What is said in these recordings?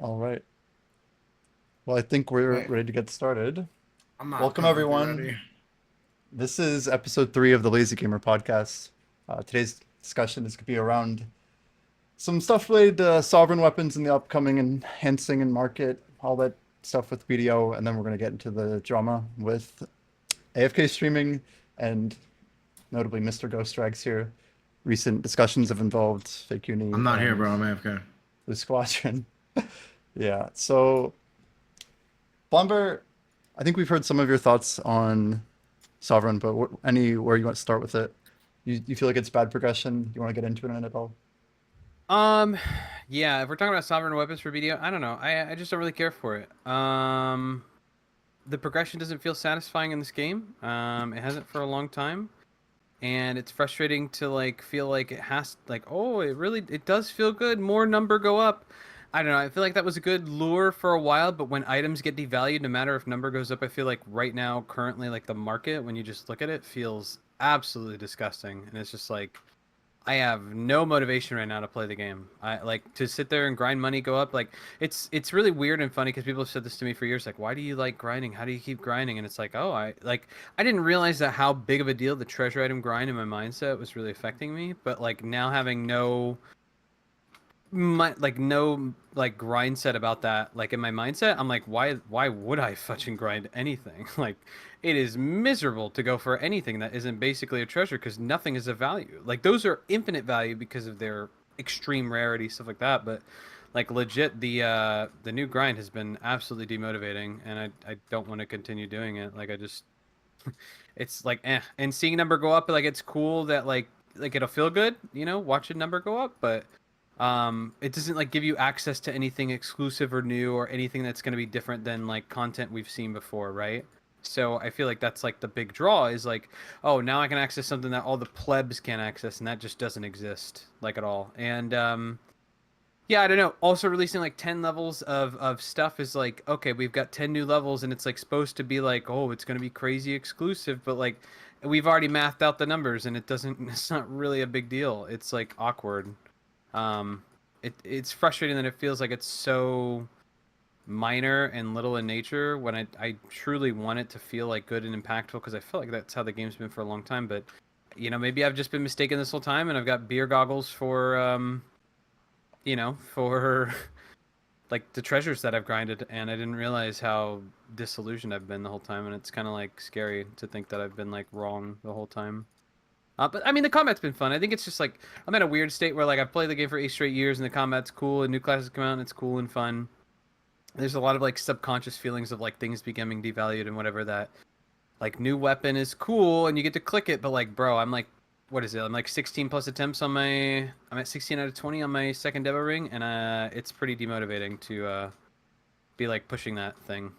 All right. Well, I think we're Right. ready to get started. I'm not Welcome, perfectly everyone. ready. This is episode 3 of the Lazy Gamer podcast. Today's discussion is going to be around some stuff related to sovereign weapons in the upcoming enhancing and market, all that stuff with BDO, and then we're going to get into the drama with AFK streaming and notably Mr. Ghost Drags here. Recent discussions have involved Fake I'm Uni not here, and bro. I'm AFK. Blue Squadron. Yeah, so Blondbear, I think we've heard some of your thoughts on Sovereign, but anywhere you want to start with it? You feel like it's bad progression? You want to get into it at all? Um, yeah, if we're talking about sovereign weapons for BDO, I don't know. I just don't really care for it. The progression doesn't feel satisfying in this game. It hasn't for a long time, and it's frustrating to like feel like it has like, oh, it does feel good. More number go up. I don't know. I feel like that was a good lure for a while, but when items get devalued, no matter if number goes up, I feel like right now, currently, like the market, when you just look at it, feels absolutely disgusting, and it's just like I have no motivation right now to play the game. I like to sit there and grind money go up. Like it's really weird and funny because people have said this to me for years. Like, why do you like grinding? How do you keep grinding? And it's like, oh, I didn't realize that how big of a deal the treasure item grind in my mindset was really affecting me. But like now having no like grind set about that like in my mindset, I'm like, why would I fucking grind anything? Like it is miserable to go for anything that isn't basically a treasure because nothing is of value. Like those are infinite value because of their extreme rarity, stuff like that. But like legit, the new grind has been absolutely demotivating, and I don't want to continue doing it. Like I just it's like and seeing number go up, like it's cool that like it'll feel good, watching number go up, but it doesn't like give you access to anything exclusive or new or anything that's going to be different than like content we've seen before, right? So I feel like that's like the big draw is like, oh, now I can access something that all the plebs can't access, and that just doesn't exist like at all. And yeah, I don't know. Also releasing like 10 levels of stuff is like, okay, we've got 10 new levels and it's like supposed to be like, oh, it's going to be crazy exclusive, but like we've already mathed out the numbers and it doesn't it's not really a big deal. It's like awkward. Um it's frustrating that it feels like it's so minor and little in nature when I truly want it to feel like good and impactful because I feel like that's how the game's been for a long time, but maybe I've just been mistaken this whole time and I've got beer goggles for for like the treasures that I've grinded, and I didn't realize how disillusioned I've been the whole time, and it's kind of like scary to think that I've been like wrong the whole time. But I mean, the combat's been fun. I think it's just like I'm at a weird state where like I've played the game for 8 straight years, and the combat's cool, and new classes come out, and it's cool and fun. There's a lot of like subconscious feelings of like things becoming devalued and whatever that like new weapon is cool and you get to click it, but like bro, I'm like what is it? I'm like 16 plus attempts on my I'm at 16 out of 20 on my second Devo ring and it's pretty demotivating to be like pushing that thing.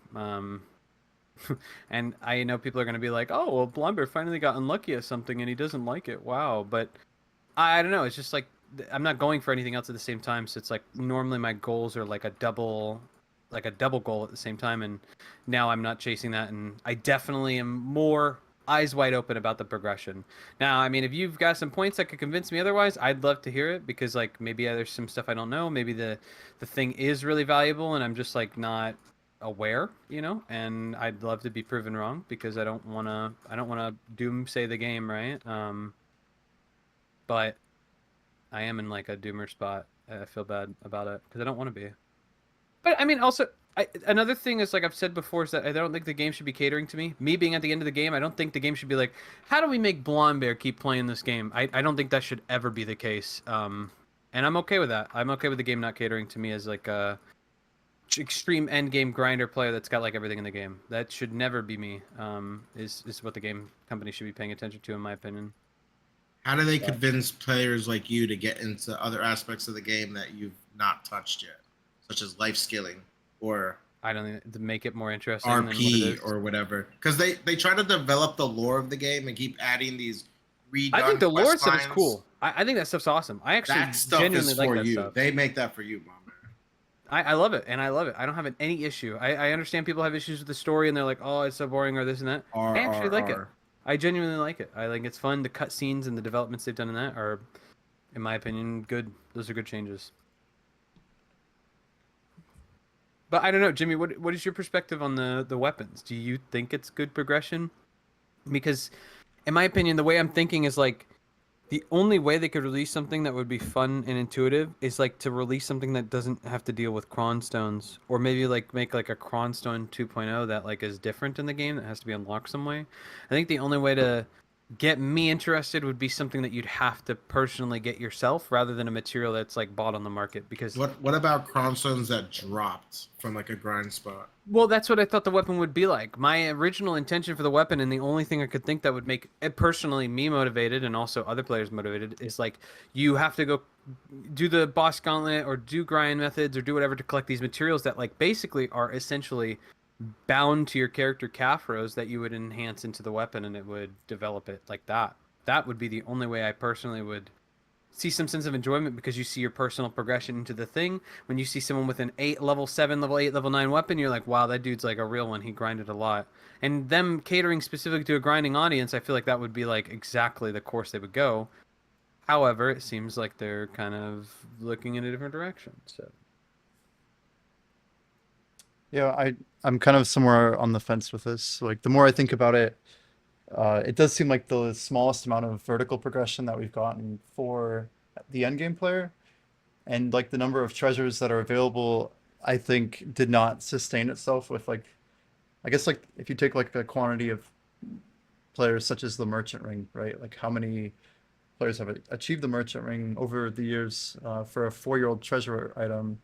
And I know people are going to be like, "Oh, well Blumber finally got unlucky at something and he doesn't like it." Wow, but I don't know, it's just like I'm not going for anything else at the same time, so it's like normally my goals are like a double goal at the same time, and now I'm not chasing that, and I definitely am more eyes wide open about the progression. Now, I mean, if you've got some points that could convince me otherwise, I'd love to hear it because like maybe there's some stuff I don't know, maybe the thing is really valuable and I'm just like not aware, and I'd love to be proven wrong because I don't want to doomsay the game, right? But I am in like a doomer spot. I feel bad about it because I don't want to be. But I mean, also, another thing is like I've said before is that I don't think the game should be catering to me. Me being at the end of the game, I don't think the game should be like, how do we make Blondbear keep playing this game? I don't think that should ever be the case. And I'm okay with that. I'm okay with the game not catering to me as like a extreme end game grinder player that's got like everything in the game. That should never be me. Is what the game company should be paying attention to, in my opinion. How do they But convince players like you to get into other aspects of the game that you've not touched yet, such as life skilling or I don't think to make it more interesting than what it RP is. or whatever? Because they try to develop the lore of the game and keep adding these I think redone the lore quest stuff is lines. cool. I think that stuff's awesome. I That actually stuff is genuinely like for that you. stuff. They make that for you, Bomber. I love it, and I love it. I don't have any issue. I understand people have issues with the story, and they're like, "Oh, it's so boring," or this and that. I R actually R like it. R. I genuinely like it. I think it's fun. The cutscenes and the developments they've done in that are, in my opinion, good. Those are good changes. But I don't know, Jimmy. What is your perspective on the weapons? Do you think it's good progression? Because, in my opinion, the way I'm thinking is like the only way they could release something that would be fun and intuitive is like to release something that doesn't have to deal with cron stones, or maybe like make like a cron stone 2.0 that like is different in the game that has to be unlocked some way. I think the only way to get me interested would be something that you'd have to personally get yourself rather than a material that's like bought on the market. Because What about chromosomes that dropped from like a grind spot? well, that's what I thought the weapon would be like. My original intention for the weapon, and the only thing I could think that would make it personally me motivated and also other players motivated, is like you have to go do the boss gauntlet or do grind methods or do whatever to collect these materials that like basically are essentially bound to your character calf rows that you would enhance into the weapon and it would develop it like that. That would be the only way I personally would see some sense of enjoyment, because you see your personal progression into the thing. When you see someone with an 8 level 7 level 8 level 9 weapon, you're like, wow, that dude's like a real one, he grinded a lot. And them catering specifically to a grinding audience, I feel like that would be like exactly the course they would go. However, it seems like they're kind of looking in a different direction. So Yeah, I'm kind of somewhere on the fence with this. Like the more I think about it, it does seem like the smallest amount of vertical progression that we've gotten for the endgame player, and like the number of treasures that are available, I think did not sustain itself with like, I guess like if you take like a quantity of players such as the merchant ring, right? Like how many players have achieved the merchant ring over the years for a 4-year-old treasure item.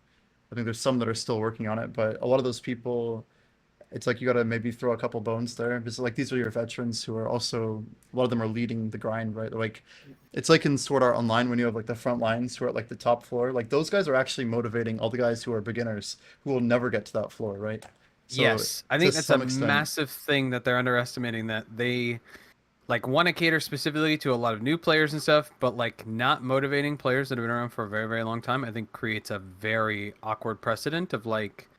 I think there's some that are still working on it, but a lot of those people, it's like you got to maybe throw a couple bones there because like these are your veterans who are also, a lot of them are leading the grind, right? Like it's like in Sword Art Online when you have like the front lines who are at like the top floor, like those guys are actually motivating all the guys who are beginners who will never get to that floor, right? So yes, I to think that's a some extent, massive thing that they're underestimating, that they like want to cater specifically to a lot of new players and stuff, but like not motivating players that have been around for a very, very long time, I think creates a very awkward precedent of like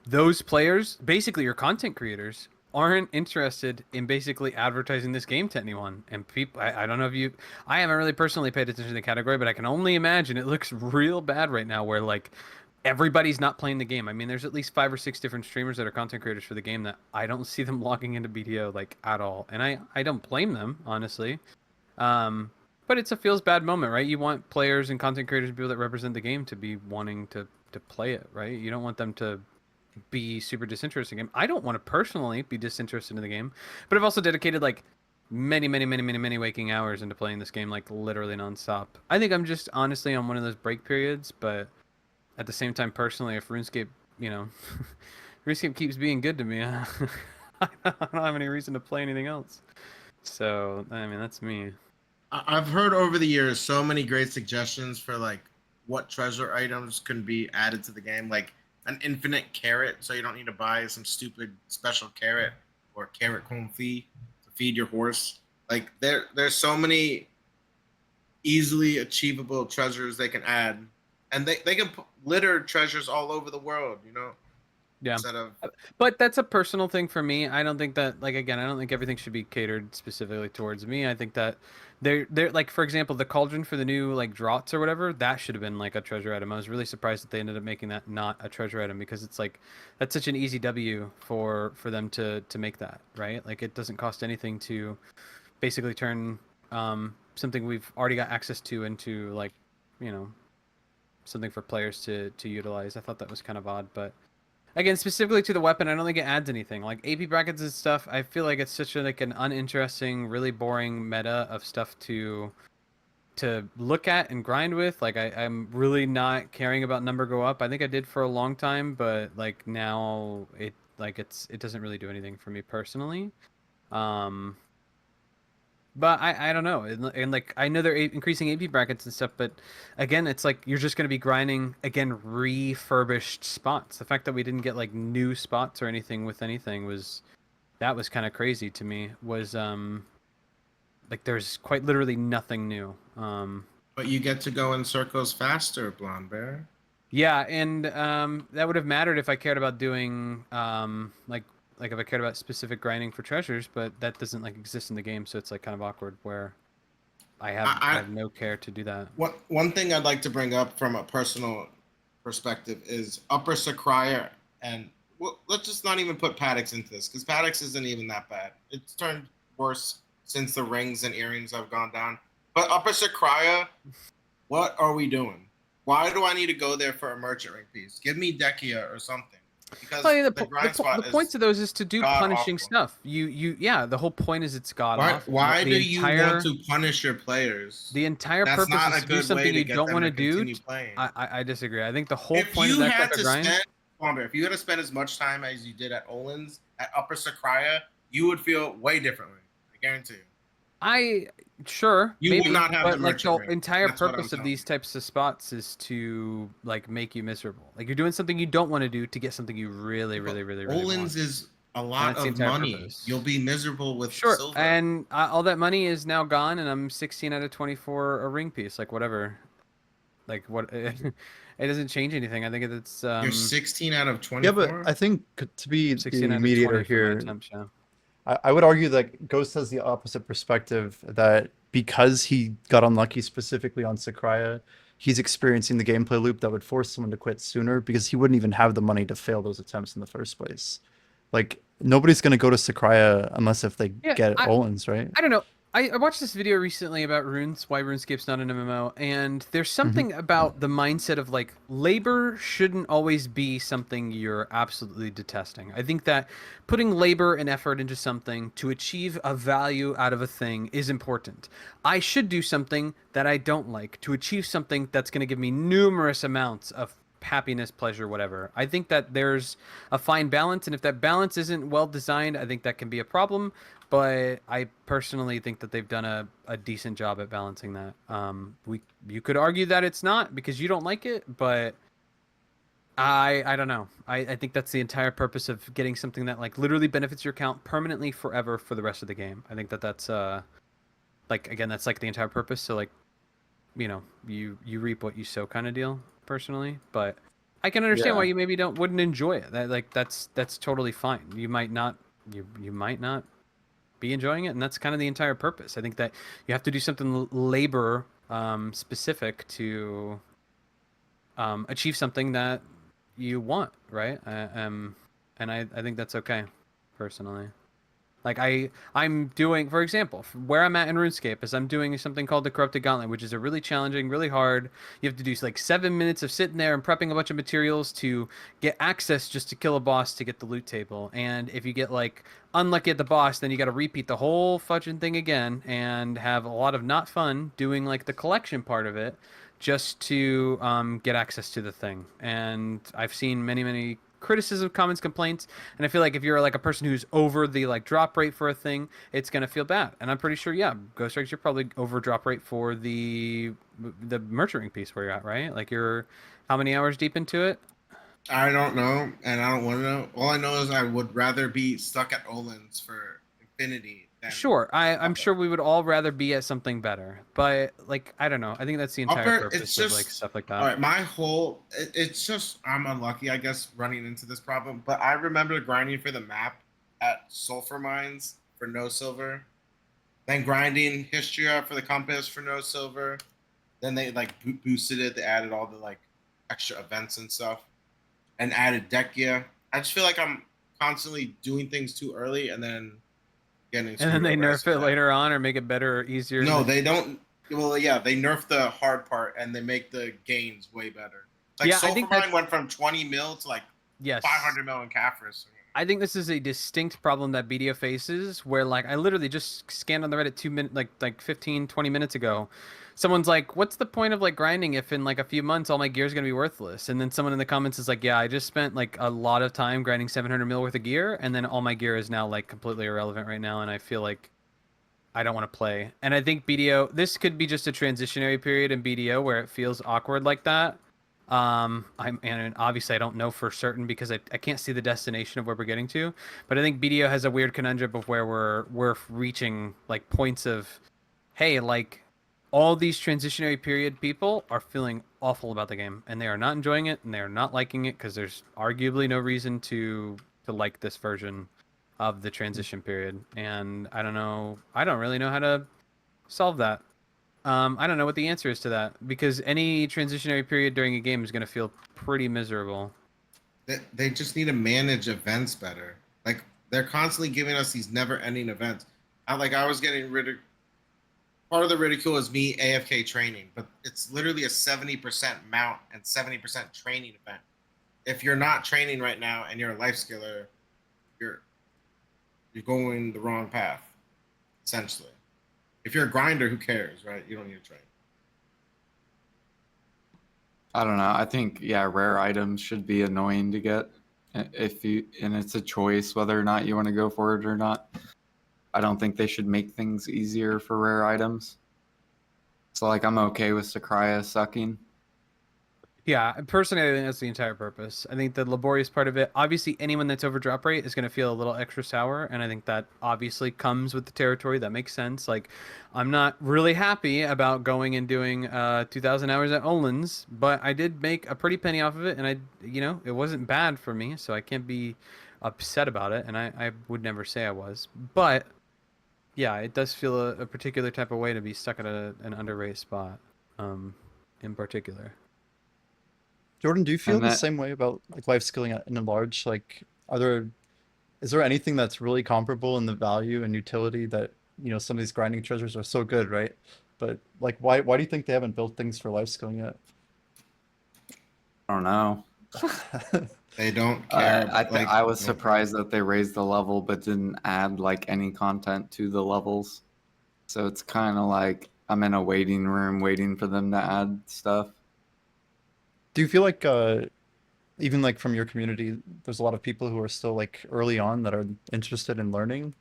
those players, basically your content creators, aren't interested in basically advertising this game to anyone. And people, I don't know if you, I haven't really personally paid attention to the category, but I can only imagine it looks real bad right now where like everybody's not playing the game. I mean, there's at least 5 or 6 different streamers that are content creators for the game that I don't see them logging into BTO like at all. And I don't blame them, honestly. Um, but it's a feels bad moment, right? You want players and content creators, people that represent the game, to be wanting to play it, right? You don't want them to be super disinterested in the game. I don't want to personally be disinterested in the game, but I've also dedicated like many waking hours into playing this game, like literally nonstop. I think I'm just honestly on one of those break periods, but at the same time, personally, if RuneScape, you know, RuneScape keeps being good to me, I don't have any reason to play anything else. So, I mean, that's me. I've heard over the years so many great suggestions for like what treasure items can be added to the game, like an infinite carrot, so you don't need to buy some stupid special carrot or carrot confit to feed your horse. Like there's so many easily achievable treasures they can add, and they can litter treasures all over the world, you know, Yeah. instead of But that's a personal thing for me. I don't think that, like, again, I don't think everything should be catered specifically towards me. I think that they're like, for example, the cauldron for the new like draughts or whatever, that should have been like a treasure item. I was really surprised that they ended up making that not a treasure item, because it's like that's such an easy W for them to make that, right? Like it doesn't cost anything to basically turn something we've already got access to into like, you know, something for players to utilize. I thought that was kind of odd, but again, specifically to the weapon, I don't think it adds anything. Like AP brackets and stuff, I feel like it's such a, like an uninteresting, really boring meta of stuff to look at and grind with. Like I'm really not caring about number go up. I think I did for a long time, but like now it doesn't really do anything for me personally. Um, but I don't know, and like I know they're increasing AP brackets and stuff, but again, it's like you're just going to be grinding again refurbished spots. The fact that we didn't get like new spots or anything with anything was kind of crazy to me. Was like there's quite literally nothing new. but you get to go in circles faster, Blonde Bear. Yeah, and that would have mattered if I cared about doing like if I cared about specific grinding for treasures, but that doesn't like exist in the game, so it's like kind of awkward where I I have no care to do that. one thing I'd like to bring up from a personal perspective is Upper Sakraya, and well, let's just not even put Paddocks into this because Paddocks isn't even that bad. It's turned worse since the rings and earrings have gone down. But Upper Sakraya, what are we doing? Why do I need to go there for a merchant ring piece? Give me Dekia or something. Because Well, yeah, the grind spot the is points of those is to do god punishing awful. stuff. Yeah, the whole point is it's god awful. Why The do you entire want to punish your players? the entire That's purpose not is a to do good way something to you get don't them want to to do. continue playing. I disagree. I think the whole If point of you that had type of to grind. spend, Blondbear, if you had to spend as much time as you did at Olin's at Upper Sakraya, you would feel way differently. I guarantee you. Sure, You maybe, would not have but the like the merchant ring. entire That's what I'm purpose of telling these you. types of spots is to like make you miserable. Like you're doing something you don't want to do to get something you really, really, really, really want. Olin's is a And lot that's the of entire money. purpose. You'll be miserable with Sure, silver. and all that money is now gone, and I'm 16 out of 24 a ring piece. Like whatever, like what? It doesn't change anything. I think it's You're 16 out of Yeah, 24. but I think to be 16 the out of mediator 20 for my here, attempts. Yeah. I would argue that Ghost has the opposite perspective, that because he got unlucky specifically on Sakraya, he's experiencing the gameplay loop that would force someone to quit sooner because he wouldn't even have the money to fail those attempts in the first place. Like nobody's gonna go to Sakraya unless if they Yeah, get Olins, right? I don't know. I watched this video recently about runes, why RuneScape's not an MMO, and there's Hmm. something about the mindset of like labor shouldn't always be something you're absolutely detesting. I think that putting labor and effort into something to achieve a value out of a thing is important. I should do something that I don't like to achieve something that's going to give me numerous amounts of happiness, pleasure, whatever. I think that there's a fine balance, and if that balance isn't well designed, I think that can be a problem. But I personally think that they've done a decent job at balancing that. You could argue that it's not because you don't like it, but I don't know. I think that's the entire purpose of getting something that like literally benefits your account permanently forever for the rest of the game. I think that that's like again that's like the entire purpose. So like you reap what you sow kind of deal personally, but I can understand why Yeah. you maybe wouldn't enjoy it. That's totally fine. You might not be enjoying it, and that's kind of the entire purpose. I think that you have to do something labor specific to achieve something that you want, right? And I think that's okay, personally. Like I'm doing, for example, where I'm at in RuneScape is I'm doing something called the Corrupted Gauntlet, which is a really challenging, really hard. You have to do like 7 minutes of sitting there and prepping a bunch of materials to get access just to kill a boss to get the loot table. And if you get like unlucky at the boss, then you got to repeat the whole fudging thing again and have a lot of not fun doing like the collection part of it just to get access to the thing. And I've seen many criticism, comments, complaints, and I feel like if you're like a person who's over the like drop rate for a thing, it's gonna feel bad. And I'm pretty sure, yeah, Ghost Strikes, you're probably over drop rate for the merchant ring piece where you're at, right? Like you're how many hours deep into it? I don't know, and I don't want to know. All I know is I would rather be stuck at Olin's for infinity than Sure, I'm Upper. sure we would all rather be at something better, but like I don't know. I think that's the entire Upper, it's purpose of like just stuff like all that. right. It's just I'm unlucky, I guess, running into this problem. But I remember grinding for the map at Sulfur Mines for no silver, then grinding Histria for the compass for no silver. Then they like boosted it. They added all the like extra events and stuff, and added deck gear. I just feel like I'm constantly doing things too early and then getting And then screwed they over as nerf it that. later on or make it better or easier. No, they don't. Well, yeah, they nerf the hard part and they make the gains way better. Like Yeah, I Sulfur think Mine that's went from 20 mil to like yes. 500 mil in Caphras. I think this is a distinct problem that BDO faces where like I literally just scanned on the Reddit 2 minutes like 15 20 minutes ago. Someone's like, "What's the point of like grinding if in like a few months all my gear is going to be worthless?" And then someone in the comments is like, "Yeah, I just spent like a lot of time grinding 700 mil worth of gear and then all my gear is now like completely irrelevant right now and I feel like I don't want to play." And I think BDO this could be just a transitionary period in BDO where it feels awkward like that. And obviously I don't know for certain because I can't see the destination of where we're getting to, but I think BDO has a weird conundrum of where we're reaching like points of, hey, like all these transitionary period people are feeling awful about the game and they are not enjoying it and they are not liking it because there's arguably no reason to like this version of the transition period. And I don't really know how to solve that. I don't know what the answer is to that because any transitionary period during a game is going to feel pretty miserable. They just need to manage events better. Like they're constantly giving us these never-ending events. I was getting part of the ridicule is me AFK training, but it's literally a 70% mount and 70% training event. If you're not training right now and you're a life skiller, you're you're going the wrong path, essentially. If you're a grinder, who cares, right? You don't need to train. I don't know. I think yeah, rare items should be annoying to get if you and it's a choice whether or not you want to go for it or not. I don't think they should make things easier for rare items. So like I'm okay with Sakraya sucking. Yeah, personally, I think that's the entire purpose. I think the laborious part of it, obviously, anyone that's over drop rate is going to feel a little extra sour, and I think that obviously comes with the territory. That makes sense. Like, I'm not really happy about going and doing 2,000 hours at Olin's, but I did make a pretty penny off of it, and it wasn't bad for me, so I can't be upset about it, and I would never say I was. But yeah, it does feel a particular type of way to be stuck at an underrated spot, in particular. Jordan, do you feel And the that same way about like life skilling in a large? Like, is there anything that's really comparable in the value and utility that, some of these grinding treasures are so good, right? But like, why do you think they haven't built things for life skilling yet? I don't know. They don't care. I was Don't- surprised that they raised the level but didn't add like any content to the levels. So it's kind of like I'm in a waiting room waiting for them to add stuff. Do you feel like even like from your community, there's a lot of people who are still like early on that are interested in learning?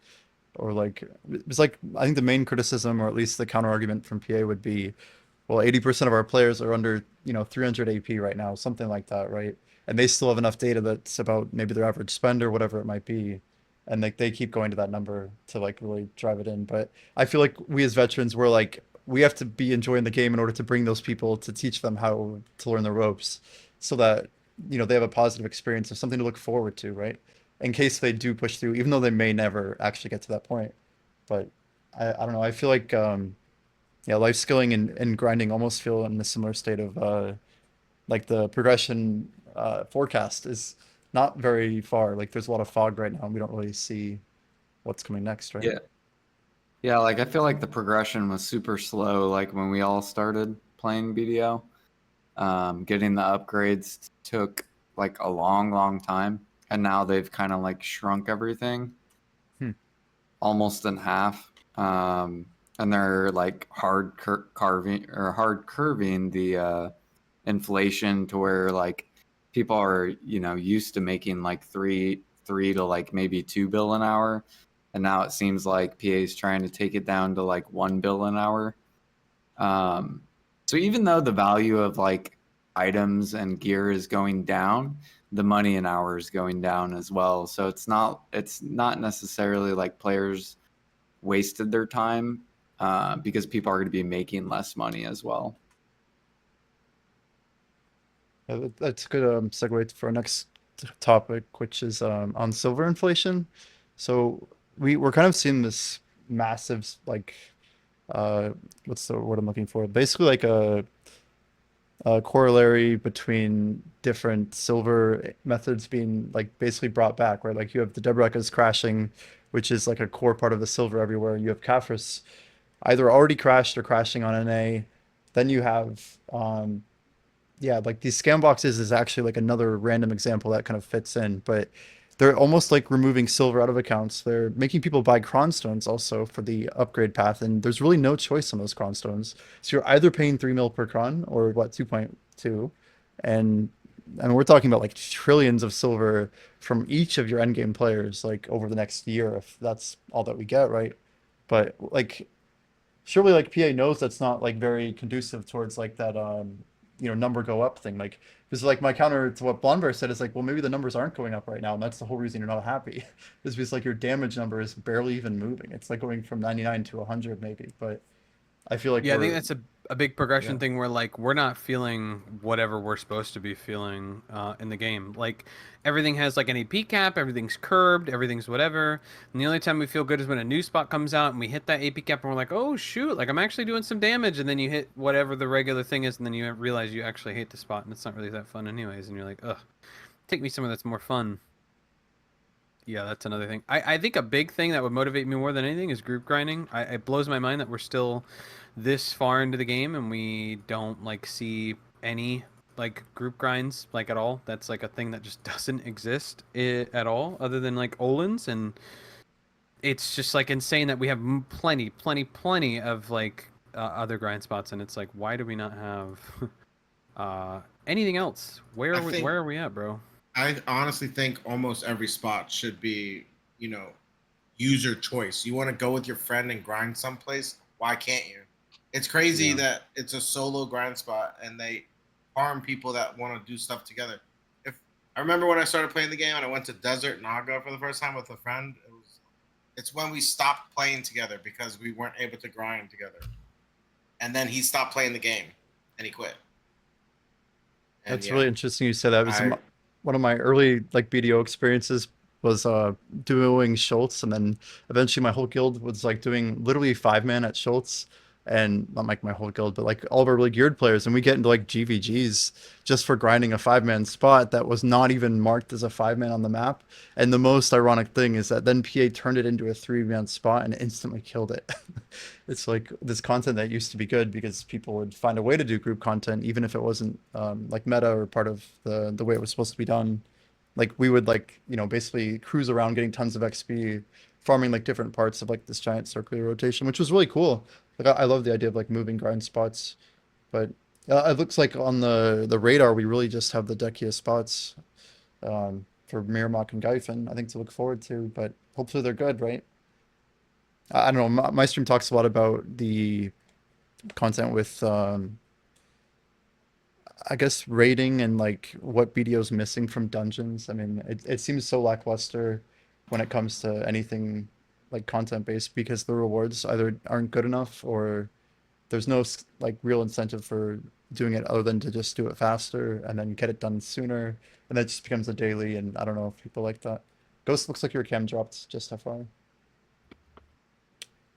Or like it's like I think the main criticism or at least the counter argument from PA would be, well, 80% of our players are under, 300 AP right now, something like that, right? And they still have enough data that's about maybe their average spend or whatever it might be. And like they keep going to that number to like really drive it in. But I feel like we as veterans, we're like, we have to be enjoying the game in order to bring those people to teach them how to learn the ropes so that, they have a positive experience of something to look forward to, right? In case they do push through, even though they may never actually get to that point. But I don't know. I feel like yeah, life skilling and grinding almost feel in a similar state of like the progression forecast is not very far. Like there's a lot of fog right now, and we don't really see what's coming next, right? Yeah. Yeah, like I feel like the progression was super slow like when we all started playing BDO. Getting the upgrades took like a long time, and now they've kind of like shrunk everything Hmm. almost in half. And they're like hard curving the inflation to where like people are used to making like three to like maybe 2 bill an hour, and now it seems like PA is trying to take it down to like 1 bill an hour. So even though the value of like items and gear is going down, the money an hour is going down as well. So it's not necessarily like players wasted their time because people are going to be making less money as well. Yeah, that's a good segue for our next topic, which is on silver inflation. So we're kind of seeing this massive like uh, what's the word I'm looking for? Basically, like a corollary between different silver methods being like basically brought back, right? Like you have the Debrekas crashing, which is like a core part of the silver everywhere. You have Kafris either already crashed or crashing on NA. Then you have yeah, like these scam boxes is actually like another random example that kind of fits in, but they're almost like removing silver out of accounts. They're making people buy cronstones also for the upgrade path, and there's really no choice on those cronstones. So you're either paying 3 mil per cron or what, 2.2, and we're talking about like trillions of silver from each of your endgame players like over the next year if that's all that we get, right? But like surely like PA knows that's not like very conducive towards like that number go up thing. Like because like my counter to what Blondbear said is like, well maybe the numbers aren't going up right now, and that's the whole reason you're not happy. Is because like your damage number is barely even moving. It's like going from 99 to 100 maybe. But I feel like Yeah, I think we're that's a big progression yeah. thing where like we're not feeling whatever we're supposed to be feeling in the game. Like everything has like an AP cap, everything's curbed, everything's whatever. And the only time we feel good is when a new spot comes out and we hit that AP cap and we're like, oh shoot, like I'm actually doing some damage. And then you hit whatever the regular thing is, and then you realize you actually hate the spot and it's not really that fun anyways. And you're like, ugh, take me somewhere that's more fun. Yeah, that's another thing. I think a big thing that would motivate me more than anything is group grinding. It blows my mind that we're still this far into the game and we don't like see any like group grinds like at all. That's like a thing that just doesn't exist at all, other than like Olins, and it's just like insane that we have plenty of like other grind spots, and it's like, why do we not have anything else? Where I are we, think where are we at, bro? I honestly think almost every spot should be, user choice. You want to go with your friend and grind someplace? Why can't you? It's crazy Yeah. that it's a solo grind spot and they harm people that want to do stuff together. If I remember when I started playing the game and I went to Desert Naga for the first time with a friend, it's when we stopped playing together because we weren't able to grind together. And then he stopped playing the game and he quit. And That's really interesting you said that. It was I one of my early like BDO experiences was duoing Schultz, and then eventually my whole guild was like doing literally 5-man at Schultz, and not like my whole guild, but like all of our really geared players, and we get into like GVGs just for grinding a 5-man spot that was not even marked as a 5-man on the map. And the most ironic thing is that then PA turned it into a 3-man spot and instantly killed it. It's like this content that used to be good because people would find a way to do group content even if it wasn't like meta or part of the way it was supposed to be done. Like we would like basically cruise around getting tons of XP, farming like different parts of like this giant circular rotation, which was really cool. Like I love the idea of like moving grind spots, but it looks like on the radar we really just have the deckiest spots for Miramok and Gyfin, I think, to look forward to. But hopefully they're good, right? I don't know. My stream talks a lot about the content with I guess rating and like what BDO's missing from dungeons. I mean, it seems so lackluster when it comes to anything like content based because the rewards either aren't good enough or there's no like real incentive for doing it other than to just do it faster and then get it done sooner. And that just becomes a daily, and I don't know if people like that. Ghost, looks like your cam dropped, just FYI.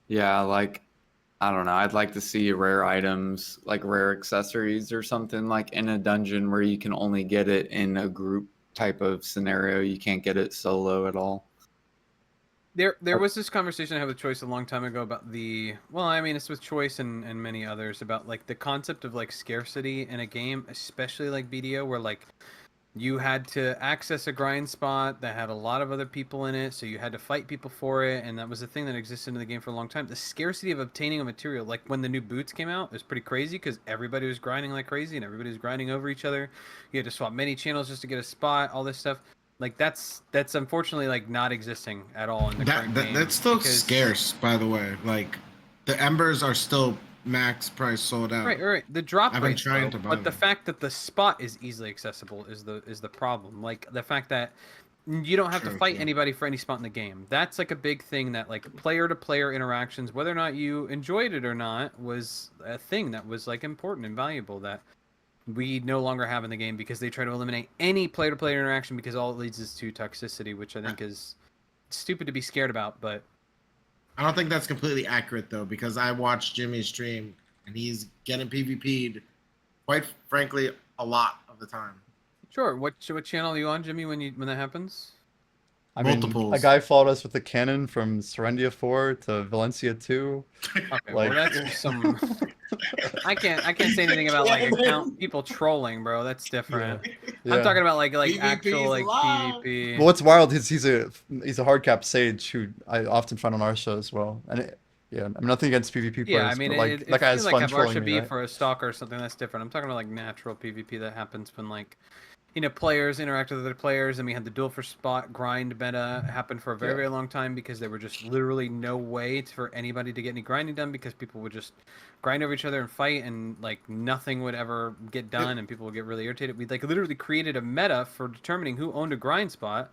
Yeah, like I don't know. I'd like to see rare items, like rare accessories or something, like in a dungeon where you can only get it in a group type of scenario. You can't get it solo at all. There was this conversation I had with Choice a long time ago about well, I mean, it's with Choice and many others about like the concept of like scarcity in a game, especially like BDO, where like you had to access a grind spot that had a lot of other people in it, so you had to fight people for it, and that was a thing that existed in the game for a long time. The scarcity of obtaining a material, like when the new boots came out, it was pretty crazy because everybody was grinding like crazy and everybody was grinding over each other. You had to swap many channels just to get a spot, all this stuff. Like that's unfortunately like not existing at all in the current game. that's still because- scarce, by the way. Like the embers are still max price sold out. Right. The drop I've been rate's trying low, to buy but the them. fact that the spot is easily accessible is the problem. Like the fact that you don't have to True, fight true. anybody for any spot in the game. That's like a big thing that like player to player interactions, whether or not you enjoyed it or not, was a thing that was like important and valuable that we no longer have in the game because they try to eliminate any player to player interaction because all it leads is to toxicity, which I think is stupid to be scared about, but I don't think that's completely accurate though, because I watched Jimmy's stream and he's getting PvP'd, quite frankly, a lot of the time. sure. What channel are you on, Jimmy, when that happens? I mean, a Multiples. guy followed us with a cannon from Serendia 4 to Valencia 2. Okay, Like- well that's some. I can't say anything about like account people trolling, bro. That's different. Yeah. I'm talking about like PvP actual is like alive. PvP. Well, what's wild is he's a hard cap sage who I often find on our show as well. And yeah, I'm nothing against PvP players, Yeah, I mean, but like it that guy has feels fun like trolling Avarsha me, beef right? or a stalker or something. That's different. I'm talking about like natural PvP that happens when like players interact with other players, and we had the duel for spot grind meta happen for a very, Yeah. very long time because there were just literally no way for anybody to get any grinding done because people would just grind over each other and fight, and like nothing would ever get done, and people would get really irritated. We like literally created a meta for determining who owned a grind spot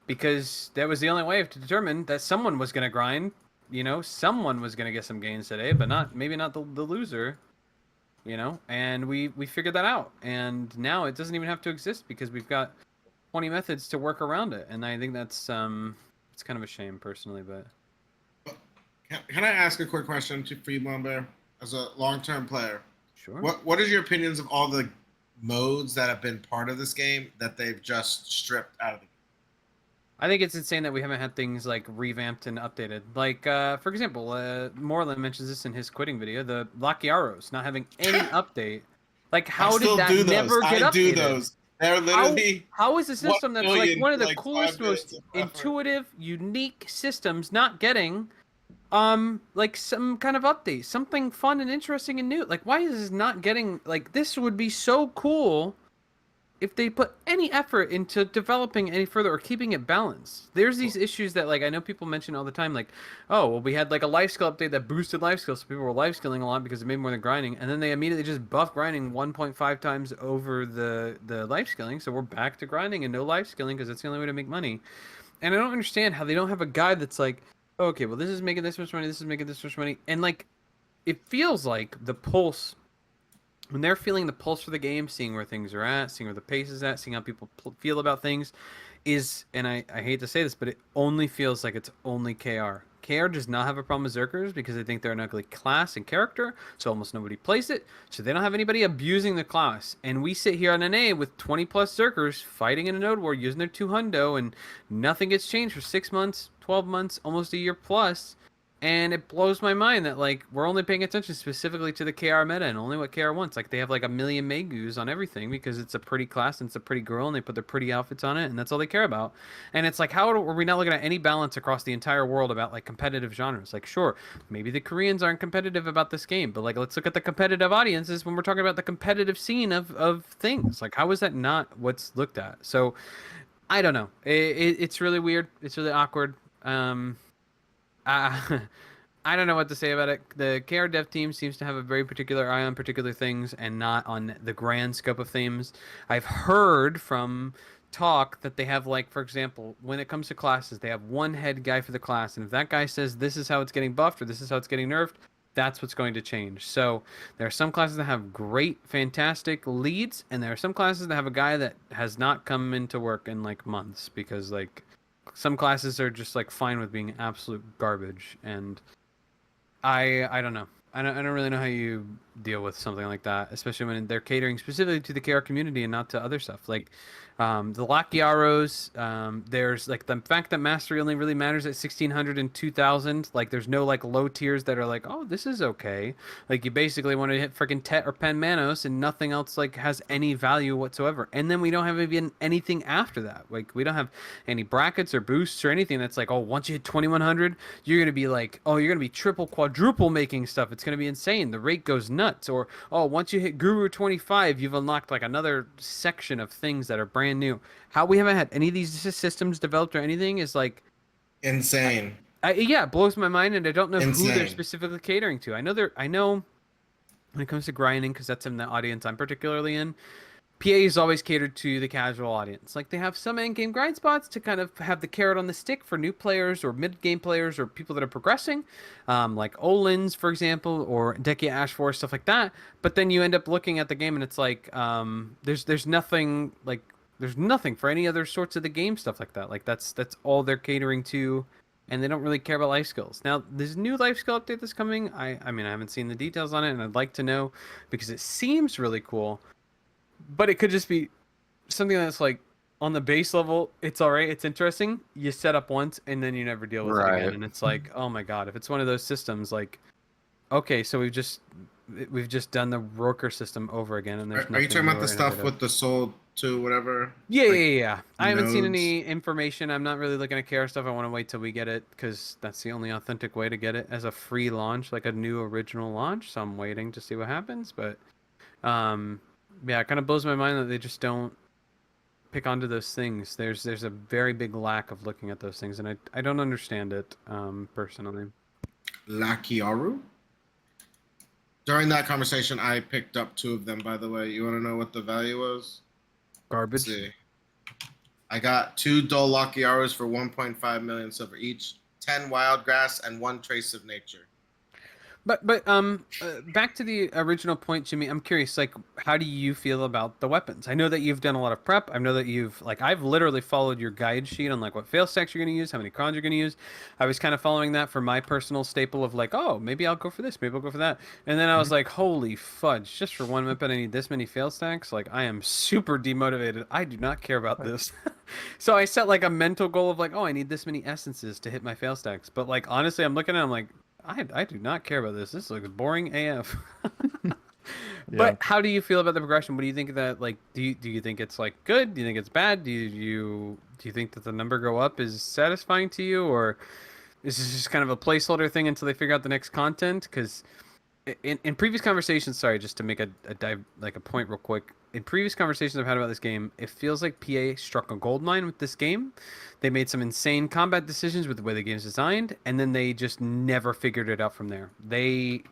because that was the only way to determine that someone was going to grind you know, someone was going to get some gains today, but maybe not the loser, you know, and we figured that out. And now it doesn't even have to exist because we've got 20 methods to work around it. And I think that's it's kind of a shame personally, but Can I ask a quick question for you, Blondbear, as a long-term player? sure. What is your opinions of all the modes that have been part of this game that they've just stripped out of the game? I think it's insane that we haven't had things like revamped and updated. Like, for example, Moreland mentions this in his quitting video, the Lakiaros not having any update. Like, how did that never get updated? I do those. They're literally how is a system that's like one of the coolest, 5 minutes most of effort. intuitive, unique systems not getting like some kind of update, something fun and interesting and new? Like, why is this not getting, like, this would be so cool if they put any effort into developing any further or keeping it balanced. There's these issues that, like, I know people mention all the time, like, oh, well, we had like a life skill update that boosted life skills, so people were life skilling a lot because it made more than grinding, and then they immediately just buff grinding 1.5 times over the life skilling, so we're back to grinding and no life skilling because that's the only way to make money. And I don't understand how they don't have a guide that's like, oh, okay, well, this is making this much money, this is making this much money, and like, it feels like the pulse, when they're feeling the pulse for the game, seeing where things are at, seeing where the pace is at, seeing how people feel about things, is, and I hate to say this, but it only feels like it's only KR. KR does not have a problem with Zerkers because they think they're an ugly class and character, so almost nobody plays it, so they don't have anybody abusing the class. And we sit here on NA with 20 plus Zerkers fighting in a node war using their 2 hundo, and nothing gets changed for 6 months, 12 months, almost a year plus. And it blows my mind that, like, we're only paying attention specifically to the KR meta and only what KR wants. Like, they have like 1 million Megus on everything because it's a pretty class and it's a pretty girl and they put their pretty outfits on it and that's all they care about. And it's like, how are we not looking at any balance across the entire world about like competitive genres? Like, sure, maybe the Koreans aren't competitive about this game, but like, let's look at the competitive audiences when we're talking about the competitive scene of things. Like, how is that not what's looked at? So, I don't know. It's really weird. It's really awkward. I don't know what to say about it. The KR dev team seems to have a very particular eye on particular things and not on the grand scope of things. I've heard from talk that they have, like, for example, when it comes to classes, they have one head guy for the class, and if that guy says this is how it's getting buffed or this is how it's getting nerfed, that's what's going to change. So there are some classes that have great, fantastic leads, and there are some classes that have a guy that has not come into work in like months because, like, some classes are just like fine with being absolute garbage, and I don't know. I don't really know how you deal with something like that, especially when they're catering specifically to the KR community and not to other stuff. Like, the Lakiaros, there's like the fact that mastery only really matters at 1600 and 2000. Like, there's no like low tiers that are like, oh, this is okay. Like, you basically want to hit freaking Tet or Pen Manos and nothing else like has any value whatsoever. And then we don't have even anything after that. Like, we don't have any brackets or boosts or anything that's like, oh, once you hit 2100, you're going to be like, oh, you're going to be triple, quadruple making stuff. It's going to be insane. The rate goes nuts. Or, oh, once you hit Guru 25, you've unlocked like another section of things that are brand new. How we haven't had any of these systems developed or anything is like insane. Yeah, it blows my mind, and I don't know Insane. who they're specifically catering to. I know when it comes to grinding, because that's in the audience I'm particularly in, PA is always catered to the casual audience. Like, they have some endgame grind spots to kind of have the carrot on the stick for new players or mid-game players or people that are progressing, like Olins, for example, or Dekia Ash Force, stuff like that. But then you end up looking at the game and it's like, there's nothing, like, there's nothing for any other sorts of the game stuff like that. Like, that's all they're catering to, and they don't really care about life skills. Now, this new life skill update that's coming, I mean, I haven't seen the details on it, and I'd like to know because it seems really cool. But it could just be something that's like on the base level, it's all right, it's interesting. You set up once and then you never deal with it again, and it's like, oh my god, if it's one of those systems, like, okay, so we've just done the Roker system over again, and there's Are you talking nothing about the more stuff innovative. with the soul to whatever? Yeah, like, yeah. I haven't seen nodes? any information. I'm not really looking at KR stuff. I want to wait till we get it because that's the only authentic way to get it as a free launch, like a new original launch. So I'm waiting to see what happens, but yeah, it kind of blows my mind that they just don't pick onto those things. There's a very big lack of looking at those things, and I don't understand it personally. Lakiaru? During that conversation, I picked up 2 of them, by the way. You want to know what the value was? Garbage. Let's see. I got 2 dull Lakiarus for 1.5 million silver each. 10 wild grass, and 1 trace of nature. But back to the original point, Jimmy. I'm curious, like, how do you feel about the weapons? I know that you've done a lot of prep. I know that I've literally followed your guide sheet on like what fail stacks you're going to use, how many crons you're going to use. I was kind of following that for my personal staple of like, oh, maybe I'll go for this, maybe I'll go for that. And then I was Mhm. like, holy fudge, just for one weapon, I need this many fail stacks. Like, I am super demotivated. I do not care about Right. this. So I set like a mental goal of like, oh, I need this many essences to hit my fail stacks. But like, honestly, I'm looking at it, I'm like, I do not care about this. This looks boring AF. Yeah. But how do you feel about the progression? What do you think of that? Like, do you think it's like good? Do you think it's bad? Do you think that the number go up is satisfying to you, or is this just kind of a placeholder thing until they figure out the next content? Because in previous conversations, sorry, just to make a dive like a point real quick. In previous conversations I've had about this game, it feels like PA struck a gold mine with this game. They made some insane combat decisions with the way the game's designed, and then they just never figured it out from there. They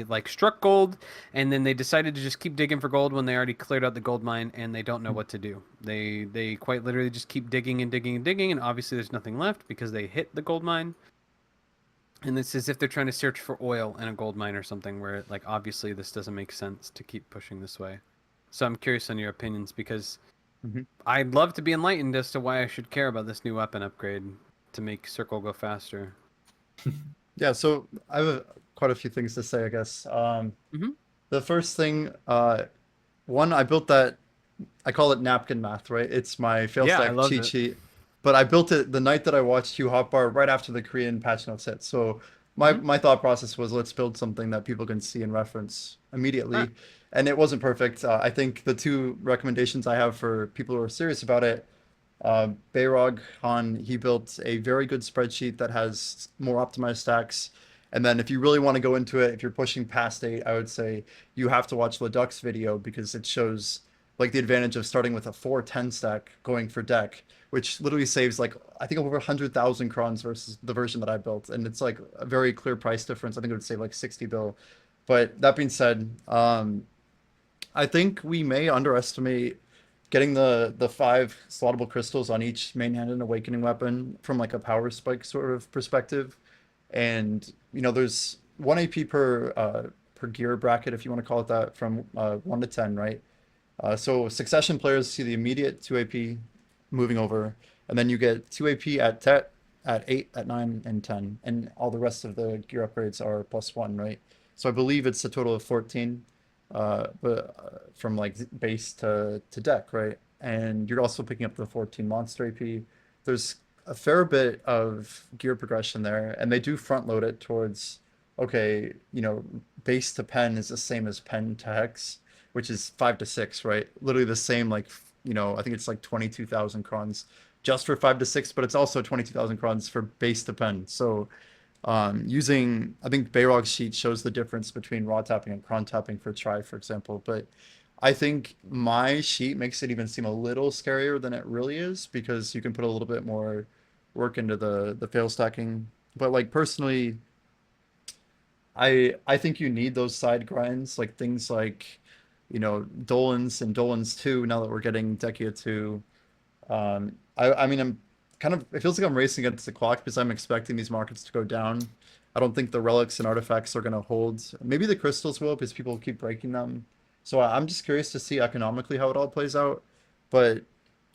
like struck gold, and then they decided to just keep digging for gold when they already cleared out the gold mine, and they don't know what to do. They quite literally just keep digging and digging and digging, and obviously there's nothing left because they hit the gold mine. And it's as if they're trying to search for oil in a gold mine or something where, like, obviously this doesn't make sense to keep pushing this way. So I'm curious on your opinions because Mhm. I'd love to be enlightened as to why I should care about this new weapon upgrade to make Circle go faster. Yeah, so I have quite a few things to say, I guess. Mm-hmm. The first thing, one, I built that, I call it napkin math, right? It's my fail Yeah, I stack love cheat it. sheet. But I built it the night that I watched Hugh Hotbar right after the Korean patch notes hit. So my Mm-hmm. my thought process was let's build something that people can see and reference Right. immediately. And it wasn't perfect. I think the two recommendations I have for people who are serious about it, Bayrog Han, he built a very good spreadsheet that has more optimized stacks. And then if you really want to go into it, if you're pushing past 8, I would say you have to watch Leduc's video because it shows like the advantage of starting with a 410 stack going for deck, which literally saves like I think over 100,000 crons versus the version that I built. And it's like a very clear price difference. I think it would save like 60 bill. But that being said, I think we may underestimate getting the 5 slottable crystals on each main hand and awakening weapon from like a power spike sort of perspective. And there's 1 AP per gear bracket, if you want to call it that, from 1 to 10, right? So succession players see the immediate 2 AP moving over, and then you get 2 AP at 10, at 8, at 9, and 10, and all the rest of the gear upgrades are +1, right? So I believe it's a total of 14, but from like base to deck, right? And you're also picking up the 14 monster AP. There's a fair bit of gear progression there, and they do front load it towards, okay, base to pen is the same as pen to hex, which is 5 to 6, right? Literally the same, like, I think it's like 22,000 crons just for 5 to 6, but it's also 22,000 crons for base to pen. So I think Bayrog's sheet shows the difference between raw tapping and cron tapping for try, for example. But I think my sheet makes it even seem a little scarier than it really is because you can put a little bit more work into the fail stacking. But like personally, I think you need those side grinds, like things like, Dolan's and Dolan's 2, now that we're getting Dekia 2. I mean, it feels like I'm racing against the clock because I'm expecting these markets to go down. I don't think the relics and artifacts are going to hold. Maybe the crystals will because people keep breaking them. So I'm just curious to see economically how it all plays out. But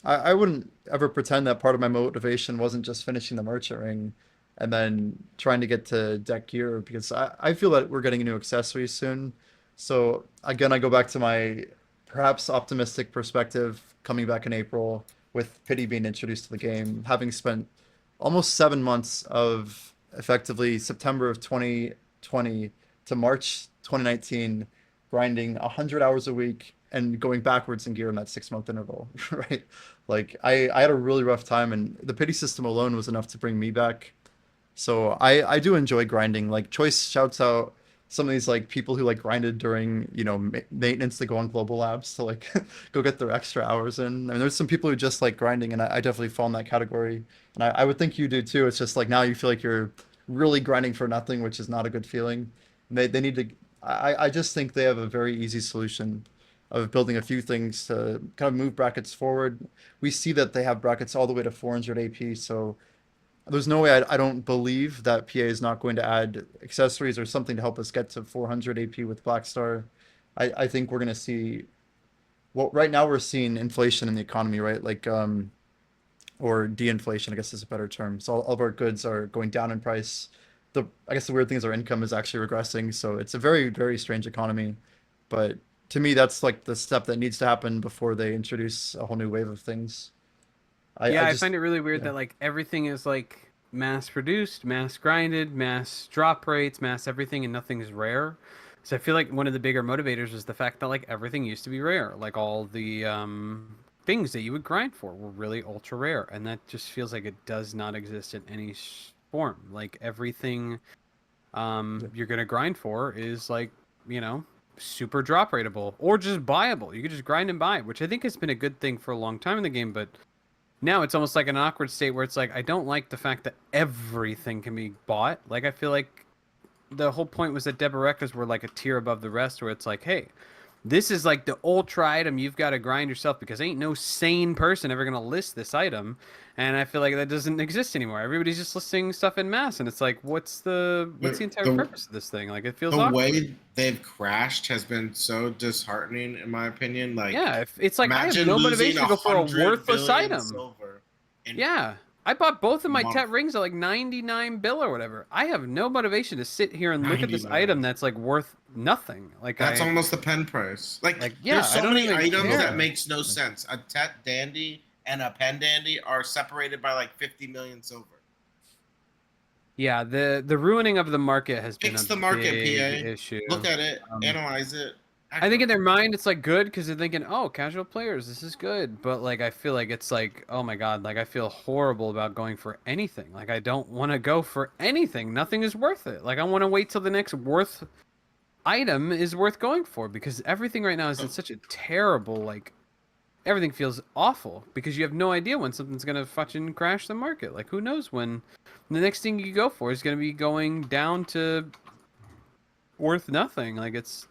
I wouldn't ever pretend that part of my motivation wasn't just finishing the merchant ring and then trying to get to deck gear because I feel that we're getting new accessories soon. So again, I go back to my perhaps optimistic perspective coming back in April with Pity being introduced to the game, having spent almost 7 months of effectively September of 2020 to March 2019, grinding 100 hours a week and going backwards in gear in that 6 month interval, right? Like I had a really rough time, and the pity system alone was enough to bring me back. So I do enjoy grinding. Like Choice shouts out some of these like people who like grinded during maintenance to go on global labs to like go get their extra hours in. I mean, there's some people who just like grinding, and I definitely fall in that category. And I would think you do too. It's just like now you feel like you're really grinding for nothing, which is not a good feeling. And they need to. I just think they have a very easy solution of building a few things to kind of move brackets forward. We see that they have brackets all the way to 400 AP, so there's no way I don't believe that PA is not going to add accessories or something to help us get to 400 AP with Blackstar. I think we're going to see, well, right now we're seeing inflation in the economy, right? Like, or de-inflation, I guess is a better term. So all of our goods are going down in price. I guess the weird thing is our income is actually regressing. So it's a very, very strange economy. But to me, that's like the step that needs to happen before they introduce a whole new wave of things. Yeah, I Just, find it really weird yeah. that like everything is like mass produced, mass grinded, mass drop rates, mass everything, and nothing's rare. So I feel like one of the bigger motivators was the fact that like everything used to be rare. Like all the things that you would grind for were really ultra rare, and that just feels like it does not exist in any form. Like everything you're gonna grind for is like, you know, super drop rateable or just buyable. You could just grind and buy, which I think has been a good thing for a long time in the game, but now it's almost like an awkward state where it's like I don't like the fact that everything can be bought. Like I feel like the whole point was that Debereckas were like a tier above the rest, where it's like, hey, this is like the ultra item you've got to grind yourself because ain't no sane person ever gonna list this item, and I feel like that doesn't exist anymore. Everybody's just listing stuff in mass, and it's like, what's the entire purpose of this thing? Like it feels the awkward. way they've crashed has been so disheartening, in my opinion. Like, yeah, it's like I have imagine no losing motivation to go for a 100 worthless billion item. silver in Yeah. I bought both of my month. Tet rings at like 99 bill or whatever. I have no motivation to sit here and look at this 99. item that's like worth nothing. Like That's almost the pen price. Like yeah, there's I so don't many even items care. that makes no sense. A Tet Dandy and a Pen Dandy are separated by like 50 million silver. Yeah, the ruining of the market has been Fix a the market, big PA. issue. Look at it, analyze it. I think in their mind it's like good because they're thinking, oh, casual players, this is good. But like I feel like it's like, oh my god, like I feel horrible about going for anything. Like I don't want to go for anything. Nothing is worth it. Like I want to wait till the next worth item is worth going for because everything right now is in such a terrible like everything feels awful because you have no idea when something's gonna fucking crash the market. Like who knows when the next thing you go for is gonna be going down to worth nothing. Like it's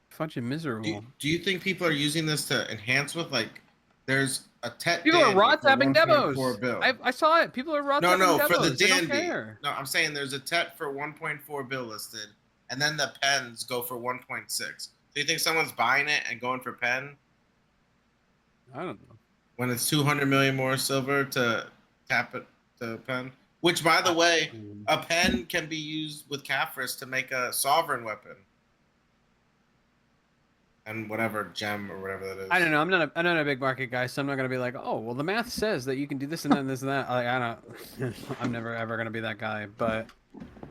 fucking miserable. Do you think people are using this to enhance with like? There's a Tet. People are Dandy raw for tapping 1.4 demos. bill. I saw it. People are raw No, tapping demos. for the They don't Dandy. care. No, I'm saying there's a Tet for 1.4 bill listed, and then the pens go for 1.6. Do you think someone's buying it and going for pen I don't know. when it's 200 million more silver to tap it to pen? Which, by the way, a pen can be used with Caphras to make a sovereign weapon. And whatever gem or whatever that is. I don't know. I'm not a big market guy, so I'm not gonna be like, oh, well, the math says that you can do this and that and this and that. Like, I don't. I'm never ever gonna be that guy. But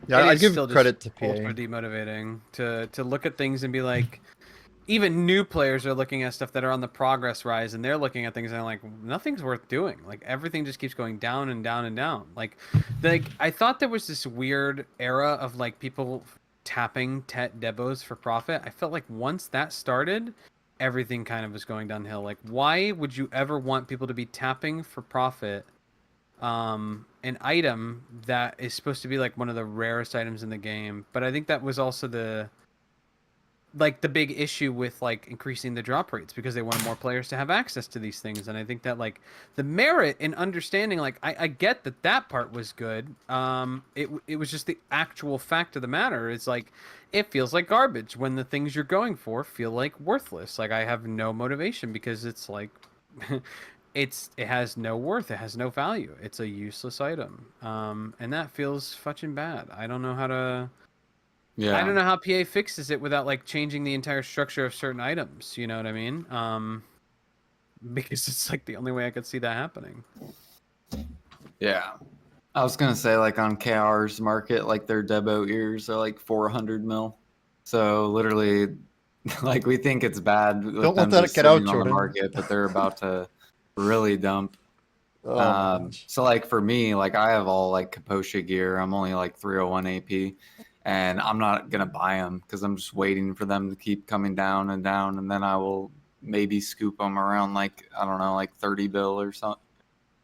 Yeah, it I is give still just credit to PA. ultra demotivating to look at things and be like, even new players are looking at stuff that are on the progress rise, and they're looking at things and they're like, nothing's worth doing. Like everything just keeps going down and down and down. Like I thought there was this weird era of like people tapping Tet Debos for profit. I felt like once that started, everything kind of was going downhill. Like why would you ever want people to be tapping for profit an item that is supposed to be like one of the rarest items in the game? But I think that was also the big issue with like increasing the drop rates because they wanted more players to have access to these things. And I think that like the merit in understanding, like I get that part was good. It was just the actual fact of the matter is like it feels like garbage when the things you're going for feel like worthless. Like I have no motivation because it's like it has no worth, it has no value, it's a useless item, and that feels fucking bad. I don't know how to Yeah. I don't know how PA fixes it without like changing the entire structure of certain items. You know what I mean? Because it's like the only way I could see that happening. Yeah. I was gonna say like on KR's market, like their Debo ears are like 400 mil. So literally, like we think it's bad. With Don't let them that just get out, sitting on the Jordan. market, but they're about to really dump. Oh, my gosh. So like for me, like I have all like Kaposha gear. I'm only like 301 AP, and I'm not gonna buy them because I'm just waiting for them to keep coming down, and then I will maybe scoop them around like I don't know, like 30 bill or something,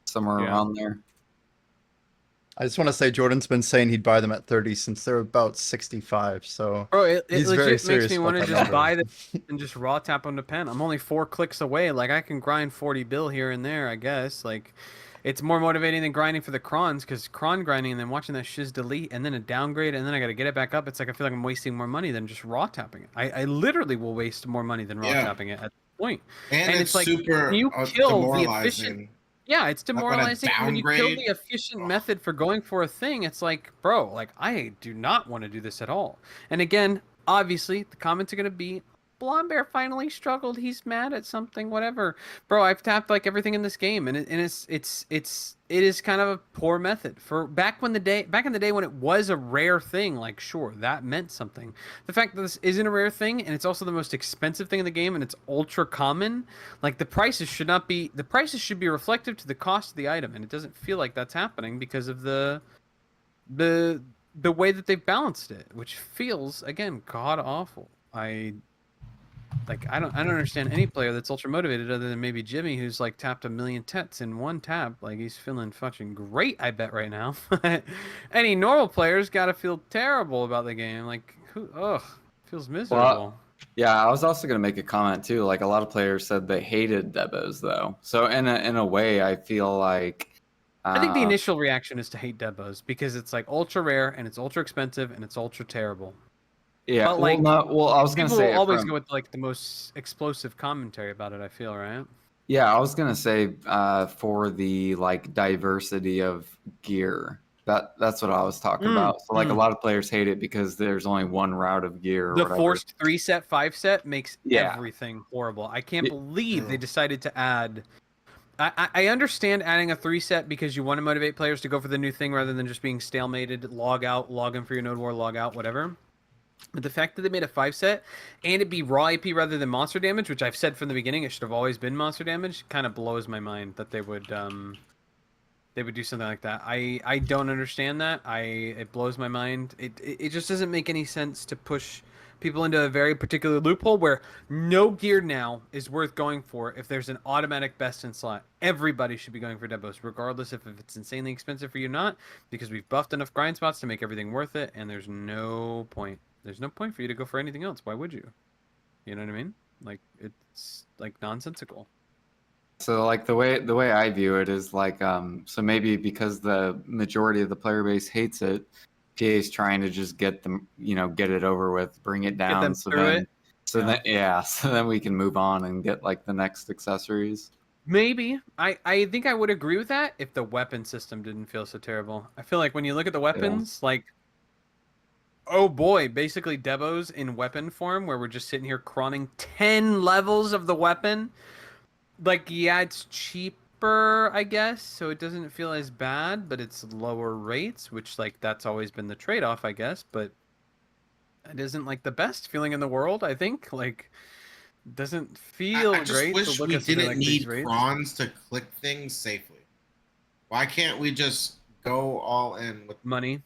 somewhere Yeah. around there. I just want to say Jordan's been saying he'd buy them at 30 since they're about 65. So Bro, it he's very legit makes serious me about want to that just number. buy them and just raw tap on the pen. I'm only 4 clicks away. Like I can grind 40 bill here and there, I guess. Like it's more motivating than grinding for the crons, because cron grinding and then watching that shiz delete and then a downgrade and then I got to get it back up. It's like I feel like I'm wasting more money than just raw tapping it. I literally will waste more money than raw Yeah. tapping it at the point. And it's it's like super you kill the efficient. demoralizing. Yeah, it's Like, when a demoralizing. When you kill downgrade- the efficient Ugh. method for going for a thing, it's like, bro, like I do not want to do this at all. And again, obviously, the comments are gonna be, Blondbear finally struggled. He's mad at something, whatever. Bro, I've tapped like everything in this game, and it is kind of a poor method for back in the day when it was a rare thing. Like, sure, that meant something. The fact that this isn't a rare thing, and it's also the most expensive thing in the game, and it's ultra common. Like the prices should be reflective to the cost of the item, and it doesn't feel like that's happening because of the way that they've balanced it, which feels again god awful. I don't understand any player that's ultra motivated other than maybe Jimmy, who's like tapped 1 million tets in one tap. Like he's feeling fucking great, I bet right now. Any normal player's got to feel terrible about the game. Like feels miserable. Well, yeah, I was also gonna make a comment too. Like a lot of players said they hated Debos though. So in a way, I feel like I think the initial reaction is to hate Debos because it's like ultra rare and it's ultra expensive and it's ultra terrible. yeah. But, like, I was gonna People say will it always from- go with like the most explosive commentary about it. I feel, right? Yeah, I was gonna say for the like diversity of gear. That's what I was talking about. So like a lot of players hate it because there's only one route of gear. Or The whatever. forced 3-set, 5-set makes Yeah. everything horrible. I can't It- believe they decided to add. I understand adding a 3-set because you want to motivate players to go for the new thing rather than just being stalemated, log out, log in for your node war, log out, whatever. But the fact that they made a 5-set and it be raw AP rather than monster damage, which I've said from the beginning it should have always been monster damage, kind of blows my mind that they would do something like that. I don't understand that. It blows my mind. It just doesn't make any sense to push people into a very particular loophole where no gear now is worth going for if there's an automatic best in slot. Everybody should be going for Debos, regardless if it's insanely expensive for you or not, because we've buffed enough grind spots to make everything worth it, and there's no point. There's no point for you to go for anything else. Why would you? You know what I mean? Like, it's like nonsensical. So like the way I view it is like so maybe because the majority of the player base hates it, PA is trying to just get them get it over with, bring it down, them so through then it. so Yeah. then so then we can move on and get like the next accessories. Maybe. I think I would agree with that if the weapon system didn't feel so terrible. I feel like when you look at the weapons, like, oh boy, basically Debos in weapon form where we're just sitting here crawling 10 levels of the weapon. Like, yeah, it's cheaper, I guess, so it doesn't feel as bad, but it's lower rates, which, like, that's always been the trade-off, I guess, but it isn't, like, the best feeling in the world, I think. Like, doesn't feel I just great wish to look we at something didn't like need these rates. prawns to click things safely. Why can't we just go all in with Money.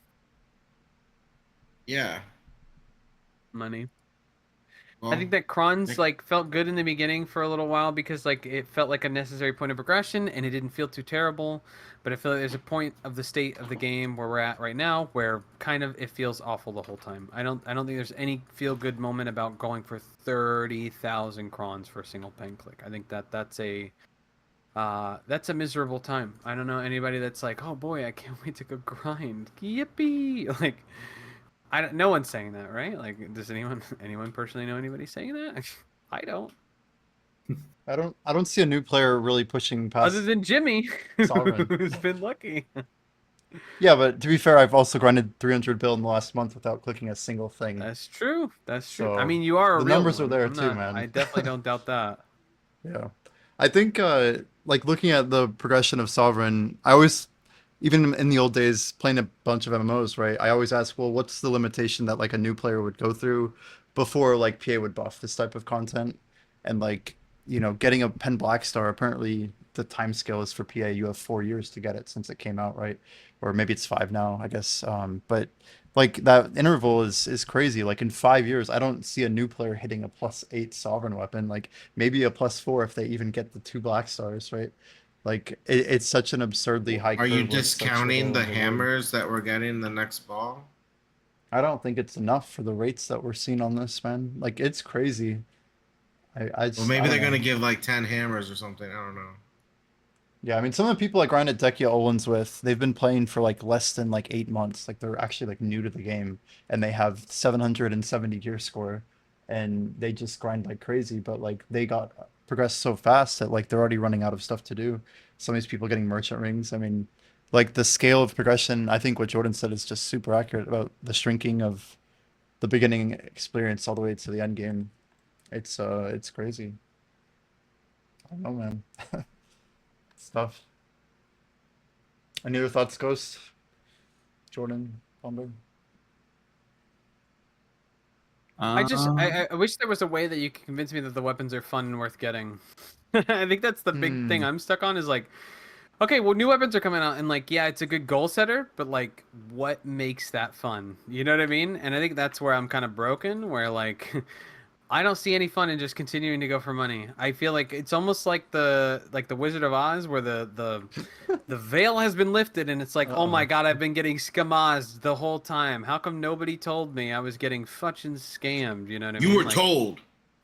Well, I think that Kron's Nick- like felt good in the beginning for a little while because like it felt like a necessary point of progression and it didn't feel too terrible. But I feel like there's a point of the state of the game where we're at right now where kind of it feels awful the whole time. I don't think there's any feel good moment about going for 30,000 Krons for a single pen click. I think that's a miserable time. I don't know anybody that's like, oh boy, I can't wait to go grind. Yippee! Like, no one's saying that, right? Like, does anyone personally know anybody saying that? I don't. I don't see a new player really pushing past. Other than Jimmy, Sovereign. who's been lucky. Yeah, but to be fair, I've also grinded 300 build in the last month without clicking a single thing. That's true. That's true. I So, mean, you are a the real numbers are one. there I'm too, not- man. I definitely don't doubt that. Yeah. I think like looking at the progression of Sovereign, I always, even in the old days playing a bunch of MMOs, right? I always ask, well, what's the limitation that like a new player would go through before like PA would buff this type of content? And like, getting a Pen Black Star, apparently the time scale is for PA, you have 4 years to get it since it came out, right? Or maybe it's 5 now, I guess. But like that interval is crazy. Like in 5 years, I don't see a new player hitting a +8 Sovereign weapon. Like maybe a +4 if they even get the 2 Black Stars, right? Like it's such an absurdly high. Are you curve with such discounting little the reward. hammers that we're getting the next ball? I don't think it's enough for the rates that we're seeing on this, man. Like it's crazy. I just, Well, maybe I they're don't gonna know. give like 10 hammers or something. I don't know. Yeah, I mean, some of the people I grinded Dekia Olins with, they've been playing for like less than like 8 months. Like they're actually like new to the game, and they have 770 gear score, and they just grind like crazy. But like they got progressed so fast that like they're already running out of stuff to do. Some of these people getting merchant rings. I mean, like the scale of progression. I think what Jordan said is just super accurate about the shrinking of the beginning experience all the way to the end game. It's crazy. I don't know, man. Stuff. Any other thoughts, Ghost? Jordan, Bomber? I wish there was a way that you could convince me that the weapons are fun and worth getting. I think that's the big thing Hmm. I'm stuck on is like, okay, well, new weapons are coming out, and like, yeah, it's a good goal setter, but like, what makes that fun? You know what I mean? And I think that's where I'm kind of broken, where like, I don't see any fun in just continuing to go for money. I feel like it's almost like the Wizard of Oz, where the veil has been lifted, and it's like, oh my Uh-oh. god, I've been getting scammed the whole time. How come nobody told me I was getting fucking scammed? You know what I You mean? were told.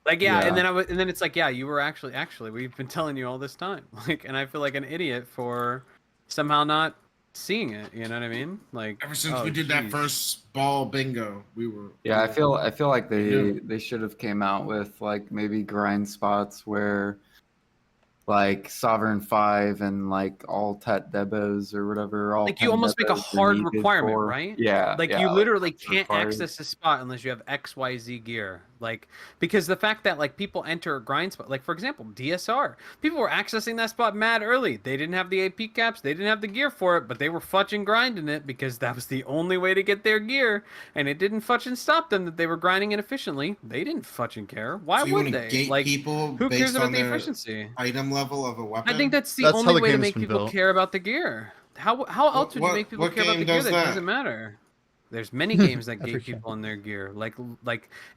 Like yeah, Yeah. and then it's like yeah, you were actually we've been telling you all this time. Like, and I feel like an idiot for somehow not seeing it. You know what I mean? Like Ever since oh, we did that geez. first ball bingo, Yeah, I feel like knew. they should have came out with like maybe grind spots where like Sovereign 5 and like all Tet Debos or whatever, all Like you 10 almost make a Debos are hard needed requirement, for. right? Yeah, Like yeah, you like literally that's can't required. access a spot unless you have XYZ gear. Like because the fact that like people enter a grind spot, like for example, DSR, people were accessing that spot mad early. They didn't have the AP caps, they didn't have the gear for it, but they were fudging grinding it because that was the only way to get their gear, and it didn't fudging stop them that they were grinding it efficiently. They didn't fudging care. Why So you want would to they? gate Like people who cares based about on the their efficiency? item level of a I think weapon? that's the That's how only the way to game's make been people built. care about the gear. How else would you make people What care about game the gear does that that? doesn't matter? There's many games that Every gate game. people on their gear. Like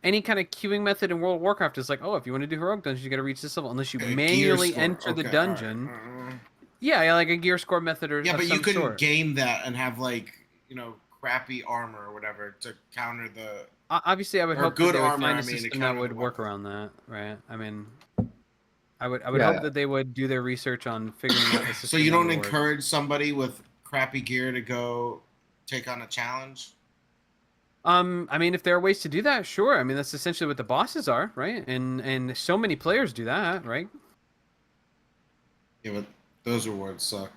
any kind of queuing method in World of Warcraft is like, oh, if you want to do heroic dungeons, you got to reach this level. Unless you Gear manually score. enter the Okay, all right. dungeon. Yeah, like a gear score method or Yeah, of but you some couldn't sort. game that and have like crappy armor or whatever to counter the Obviously, I would or hope that good they would armor. find I a mean, to system that counter the would work weapon. around that, right? I mean, I would Yeah, hope that they would do their research on figuring out the system. So you that don't would work. encourage somebody with crappy gear to go take on a challenge? I mean, if there are ways to do that, sure. I mean, that's essentially what the bosses are, right? And so many players do that, right? Yeah, but those rewards suck.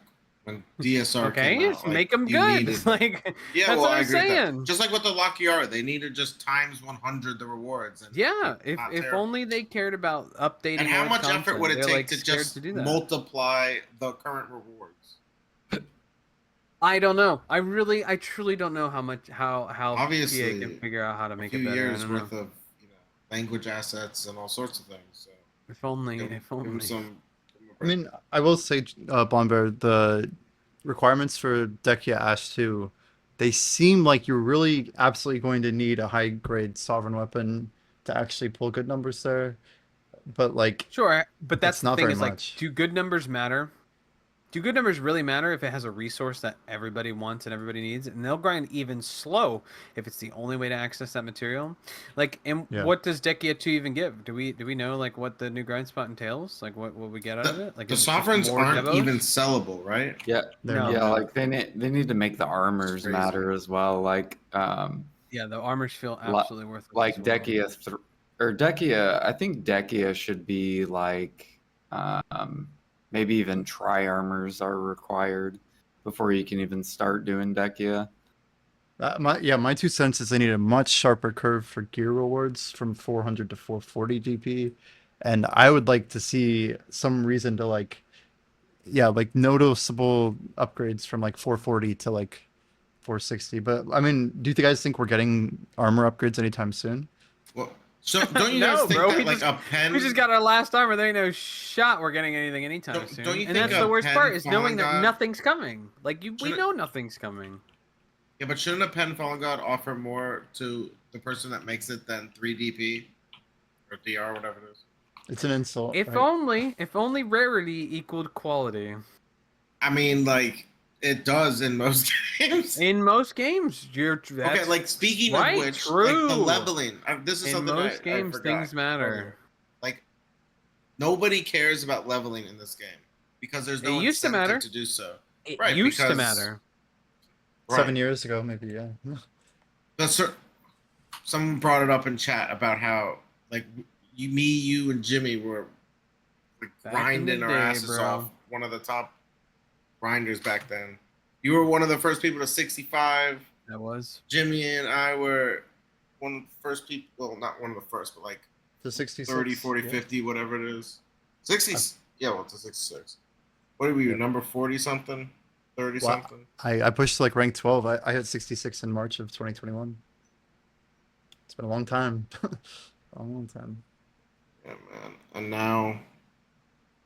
When DSR came Okay, out, like make them you good. needed. Like Yeah, that's well, what I I'm agree with that. saying. Just like with the Lucky Art, they need to just times 100 the rewards. And Yeah, it's not if terrible. only they cared about updating. And how old much content. effort would it They're, take like, to scared just to do that. multiply the current rewards? I don't know. I truly don't know how much how PA Obviously, can figure out how to a make few it better. I years don't worth know. of language assets and all sorts of things. So If only, give 'em- if give 'em only. some. I mean, I will say, Blondbear, the requirements for Dekia Ash 2, they seem like you're really absolutely going to need a high grade sovereign weapon to actually pull good numbers there. But like, Sure, but that's it's the not thing very is like, much. do good numbers matter? Do good numbers really matter if it has a resource that everybody wants and everybody needs? And they'll grind even slow if it's the only way to access that material. Like, and Yeah. what does Dekia 2 even give? Do we know like what the new grind spot entails? Like what we get out of it? Like The is it just sovereigns more aren't devos? even sellable, right? yeah, They're No. not. yeah. Like they need to make the armors crazy. matter as well. Like Yeah, the armors feel Li- absolutely worthless. like as well. Dekia. I think Dekia should be like maybe even tri armors are required before you can even start doing Dekia. My 2 cents is they need a much sharper curve for gear rewards from 400 to 440 GP, and I would like to see some reason to like, yeah, like noticeable upgrades from like 440 to like 460. But I mean, do you guys think we're getting armor upgrades anytime soon? Well, so don't you guys No, think bro, that we like just- a pen? We just got our last armor. There ain't no shot we're getting anything anytime Don't- soon. don't you And think that's a the worst pen part is knowing fallen that god- nothing's coming. Like we Should've- know nothing's coming. Yeah, but shouldn't a pen fallen god offer more to the person that makes it than 3DP or DR, whatever it is? It's an insult. If right? only rarity equaled quality. I mean, like it does in most games. In most games, Okay, like speaking right, of which, true. like the leveling. This is in something most I games forgot things matter. earlier. Like nobody cares about leveling in this game because there's It no used to incentive matter. to do so. It Right, used to because- matter. 7 years ago, maybe. Yeah. Someone brought it up in chat about how like you, and Jimmy were like, Back in the grinding our day, asses bro. off. One of the top grinders back then. You were one of the first people to 65. That was. Jimmy and I were one of the first people. Well, not one of the first, but like To 66. 30, 40, yeah. 50, whatever it is. 60. Yeah, well, to 66. What are we? Yep. Number 40 something? 30 Well, something? I pushed to like rank 12. I hit 66 in March of 2021. It's been a long time. A long time. Yeah, man. And now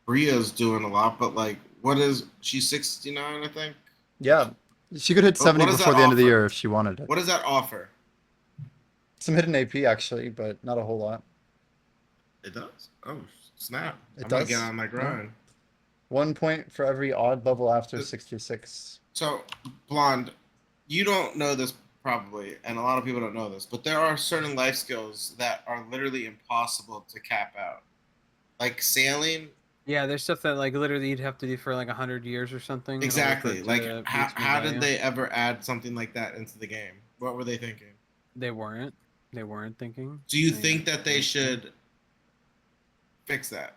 Bria's doing a lot, but like, what is she's 69, I think? Yeah. She could hit But 70 what does before that the end of the offer? year if she wanted it. What does that offer? Some hidden AP actually, but not a whole lot. It does. Oh snap! It I'm gonna does? get on my grind. 1 point for every odd level after Uh, 66. So, Blonde, you don't know this probably, and a lot of people don't know this, but there are certain life skills that are literally impossible to cap out. Like sailing, Yeah, there's stuff that like literally you'd have to do for like 100 years or something. in order for exactly. it Like, to how, reach how value. did they ever add something like that into the game? What were they thinking? They weren't. They weren't thinking. Do you They- think that they should fix that?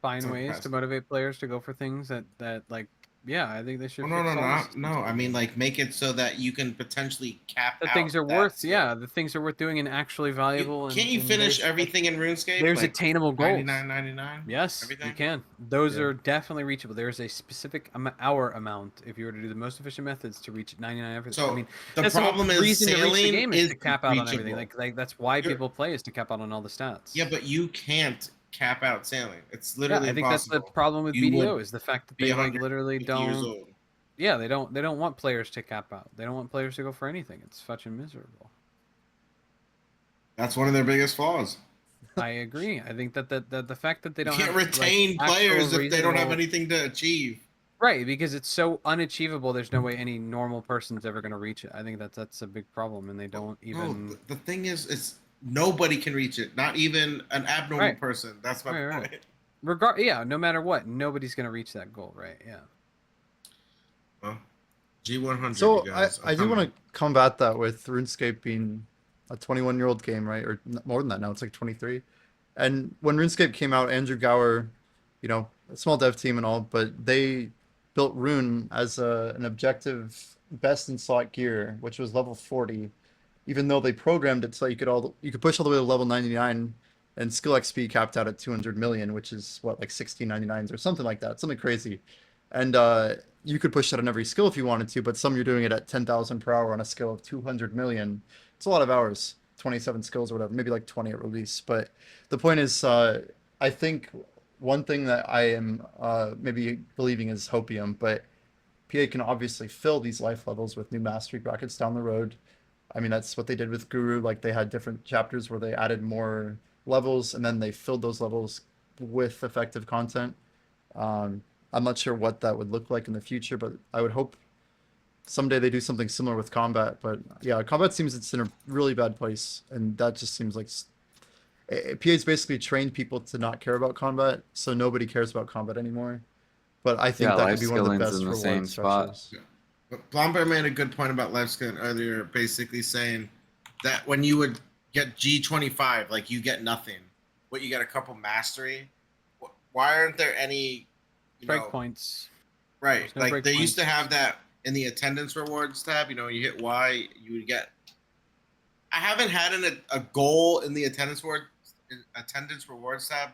find Some ways to capacity. motivate players to go for things that like yeah, I think they should. Well, no, fix no, all no, the systems no. of I the mean, game. like, make it so that you can potentially cap the out things are that worth. skill. Yeah, the things are worth doing and actually valuable. And Can't you and finish there's- everything in RuneScape? There's like, attainable goals. 99.99? Yes, Everything? you can. Those Yeah. are definitely reachable. There's a specific hour amount if you were to do the most efficient methods to reach 99 everything. So I mean, the that's the whole problem is reason to reach the sailing game is is to cap out on reachable. everything. Like that's why You're- people play is to cap out on all the stats. Yeah, but you can't cap out sailing. It's yeah, literally I think impossible. that's the problem with You BDO would is the fact that be they like 150 literally years don't. old. Yeah, they don't want players to cap out. They don't want players to go for anything. It's fucking miserable. That's one of their biggest flaws. I agree. I think that the fact that they You don't can't have, retain like, players actual if they don't have reasonable- anything to achieve. Right, because it's so unachievable. There's no way any normal person's ever going to reach it. I think that's a big problem, and they don't even. No, the thing is, it's nobody can reach it. Not even an abnormal Right. person. That's my Right. point. Yeah, no matter what, nobody's going to reach that goal, right? Yeah. Well, G100. So you guys. I do want to combat that with RuneScape being a 21-year-old game, right? Or more than that now. It's like 23. And when RuneScape came out, Andrew Gower, you know, a small dev team and all, but they built Rune as an objective best in slot gear, which was level 40, even though they programmed it so you could push all the way to level 99 and skill XP capped out at 200 million, which is what, like 1699s or something like that, something crazy. And you could push that on every skill if you wanted to, but some you're doing it at 10,000 per hour on a skill of 200 million. It's a lot of hours, 27 skills or whatever, maybe like 20 at release. But the point is, I think one thing that I am maybe believing is hopium, but PA can obviously fill these life levels with new mastery brackets down the road. I mean, that's what they did with Guru. Like, they had different chapters where they added more levels, and then they filled those levels with effective content. I'm not sure what that would look like in the future, but I would hope someday they do something similar with combat. But yeah, combat seems it's in a really bad place, and that just seems like PA's basically trained people to not care about combat, so nobody cares about combat anymore. But I think Yeah, that life could be one of the skilling's best in the reward same spot. structures. But Blondbear made a good point about life skill earlier, basically saying that when you would get G25, like you get nothing, but you get a couple mastery. Why aren't there any Break points. Right, There's no like break they used to points. have that in the attendance rewards tab. You know, when you hit Y, you would get. I haven't had a goal in the attendance rewards tab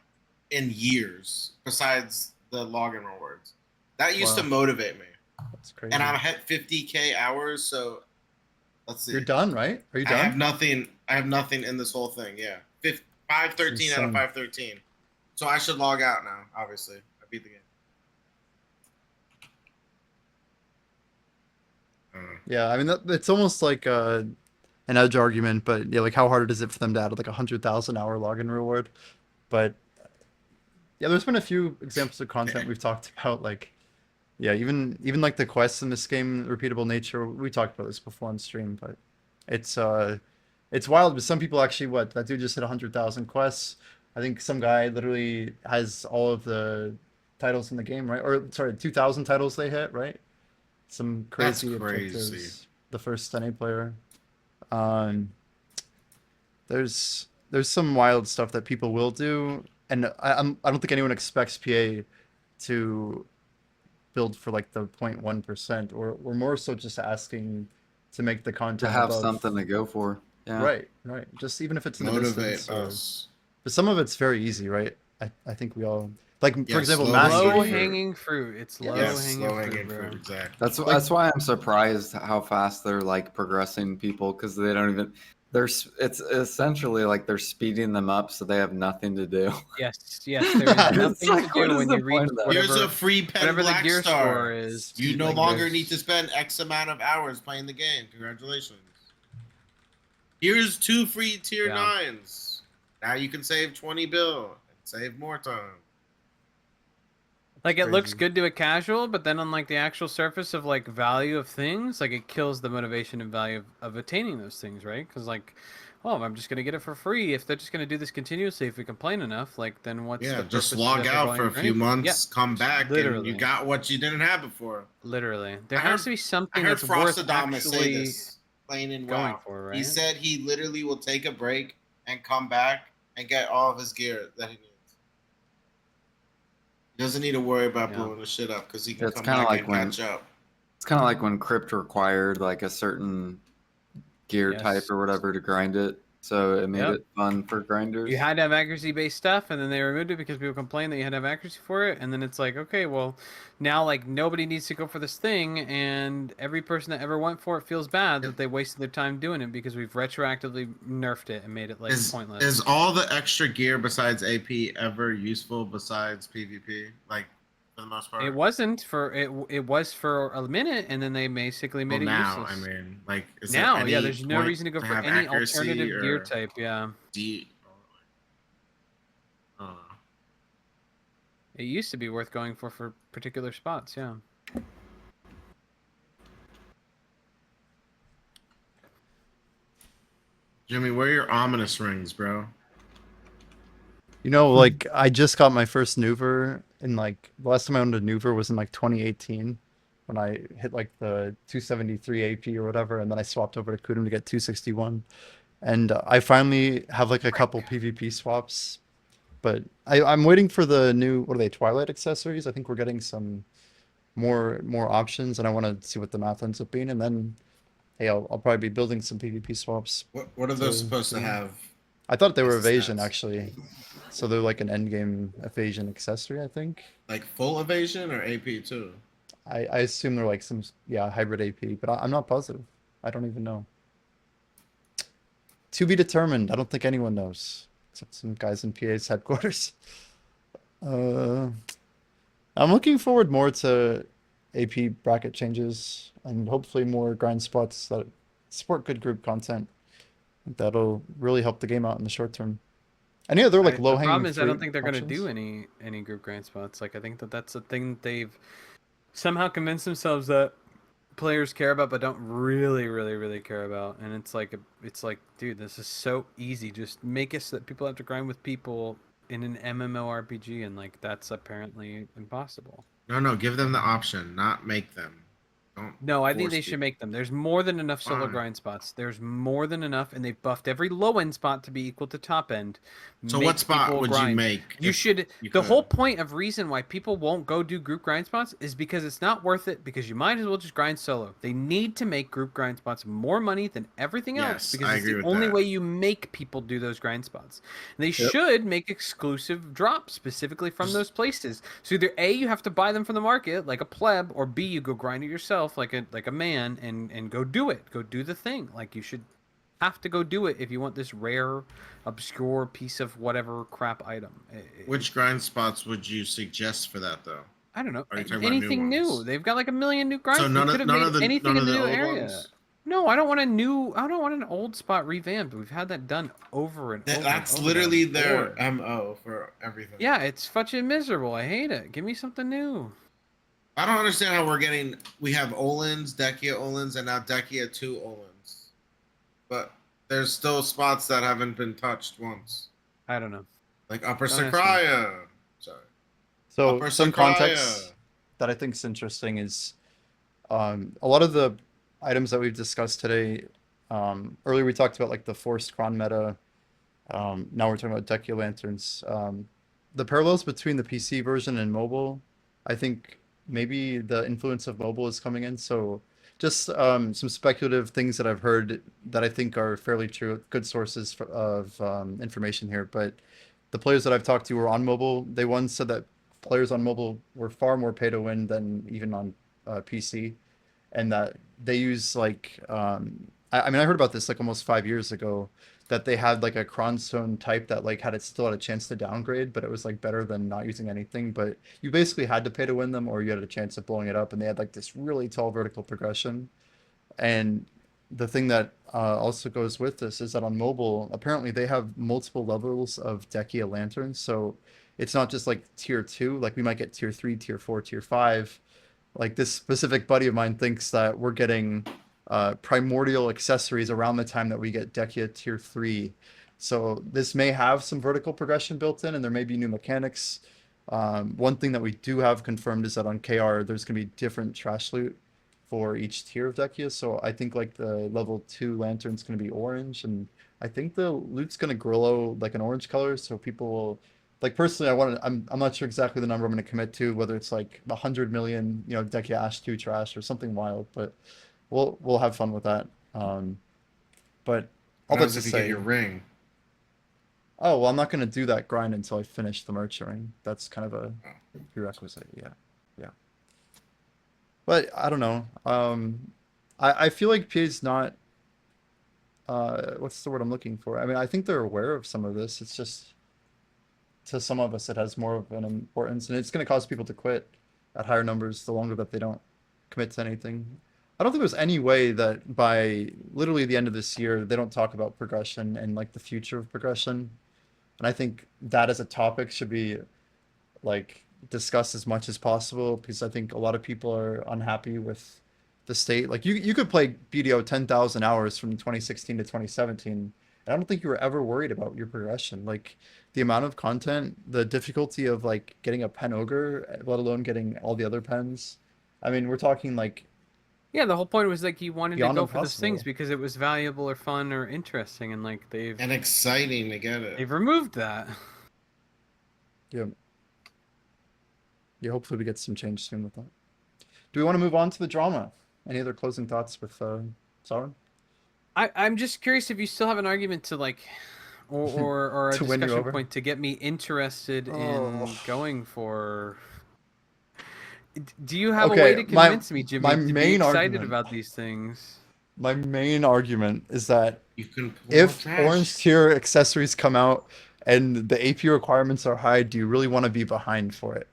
in years, besides the login rewards. That used to Wow. motivate me. That's crazy. And I'm at 50K hours, so let's see. You're done, right? Are you I have done? nothing. I have nothing in this whole thing. Yeah, 513 out of Insane. 513. So I should log out now. Obviously, I beat the game. Yeah, I mean, it's almost like an edge argument, but yeah, like how hard is it for them to add like 100,000 hour login reward? But yeah, there's been a few examples of content we've talked about, like yeah, even like the quests in this game, repeatable nature. We talked about this before on stream, but it's wild. But some people actually, what, that dude just hit 100,000 quests. I think some guy literally has all of the titles in the game, right? Or sorry, 2,000 titles they hit, right? Some That's crazy crazy. objectives. The first NA player. Um, there's some wild stuff that people will do, and I don't think anyone expects PA to build for like the 0.1%, or we're more so just asking to make the To content have above. something to go for. Yeah. Right, right. Just even if it's in the distance, Motivate us. but some of it's very easy, right? I think we all like, for Yeah, example, slow hanging Low mastery. fruit. hanging fruit. It's low Yes, hanging slow fruit, hanging bro. fruit. Exactly. That's why I'm surprised how fast they're like progressing people because they don't even. It's essentially like they're speeding them up so they have nothing to do. Yes, yes. There is It's nothing like, to what do is when the you reach point of that? Here's whatever a free pen whatever the black gear star. score is. You no Like, longer there's- need to spend X amount of hours playing the game. Congratulations. Here's 2 free tier Yeah. 9s. Now you can save 20 bill and save more time. Like it looks Crazy. good to a casual, but then on like the actual surface of like value of things, like it kills the motivation and value of attaining those things, right? Because like, oh, I'm just gonna get it for free. If they're just gonna do this continuously, if we complain enough, like then what's Yeah, the just purpose log of ever out going for a for few anything? months, come back, and literally. you got what you didn't have before. Literally, there I has heard- to be I something heard that's worth Frostadamus say actually this playing in going WoW. for, right? He said he literally will take a break and come back and get all of his gear that he needs. He doesn't need to worry about Yeah. blowing the shit up because he can It's come kinda back like and when- catch up. It's kind of like when Crypt required like a certain gear type Yes. or whatever to grind it, so it made Yep. it fun for grinders. You had to have accuracy based stuff, and then they removed it because people complained that you had to have accuracy for it. And then it's like, okay, well, now like nobody needs to go for this thing, and every person that ever went for it feels bad that they wasted their time doing it because we've retroactively nerfed it and made it like pointless. Is all the extra gear besides AP ever useful besides PvP? Like for the most part. It wasn't for it. It was for a minute, and then they basically made it now, useless. I mean, like is Now, there yeah, any there's no point reason to go for have any accuracy alternative gear or type. Yeah, D. it used to be worth going for particular spots. Yeah. Jimmy, where are your ominous rings, bro? You know, like I just got my first Nuver in like the last time I owned a Nuver was in like 2018 when I hit like the 273 AP or whatever, and then I swapped over to Kudum to get 261. And I finally have like a couple PvP swaps, but I'm waiting for the new, what are they, Twilight accessories? I think we're getting some more options, and I want to see what the math ends up being, and then hey, I'll probably be building some PvP swaps. What are those So, supposed to yeah. have? I thought they were As the evasion stats. actually, so they're like an endgame evasion accessory, I think. Like full evasion or AP too? I assume they're like some, yeah, hybrid AP, but I'm not positive. I don't even know. To be determined. I don't think anyone knows except some guys in PA's headquarters. I'm looking forward more to AP bracket changes and hopefully more grind spots that support good group content. That'll really help the game out in the short term. Any other like low The hanging problem is, I don't fruit think they're going to options? do any group grind spots. Like, I think that's a thing that they've somehow convinced themselves that players care about, but don't really care about. And it's like, dude, this is so easy. Just make it so that people have to grind with people in an MMORPG, and like that's apparently impossible. No, give them the option, not make them. Don't No, I think force they should people. make them. There's more than enough solo Fine. grind spots. There's more than enough, and they've buffed every low end spot to be equal to top end. So Make what spot people would you grind. make? You if should. you The could? whole point of reason why people won't go do group grind spots is because it's not worth it. Because you might as well just grind solo. They need to make group grind spots more money than everything else Yes, because I it's agree the with only that. way you make people do those grind spots. They should make exclusive drops specifically from those places. So either A, you have to buy them from the market like a pleb, or B, you go grind it yourself like a man and go do it. Go do the thing. Like you should have to go do it if you want this rare, obscure piece of whatever crap item. Which grind spots would you suggest for that though? I don't know. Are you talking about new Anything new? ones? They've got like a million new grinds. So They none could of have made anything in the new old area. ones? No, I don't want a new. I don't want an old spot revamped. We've had that done over and over. That's and over. literally I'm their bored. MO for everything. Yeah, it's fucking miserable. I hate it. Give me something new. I don't understand how we have Olins, Dekia Olins, and now Dekia 2 Olins. But there's still spots that haven't been touched once. I don't know. Like Upper Don't ask me. Sakraya. Sorry. So Upper some Sakuya. context that I think is interesting is a lot of the items that we've discussed today. Earlier we talked about like the forced cron meta. Now we're talking about Deku Lanterns. The parallels between the PC version and mobile, I think maybe the influence of mobile is coming in. So just some speculative things that I've heard that I think are fairly true, good sources of information here. But the players that I've talked to who are on mobile, they once said that players on mobile were far more pay to win than even on PC, and that they use like I mean I heard about this like almost 5 years ago, that they had like a cronstone type that like had it still had a chance to downgrade, but it was like better than not using anything. But you basically had to pay to win them, or you had a chance of blowing it up. And they had like this really tall vertical progression. And the thing that also goes with this is that on mobile, apparently they have multiple levels of Dekia lanterns. So it's not just like tier two. Like we might get tier three, tier four, tier five. Like this specific buddy of mine thinks that we're getting primordial accessories around the time that we get Dekia tier 3. So this may have some vertical progression built in, and there may be new mechanics. One thing that we do have confirmed is that on KR, there's going to be different trash loot for each tier of Dekia. So I think like the level 2 lantern's going to be orange, and I think the loot's going to glow like an orange color, so people will like personally I'm not sure exactly the number I'm going to commit to, whether it's like 100 million, Dekia Ash 2 trash or something wild, but we'll have fun with that. But all What that happens to if you say, get your ring? oh well, I'm not going to do that grind until I finish the merch ring. That's kind of a prerequisite. Yeah, yeah. But I don't know. I feel like PA's not. What's the word I'm looking for? I mean, I think they're aware of some of this. It's just to some of us, it has more of an importance, and it's going to cause people to quit at higher numbers the longer that they don't commit to anything. I don't think there's any way that by literally the end of this year, they don't talk about progression and like the future of progression. And I think that as a topic should be like discussed as much as possible, because I think a lot of people are unhappy with the state. Like you could play BDO 10,000 hours from 2016 to 2017. And I don't think you were ever worried about your progression. Like the amount of content, the difficulty of like getting a pen ogre, let alone getting all the other pens. I mean, we're talking like Yeah, the whole point was like you wanted to beyond go for those things impossible. because it was valuable or fun or interesting, and like And exciting to get it. they've removed that. Yeah. Yeah, hopefully we get some change soon with that. Do we want to move on to the drama? Any other closing thoughts with Sauron? I'm just curious if you still have an argument to like, or a To win you discussion over? point to get me interested in Oh. going for. Do you have a way Okay, to convince me, Jimmy, my to be main excited argument, about these things? my main argument is that You can pull more if trash. orange tier accessories come out and the AP requirements are high, do you really want to be behind for it?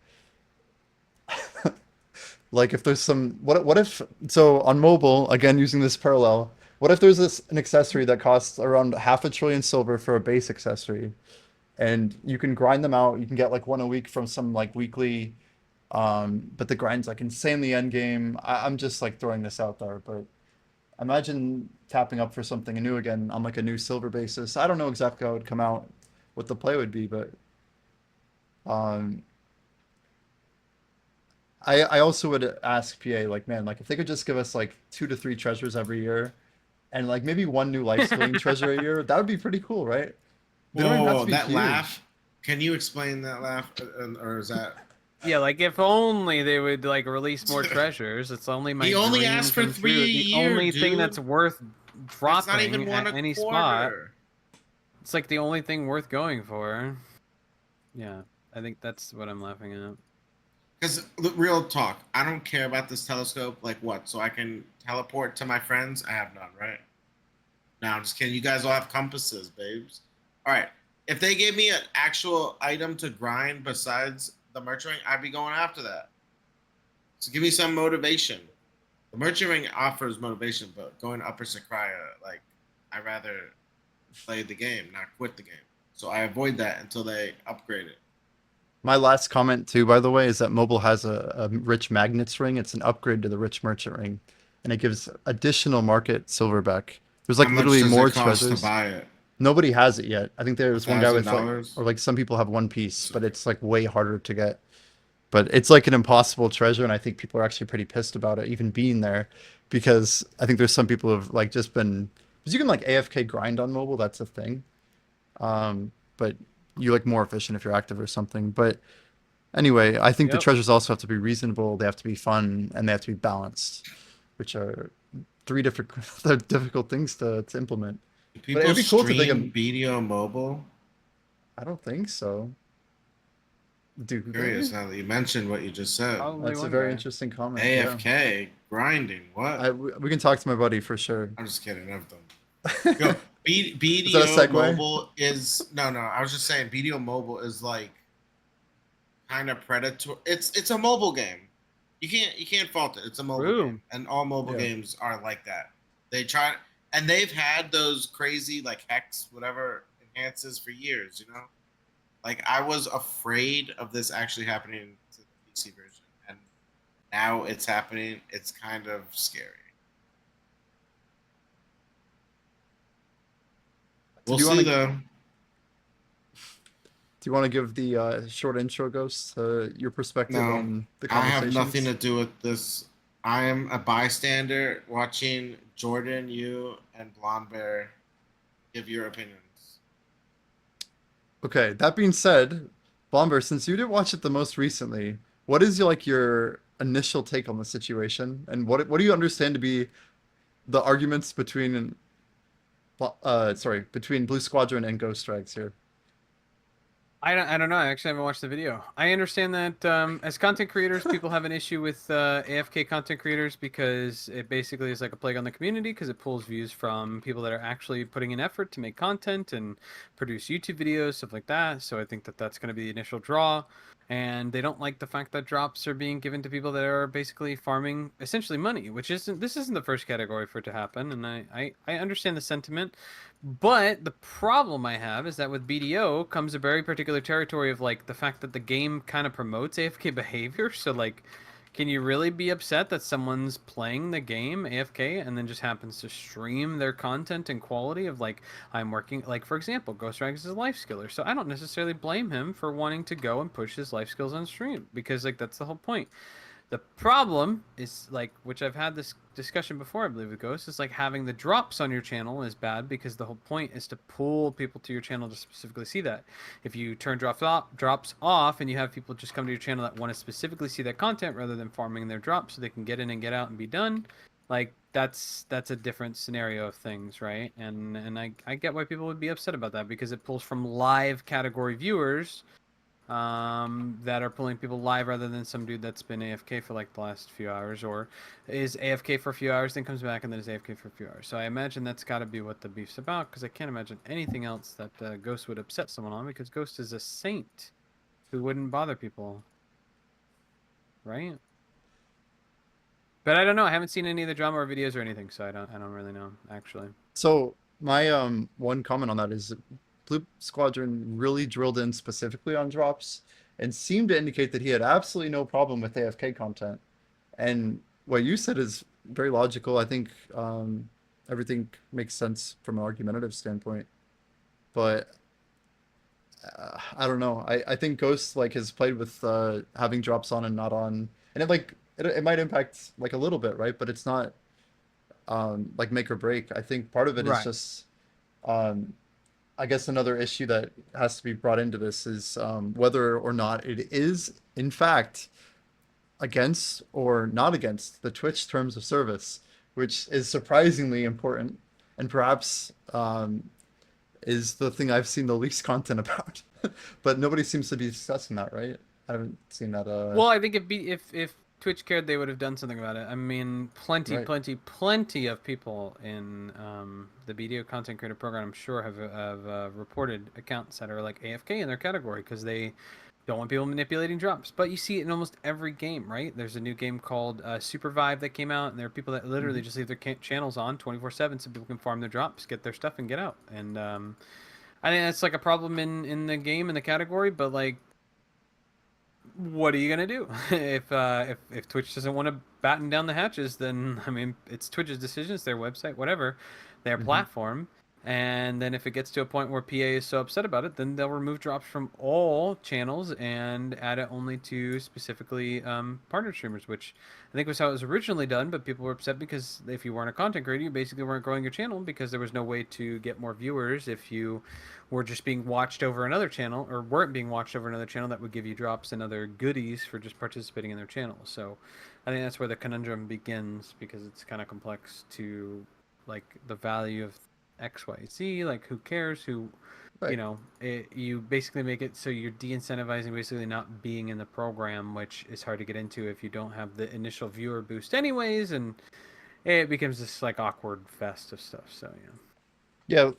Like if there's some what if so on mobile, again using this parallel, what if there's an accessory that costs around half a trillion silver for a base accessory, and you can grind them out, you can get like one a week from some like weekly, but the grind's like insanely end game. I'm just like throwing this out there, but imagine tapping up for something new again on like a new silver basis. I don't know exactly how it would come out, what the play would be, but um I also would ask PA like, man, like if they could just give us like 2 to 3 treasures every year, and like maybe one new life skilling treasure a year, that would be pretty cool, right? They don't even have Whoa, to be that huge. laugh. Can you explain that laugh? Or is that. Yeah, like if only they would like release more treasures. It's only my He only dream asked for come 3 true. a The year, only thing dude. that's worth That's not dropping even one at a any quarter. spot. It's like the only thing worth going for. Yeah, I think that's what I'm laughing at. Because real talk, I don't care about this telescope. Like what? So I can teleport to my friends? I have none, right? Now I'm just kidding. You guys all have compasses, babes. All right. If they gave me an actual item to grind besides the merchant ring, I'd be going after that. So give me some motivation. The merchant ring offers motivation, but going to Upper Sakuya, like I'd rather play the game, not quit the game. So I avoid that until they upgrade it. My last comment too, by the way, is that mobile has a rich magnets ring. It's an upgrade to the rich merchant ring, and it gives additional market silverback. There's like How much literally does more it cost treasures. to buy it? Nobody has it yet. I think there's one guy with like, $1,000? or like some people have one piece, but it's like way harder to get. but it's like an impossible treasure, and I think people are actually pretty pissed about it even being there, because I think there's some people who have like just been, because you can like AFK grind on mobile, that's a thing. But you like more efficient if you're active or something. But anyway, I think the Yep. treasures also have to be reasonable, they have to be fun, and they have to be balanced, which are three different they're difficult things to implement. Do But it people would be cool to think stream of. video mobile? I don't think so. Do Curious they? now that you mentioned what you just said. Probably That's a one very guy. interesting comment. Yeah. AFK grinding. What? We can talk to my buddy for sure. I'm just kidding. I've done. Is Go. that a BDO segue? mobile is no. I was just saying BDO mobile is like kind of predatory. It's a mobile game. You can't fault it. It's a mobile True. game, and all mobile Yeah. games are like that. They try, and they've had those crazy like hex whatever enhances for years. You know, like I was afraid of this actually happening to the PC version, and now it's happening. It's kind of scary. Do We'll you see want to though. do you want to give the short intro, Ghost, your perspective No, on the I have nothing conversations? to do with this. I am a bystander watching Jordan, you, and Blondbear give your opinions. Okay, that being said, Bomber, since you did watch it the most recently, what is your initial take on the situation, and what do you understand to be the arguments between between Blue Squadron and Ghost Strikes here? I don't know. I actually haven't watched the video. I understand that as content creators, people have an issue with AFK content creators because it basically is like a plague on the community because it pulls views from people that are actually putting in effort to make content and produce YouTube videos, stuff like that. So I think that that's going to be the initial draw. And they don't like the fact that drops are being given to people that are basically farming essentially money, which isn't the first category for it to happen. And I understand the sentiment. But the problem I have is that with BDO comes a very particular territory of like the fact that the game kind of promotes AFK behavior. So like, can you really be upset that someone's playing the game AFK and then just happens to stream their content and quality of like I'm working like for example, Ghost Rags is a life skiller, so I don't necessarily blame him for wanting to go and push his life skills on stream because like that's the whole point. The problem is like, which I've had this discussion before, I believe with Ghost, is like having the drops on your channel is bad because the whole point is to pull people to your channel to specifically see that. If you turn drops off and you have people just come to your channel that want to specifically see that content rather than farming their drops so they can get in and get out and be done, like that's a different scenario of things, right? And I get why people would be upset about that because it pulls from live category viewers that are pulling people live rather than some dude that's been AFK for like the last few hours or is AFK for a few hours, then comes back and then is AFK for a few hours. So I imagine that's got to be what the beef's about because I can't imagine anything else that Ghost would upset someone on because Ghost is a saint who wouldn't bother people, right? But I don't know. I haven't seen any of the drama or videos or anything, so I don't really know actually. So my one comment on that is Blue Squadron really drilled in specifically on drops and seemed to indicate that he had absolutely no problem with AFK content. And what you said is very logical. I think everything makes sense from an argumentative standpoint. But I don't know. I think Ghost like has played with having drops on and not on, and it might impact like a little bit, right? But it's not like make or break. I think part of it is Right. just um, I guess another issue that has to be brought into this is whether or not it is in fact against or not against the Twitch terms of service, which is surprisingly important and perhaps is the thing I've seen the least content about. But nobody seems to be discussing that, right? I haven't seen that. Well, I think if Twitch cared, they would have done something about it. I mean, Right. plenty of people in the video content creator program, I'm sure, have reported accounts that are like AFK in their category because they don't want people manipulating drops. But you see it in almost every game, right? There's a new game called Supervive that came out, and there are people that literally Mhm. just leave their channels on 24/7 so people can farm their drops, get their stuff, and get out. And I think that's like a problem in the game in the category, but like what are you gonna do if Twitch doesn't want to batten down the hatches? Then I mean, it's Twitch's decision, it's their website, whatever, their Mhm. platform. And then if it gets to a point where PA is so upset about it, then they'll remove drops from all channels and add it only to specifically partner streamers, which I think was how it was originally done. But people were upset because if you weren't a content creator, you basically weren't growing your channel because there was no way to get more viewers if you were just being watched over another channel or weren't being watched over another channel that would give you drops and other goodies for just participating in their channel. So I think that's where the conundrum begins because it's kind of complex to like the value of XYZ, like who cares who Right. you basically make it so you're de-incentivizing basically not being in the program, which is hard to get into if you don't have the initial viewer boost anyways, and it becomes this like awkward fest of stuff. So Yeah,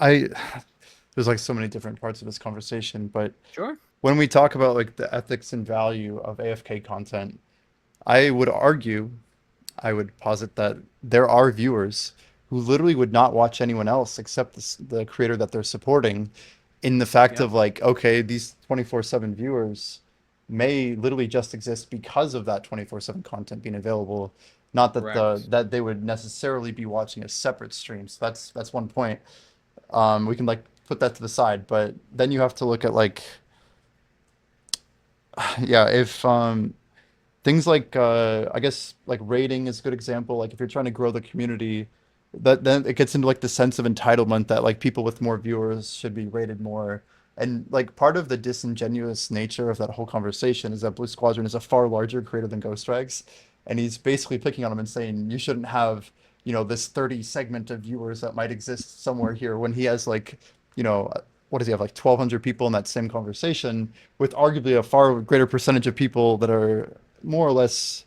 I there's like so many different parts of this conversation, but sure. when we talk about like the ethics and value of AFK content, I would argue, I would posit that there are viewers who literally would not watch anyone else except the creator that they're supporting, in the fact Yeah. of like, okay, these 24/7 viewers may literally just exist because of that 24/7 content being available, not that Correct. that they would necessarily be watching a separate stream. So that's one point. We can like put that to the side, but then you have to look at like, yeah, if things like I guess like rating is a good example. Like if you're trying to grow the community, that then it gets into like the sense of entitlement that like people with more viewers should be rated more. And like part of the disingenuous nature of that whole conversation is that Blue Squadron is a far larger creator than Ghost Drags, and he's basically picking on him and saying you shouldn't have, this 30 segment of viewers that might exist somewhere here when he has like, what does he have, like 1,200 people in that same conversation with arguably a far greater percentage of people that are more or less,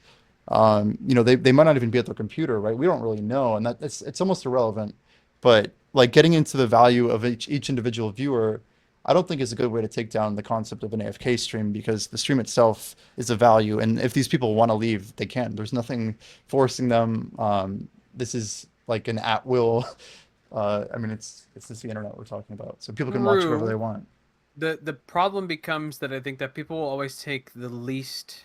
they might not even be at their computer, right? We don't really know, and that it's almost irrelevant. But like getting into the value of each individual viewer, I don't think is a good way to take down the concept of an AFK stream, because the stream itself is a value, and if these people want to leave, they can. There's nothing forcing them. This is like an at will. I mean, it's just the internet we're talking about, so people can watch whoever they True. want. The problem becomes that I think that people will always take the least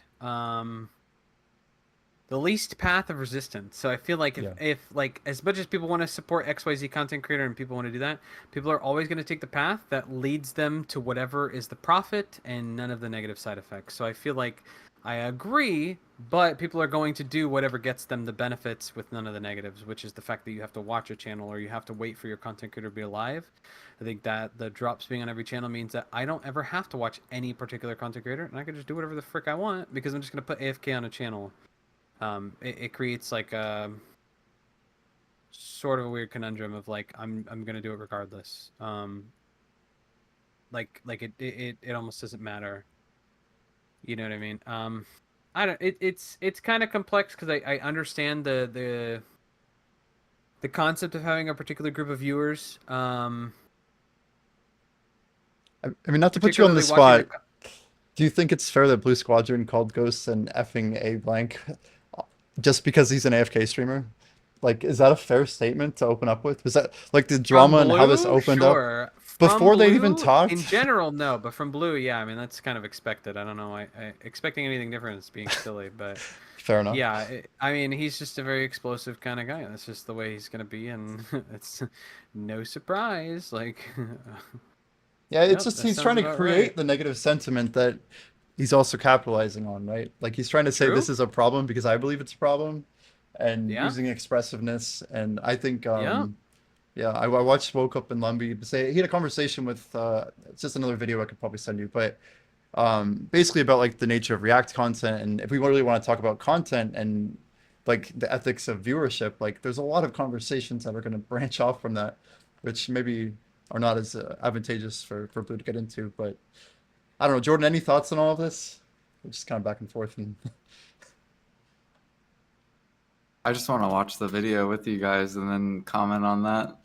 path of resistance. So I feel like Yeah. if like as much as people want to support XYZ content creator and people want to do that, people are always going to take the path that leads them to whatever is the profit and none of the negative side effects. So I feel like I agree, but people are going to do whatever gets them the benefits with none of the negatives, which is the fact that you have to watch a channel or you have to wait for your content creator to be alive. I think that the drops being on every channel means that I don't ever have to watch any particular content creator and I can just do whatever the frick I want because I'm just going to put AFK on a channel. It creates like a sort of a weird conundrum of like I'm gonna do it regardless. It almost doesn't matter. You know what I mean? I don't. It's kind of complex because I understand the concept of having a particular group of viewers. I mean, not to put you on the Particularly watching spot, do you think it's fair that Blue Squadron called Ghost an effing A blank just because he's an AFK streamer? Like, is that a fair statement to open up with? Was that like the from drama and how this Blue, opened up sure. From before they even Blue, in talked? general, no. But from Blue, yeah. I mean, that's kind of expected. I don't know. Expecting anything different is being silly. But Fair enough. yeah, I mean, he's just a very explosive kind of guy. That's just the way he's gonna be, and it's no surprise. Like, Yeah, it's yep, just that he's sounds trying to about right. create the negative sentiment that he's also capitalizing on, right? Like he's trying to say this True. is a problem because I believe it's a problem, and Yeah. using expressiveness. And I think, Yeah. yeah, I watched Woke Up in Lumby say he had a conversation with. It's just another video I could probably send you, but basically about like the nature of React content, and if we really want to talk about content and like the ethics of viewership, like there's a lot of conversations that are going to branch off from that, which maybe are not as advantageous for Blue to get into. But I don't know, Jordan, any thoughts on all of this? We're just kind of back and forth, and I just want to watch the video with you guys and then comment on that.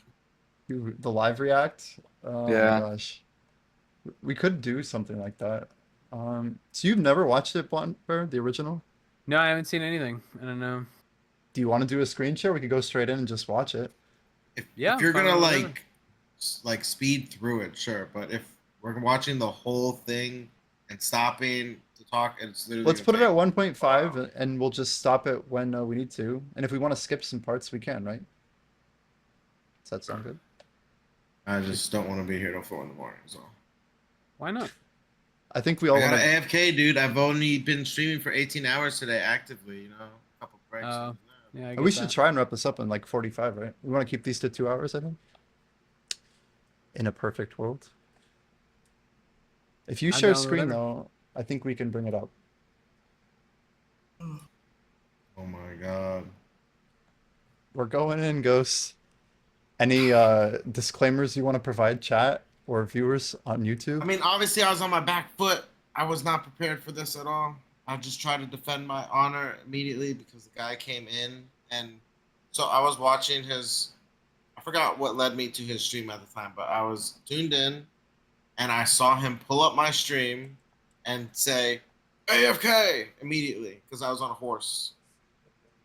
the live React. Oh my Yeah. gosh, we could do something like that. So you've never watched it, Blondbear, the original? No, I haven't seen anything. I don't know. Do you want to do a screen share? We could go straight in and just watch it. Yeah, If you're fine gonna with whatever. like speed through it, sure. But if we're watching the whole thing and stopping to talk, it's literally Let's gonna put it take at a 1.5 while. and we'll just stop it when we need to. And if we want to skip some parts, we can, right? Does that sound good? I just don't want to be here till 4 in the morning. So Why not? I think we I all got want an to. AFK, dude. I've only been streaming for 18 hours today actively. You know, a couple breaks. Here and there. Yeah, I We get should that. try and wrap this up in like 45, right? We want to keep these to 2 hours, I think. In a perfect world. If you I'm share down with screen whatever. though, I think we can bring it up. Oh my god. We're going in, ghosts. Any disclaimers you want to provide, chat or viewers on YouTube? I mean, obviously, I was on my back foot. I was not prepared for this at all. I just tried to defend my honor immediately because the guy came in, and so I was watching his. I forgot what led me to his stream at the time, but I was tuned in, and I saw him pull up my stream and say AFK immediately because I was on a horse,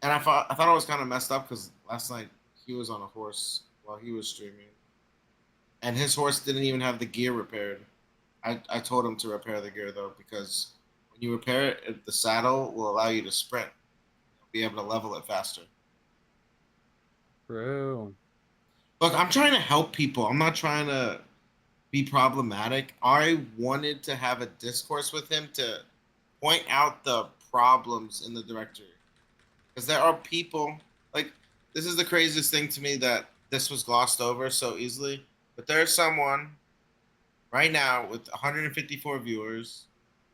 and I thought it was kind of messed up because last night he was on a horse while he was streaming, and his horse didn't even have the gear repaired. I told him to repair the gear though because when you repair it, the saddle will allow you to sprint. You'll be able to level it faster. True. Look, I'm trying to help people. I'm not trying to be problematic. I wanted to have a discourse with him to point out the problems in the directory because there are people like this is the craziest thing to me that this was glossed over so easily. But there's someone right now with 154 viewers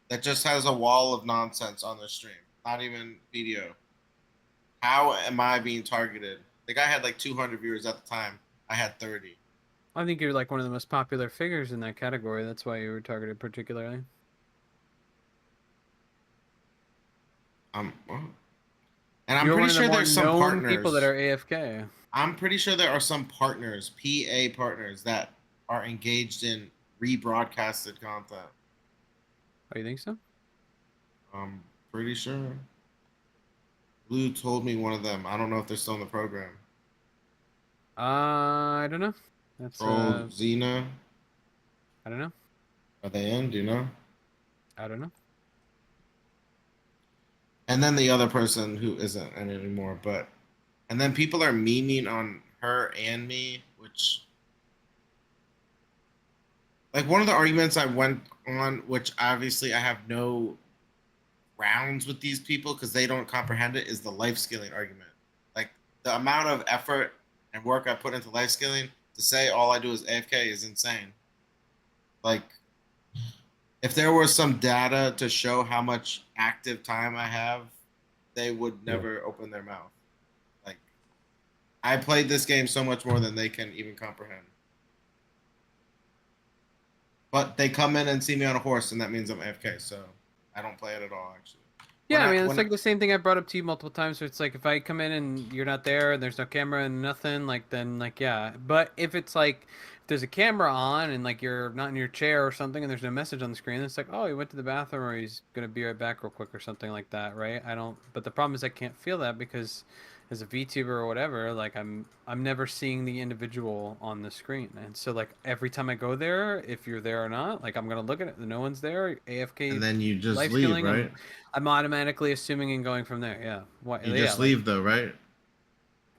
that just has a wall of nonsense on their stream, not even video. How am I being targeted? The guy had like 200 viewers at the time. I had 30. I think you're like one of the most popular figures in that category. That's why you were targeted particularly. Well, and I'm You're one pretty of the sure more there's some known people that partners. are AFK. I'm pretty sure there are some partners, PA partners, that are engaged in rebroadcasted content. Oh, you think so? I'm pretty sure. Blue told me one of them. I don't know if they're still in the program. I don't know. That's Troll Xena. I don't know. Are they in? Do you know? I don't know. And then the other person who isn't in anymore, but and then people are memeing on her and me, which like one of the arguments I went on, which obviously I have no rounds with these people because they don't comprehend it, is the life skilling argument. Like the amount of effort and work I put into life skilling to say all I do is AFK is insane. Like if there was some data to show how much active time I have, they would never open their mouth. Like I played this game so much more than they can even comprehend. But they come in and see me on a horse, and that means I'm AFK. So I don't play it at all, actually. Yeah, I mean, it's like the same thing I brought up to you multiple times. Where it's like if I come in and you're not there, and there's no camera and nothing, like then like yeah. But if it's like if there's a camera on and like you're not in your chair or something, and there's no message on the screen, it's like oh he went to the bathroom or he's gonna be right back real quick or something like that, right? I don't. But the problem is I can't feel that because as a VTuber or whatever, like I'm never seeing the individual on the screen, and so like every time I go there, if you're there or not, like I'm gonna look at it, no one's there, AFK, and then you just life leave, skilling, right? I'm automatically assuming and going from there. Yeah. Why? You Yeah. just leave, though, right?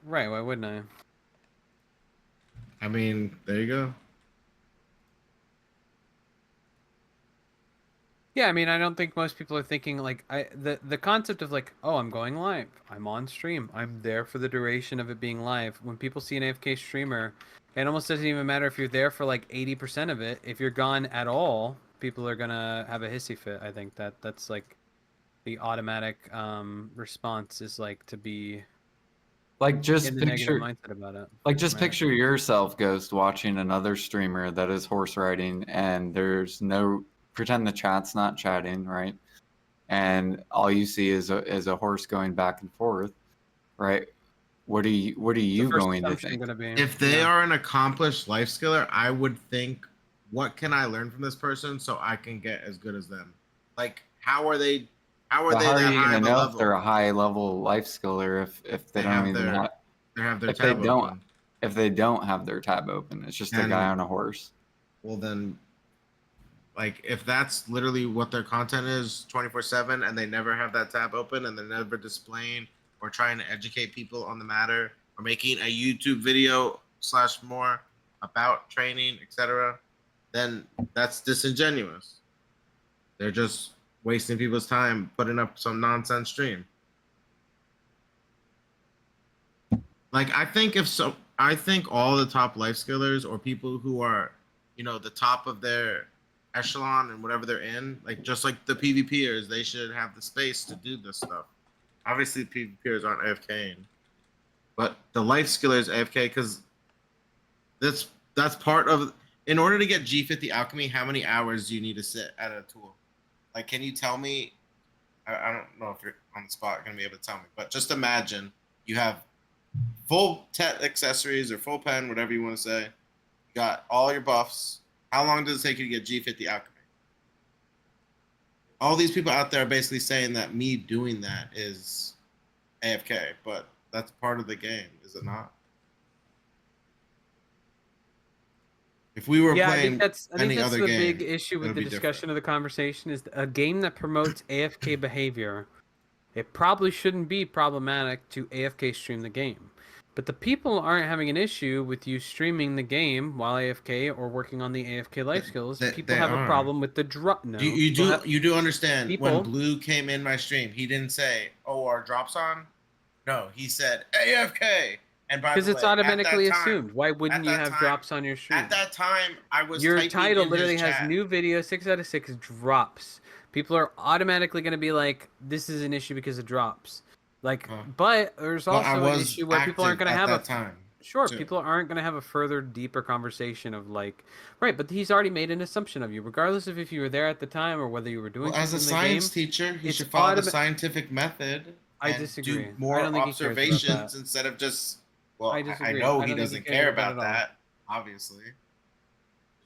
Right. Why wouldn't I? I mean, there you go. Yeah. I mean, I don't think most people are thinking like the concept of like, oh, I'm going live. I'm on stream. I'm there for the duration of it being live. When people see an AFK streamer, it almost doesn't even matter if you're there for like 80% of it. If you're gone at all, people are gonna have a hissy fit. I think that's like the automatic response is like to be Like just in the negative picture, mindset about it. like just Right. picture yourself, Ghost, watching another streamer that is horse riding, and there's no pretend the chat's not chatting, right? And all you see is a horse going back and forth, right? What are you The first going to assumption think? gonna be If they yeah. are an accomplished life skiller, I would think, what can I learn from this person so I can get as good as them? Like, how are they? How are But they how are that you high gonna of a know if they're level? a high level life skiller if they They don't have even their have they have their if they tab don't open. if they don't have their tab open? It's just a guy And on a horse. well, then, like, if that's literally what their content is 24/7, and they never have that tab open, and they're never displaying or trying to educate people on the matter, or making a YouTube video slash more, about training, etc., then that's disingenuous. They're just wasting people's time putting up some nonsense stream. Like I think all the top life skillers or people who are, the top of their echelon and whatever they're in, like just like the PvPers, they should have the space to do this stuff. Obviously, PvPers aren't AFKing, but the life skillers AFK because that's part of. In order to get G50 alchemy, how many hours do you need to sit at a tool? Like, can you tell me? I don't know if you're on the spot going to be able to tell me, but just imagine you have full tet accessories or full pen, whatever you want to say. You got all your buffs. How long does it take you to get G50 alchemy? All these people out there are basically saying that me doing that is AFK, but that's part of the game, is it not? If we were Yeah, I playing think that's any other the game, big issue with it'd the be discussion different. of the conversation is a game that promotes AFK behavior. It probably shouldn't be problematic to AFK stream the game. But the people aren't having an issue with you streaming the game while AFK or working on the AFK life skills. People They have a are. problem with the drop. No, You do understand when people Blue came in my stream, he didn't say, "Oh, our drops on." No, he said AFK. And by because the it's way, automatically assumed. Why at wouldn't you that have time, drops on your stream? at that time, I was Your typing title in his literally has chat. new video, 6 out of 6 drops. People are automatically going to be like, this is an issue because of drops. Like, but there's But I also an was issue where people aren't active going to at have that time. Sure, Too. people aren't going to have a further, deeper conversation of like, right, but he's already made an assumption of you, regardless of if you were there at the time or whether you were doing Well, as something a in the game. science teacher, he It's should follow the scientific method I and disagree. do I more don't think he cares about observations that. instead of just. I Well, I disagree. know I he don't think he doesn't cares care about about it at all. that. Obviously, I don't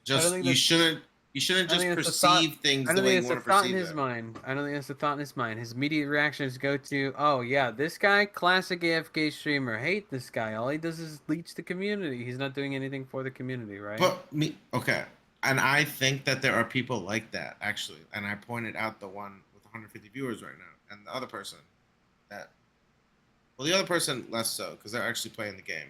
just think you that's. shouldn't I just think it's a thought. perceive things I the don't way think you it's a want to thought in perceive his them. mind. I don't think it's a thought in his mind. His immediate reactions go to, "Oh yeah, this guy, classic AFK streamer. Hate this guy. All he does is leech the community. He's not doing anything for the community, right?" But okay, and I think that there are people like that actually, and I pointed out the one with 150 viewers right now, and the other person that, well, the other person less so because they're actually playing the game.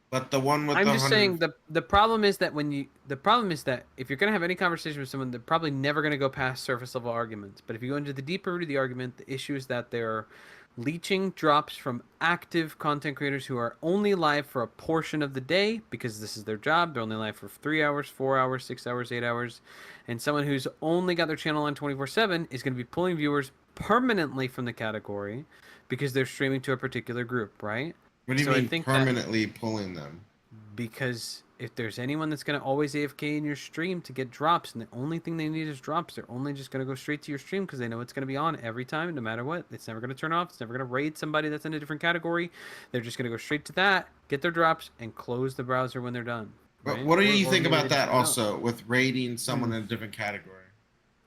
But the one with I'm the just 100, saying the problem is that the problem is that if you're gonna have any conversation with someone, they're probably never gonna go past surface level arguments. But if you go into the deeper root of the argument, the issue is that they're leeching drops from active content creators who are only live for a portion of the day because this is their job. They're only live for 3 hours, 4 hours, 6 hours, 8 hours. And someone who's only got their channel on 24/7 is going to be pulling viewers permanently from the category because they're streaming to a particular group, right? what do you So I mean think that permanently pulling them? because if there's anyone that's going to always AFK in your stream to get drops, and the only thing they need is drops, they're only just going to go straight to your stream because they know it's going to be on every time, no matter what. It's never going to turn off. It's never going to raid somebody that's in a different category. They're just going to go straight to that, get their drops, and close the browser when they're done. But Right? what do you Or think maybe about they just that don't. also with rating someone in a different category?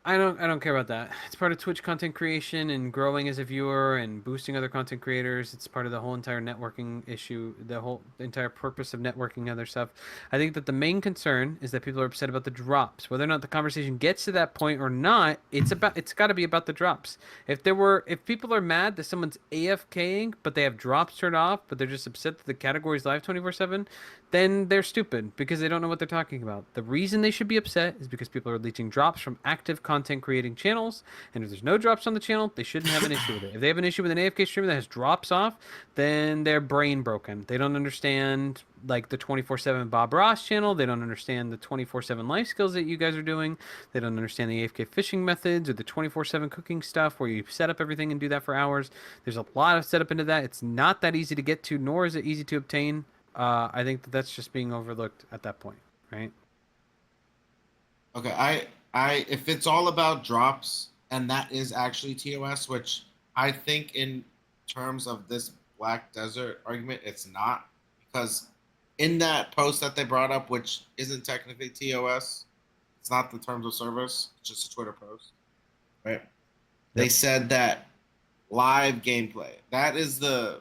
I don't care about that. It's part of Twitch content creation and growing as a viewer and boosting other content creators. It's part of the whole entire networking issue, the entire purpose of networking and other stuff. I think that the main concern is that people are upset about the drops. Whether or not the conversation gets to that point or not, it's got to be about the drops. If people are mad that someone's AFKing but they have drops turned off, but they're just upset that the category's live 24/7, then they're stupid because they don't know what they're talking about. The reason they should be upset is because people are leeching drops from active content creating channels, and if there's no drops on the channel, they shouldn't have an issue with it. If they have an issue with an AFK streamer that has drops off, then they're brain broken. They don't understand like the 24/7 Bob Ross channel. They don't understand the 24/7 life skills that you guys are doing. They don't understand the AFK fishing methods or the 24/7 cooking stuff where you set up everything and do that for hours. There's a lot of setup into that. It's not that easy to get to, nor is it easy to obtain. I think that's just being overlooked at that point, right? Okay, if it's all about drops and that is actually TOS, which I think in terms of this Black Desert argument, it's not, because in that post that they brought up, which isn't technically TOS, it's not the terms of service, it's just a Twitter post, right? They said that live gameplay, that is the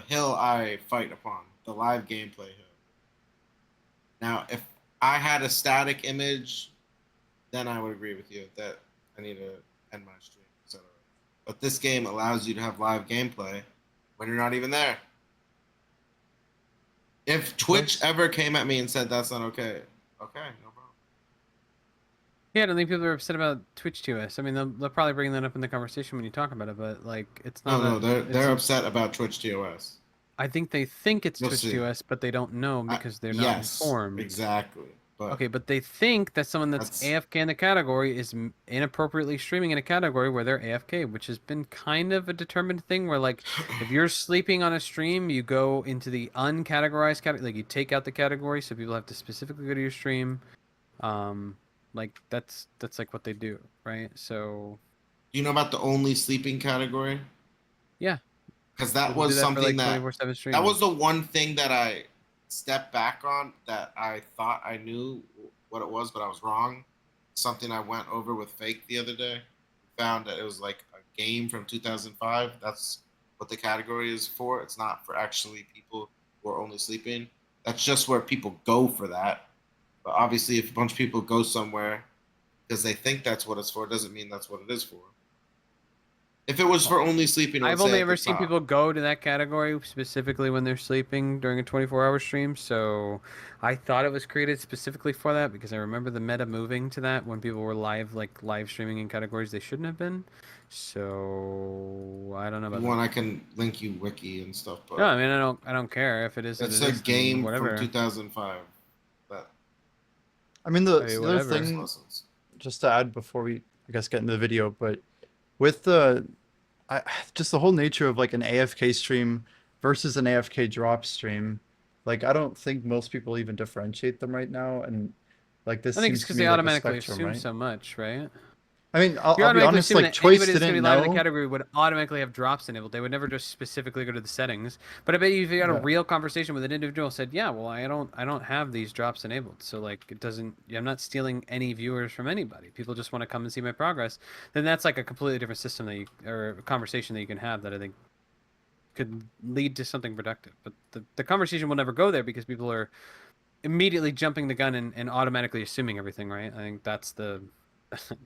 hill I fight upon, the live gameplay hill. Now, if I had a static image, then I would agree with you that I need to end my stream, etc. But this game allows you to have live gameplay when you're not even there. If Twitch ever came at me and said that's not okay, okay, no problem. Yeah, I don't think people are upset about Twitch TOS. I mean, they'll probably bring that up in the conversation when you talk about it, but like, it's not. No, they're upset about Twitch TOS. I think they think it's You'll Twitch see. TOS, but they don't know because they're not Yes, informed. exactly. But Okay, but they think that someone that's AFK in the category is inappropriately streaming in a category where they're AFK, which has been kind of a determined thing where, like, if you're sleeping on a stream, you go into the uncategorized category, like, you take out the category so people have to specifically go to your stream. Like, that's like what they do, right? So... Do you know about the only sleeping category? Yeah. Because that People do was that for, something like, that 24/7 streaming. that was the one thing that I stepped back on that I thought I knew what it was, but I was wrong. Something I went over with Fake the other day. Found that it was like a game from 2005. That's what the category is for. It's not for actually people who are only sleeping. That's just where people go for that. But obviously, if a bunch of people go somewhere because they think that's what it's for, doesn't mean that's what it is for. If it was for only sleeping, I've only ever seen people go to that category specifically when they're sleeping during a 24-hour stream, so I thought it was created specifically for that because I remember the meta moving to that when people were live streaming in categories they shouldn't have been. So I don't know about I can link you wiki and stuff. But no, I mean I don't care if it is. It's a game from 2005. But I mean the other thing, just to add before we I guess get into the video, but with just the whole nature of like an AFK stream versus an AFK drop stream, like I don't think most people even differentiate them right now, and like this I think seems it's because to me they like a automatically spectrum, assume right? so much, right? I mean, I'll be automatically honest, assuming like that Choice anybody that's gonna didn't be live in the know. category would automatically have drops enabled. They would never just specifically go to the settings. But I bet you if you had a Yeah. real conversation with an individual said, yeah, well, I don't have these drops enabled, so like it doesn't. I'm not stealing any viewers from anybody. People just want to come and see my progress. Then that's like a completely different system that you or a conversation that you can have that I think could lead to something productive. But the conversation will never go there because people are immediately jumping the gun and automatically assuming everything, right? I think that's the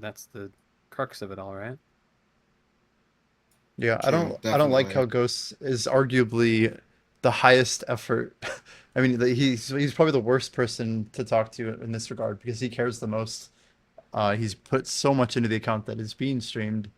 that's the crux of it all, right? Yeah, True, I don't like definitely. how Ghost is arguably the highest effort. I mean, he's probably the worst person to talk to in this regard because he cares the most. He's put so much into the account that is being streamed.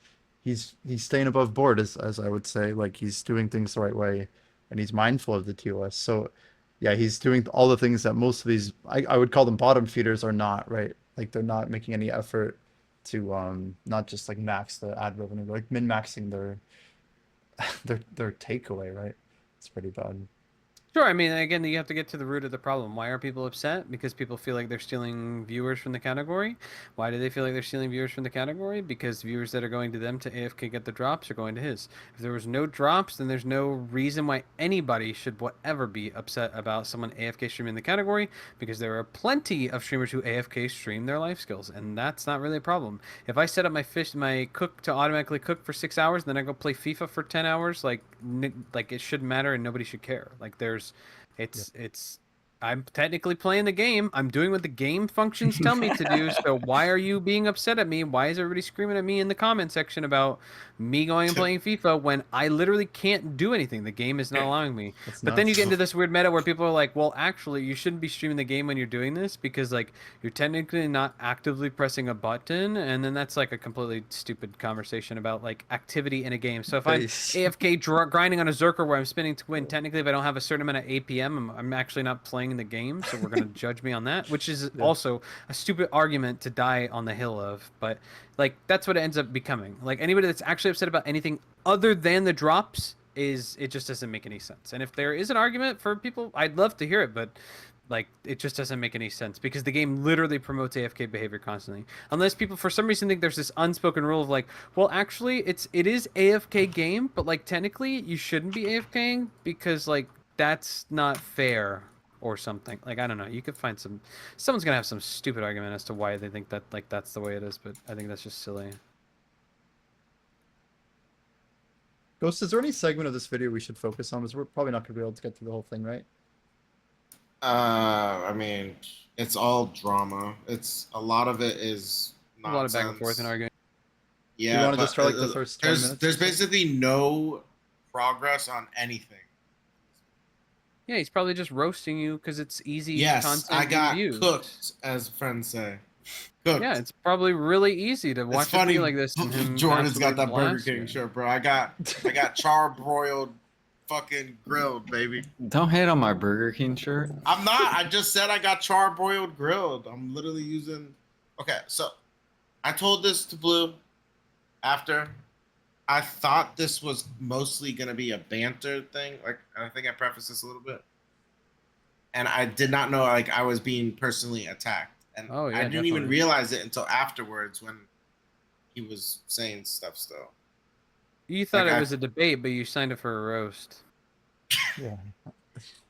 He's staying above board, as I would say. Like he's doing things the right way, and he's mindful of the TOS. So, yeah, he's doing all the things that most of these I would call them bottom feeders are not, right? Like they're not making any effort to not just like max the ad revenue, like min maxing their takeaway, right? It's pretty bad. Sure. I mean, again, you have to get to the root of the problem. Why are people upset? Because people feel like they're stealing viewers from the category. Why do they feel like they're stealing viewers from the category? Because viewers that are going to them to AFK get the drops are going to his. If there was no drops, then there's no reason why anybody should whatever be upset about someone AFK streaming the category because there are plenty of streamers who AFK stream their life skills, and that's not really a problem. If I set up my cook to automatically cook for 6 hours, and then I go play FIFA for 10 hours, like it shouldn't matter and nobody should care. Like it's I'm technically playing the game. I'm doing what the game functions tell me to do. So why are you being upset at me? Why is everybody screaming at me in the comment section about me going and playing FIFA when I literally can't do anything? The game is not allowing me. That's But then you nuts. get into this weird meta where people are like, well, actually, you shouldn't be streaming the game when you're doing this because like you're technically not actively pressing a button. And then that's like a completely stupid conversation about like activity in a game. So if I'm Base. AFK grinding on a Zerker where I'm spinning to win, technically if I don't have a certain amount of APM, I'm actually not playing the game, so we're going to judge me on that, which is also a stupid argument to die on the hill of. But like that's what it ends up becoming. Like anybody that's actually upset about anything other than the drops it just doesn't make any sense. And if there is an argument for people, I'd love to hear it, but like it just doesn't make any sense because the game literally promotes AFK behavior constantly. Unless people for some reason think there's this unspoken rule of like, well, actually it is AFK game, but like technically you shouldn't be AFKing because like that's not fair or something. Like I don't know. You could find someone's gonna have some stupid argument as to why they think that like that's the way it is, but I think that's just silly. Ghost, is there any segment of this video we should focus on? Because we're probably not going to be able to get through the whole thing, right? I mean, it's all drama. It's a lot of it is nonsense. A lot of back and forth and arguing. Yeah, you want to just try like the first 20 minutes? There's basically no progress on anything. Yeah, he's probably just roasting you because it's easy Yes, content I and got views. cooked, as friends say. Cooked. Yeah, it's probably really easy to It's watch a funny. video like this and him Jordan's got absolutely that Burger blast King you. shirt, bro. I got charbroiled, fucking grilled, baby. Don't hate on my Burger King shirt. I'm not. I just said I got charbroiled grilled. I'm literally using. Okay, so I told this to Blue after. I thought this was mostly gonna be a banter thing. Like I think I prefaced this a little bit, and I did not know like I was being personally attacked, and Oh, yeah, I didn't even definitely. realize it until afterwards when he was saying stuff. Still, You thought Like, it I- was a debate, but you signed up for a roast. Yeah.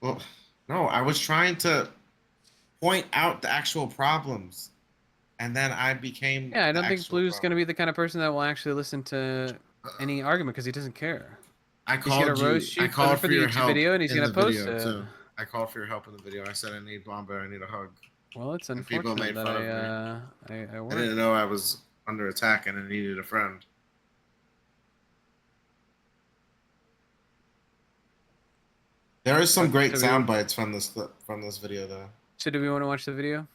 well, no, I was trying to point out the actual problems, and then I became. Yeah, I the don't think actual Blue's problem. going to be the kind of person that will actually listen to any argument because he doesn't care. I He's gonna called you. roast you I called for for the your YouTube help video, and he's in gonna the post video it. too. I called for your help in the video. I said I need Blondbear. I need a hug. Well, it's And people unfortunate made that fun of I I worked. didn't know I was under attack and I needed a friend. There is some great So we sound would- bites from this video though. So do we want to watch the video?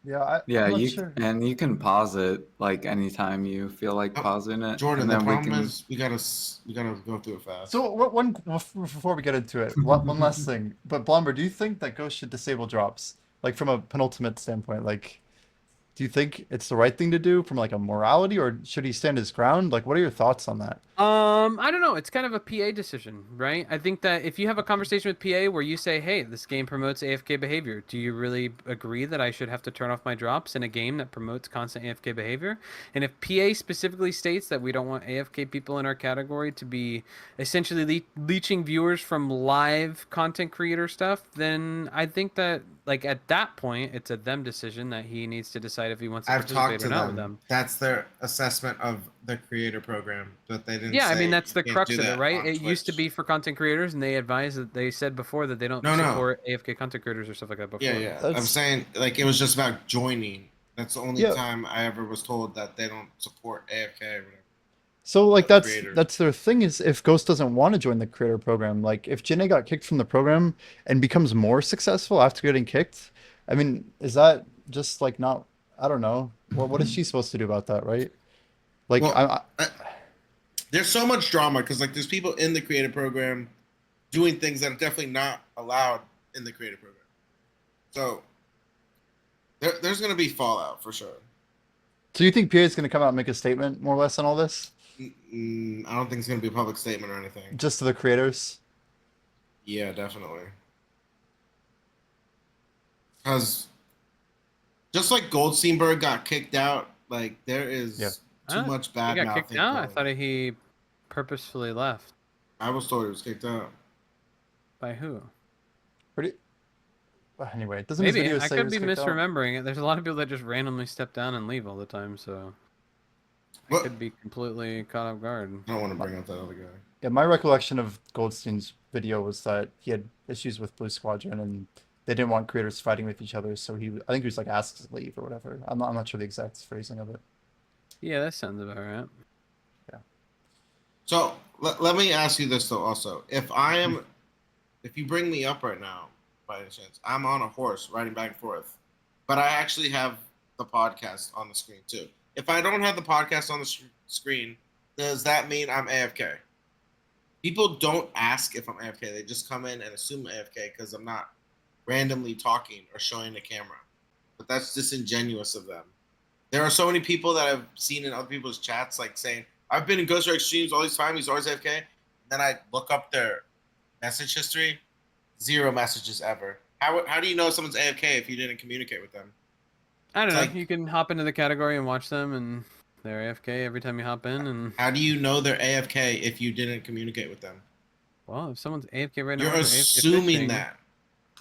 Yeah, Yeah, I'm not you sure. and you can pause it like anytime you feel like Oh, pausing it. Jordan, and the then we problem can. is we gotta go through it fast. So one before we get into it, one last thing. But Blomber, do you think that Ghost should disable drops? Like from a penultimate standpoint, like do you think it's the right thing to do from like a morality, or should he stand his ground? Like, what are your thoughts on that? I don't know. It's kind of a PA decision, right? I think that if you have a conversation with PA where you say, "Hey, this game promotes AFK behavior. Do you really agree that I should have to turn off my drops in a game that promotes constant AFK behavior?" And if PA specifically states that we don't want AFK people in our category to be essentially leeching viewers from live content creator stuff, then I think that like at that point, it's a them decision that he needs to decide if he wants to I've participate talked or to not with them. them. That's their assessment of the creator program, but they didn't. Yeah, I say mean that's you the can't crux do of it, that right? on It used to Twitch. be for content creators, and they advised that they said before that they don't No, no. support AFK content creators or stuff like that before. Yeah, yeah. I'm That's- saying like it was just about joining. That's the only Yeah. time I ever was told that they don't support AFK or whatever. So like Creator. that's their thing is if Ghost doesn't want to join the creator program, like if Jinne got kicked from the program and becomes more successful after getting kicked, I mean, is that just like not? I don't know. What is she supposed to do about that, right? Like Well, there's so much drama because like there's people in the creator program doing things that are definitely not allowed in the creator program. So there's gonna be fallout for sure. so you think PA is going to come out and make a statement more or less on all this, I don't think it's gonna be a public statement or anything. just to the creators? Yeah, definitely. Because just like Goldsteinberg got kicked out, like there is Yeah. too Huh? much He bad got kicked mouthing. out. I going. thought he purposefully left. I was told he was kicked out. By who? Pretty. Anyway, doesn't his Maybe video I say he could was be kicked out? misremembering it. There's a lot of people that just randomly step down and leave all the time, so I What? could be completely caught off guard. I don't want to bring up that other guy. Yeah, my recollection of Goldstein's video was that he had issues with Blue Squadron and they didn't want creators fighting with each other, so I think he was like asked to leave or whatever. I'm not sure the exact phrasing of it. Yeah, that sounds about right. So let me ask you this though. Also, if you bring me up right now, by any chance, I'm on a horse riding back and forth, but I actually have the podcast on the screen too. If I don't have the podcast on the screen, does that mean I'm AFK? People don't ask if I'm AFK. They just come in and assume AFK because I'm not randomly talking or showing the camera. But that's disingenuous of them. There are so many people that I've seen in other people's chats like saying, I've been in Ghost Rider streams all this time, he's always AFK. Then I look up their message history, 0 messages ever. How do you know someone's AFK if you didn't communicate with them? I don't know. Like- You can hop into the category and watch them, and they're AFK every time you hop in. And How do you know they're AFK if you didn't communicate with them? well, if someone's AFK right now, You're they're AFK assuming fishing. that.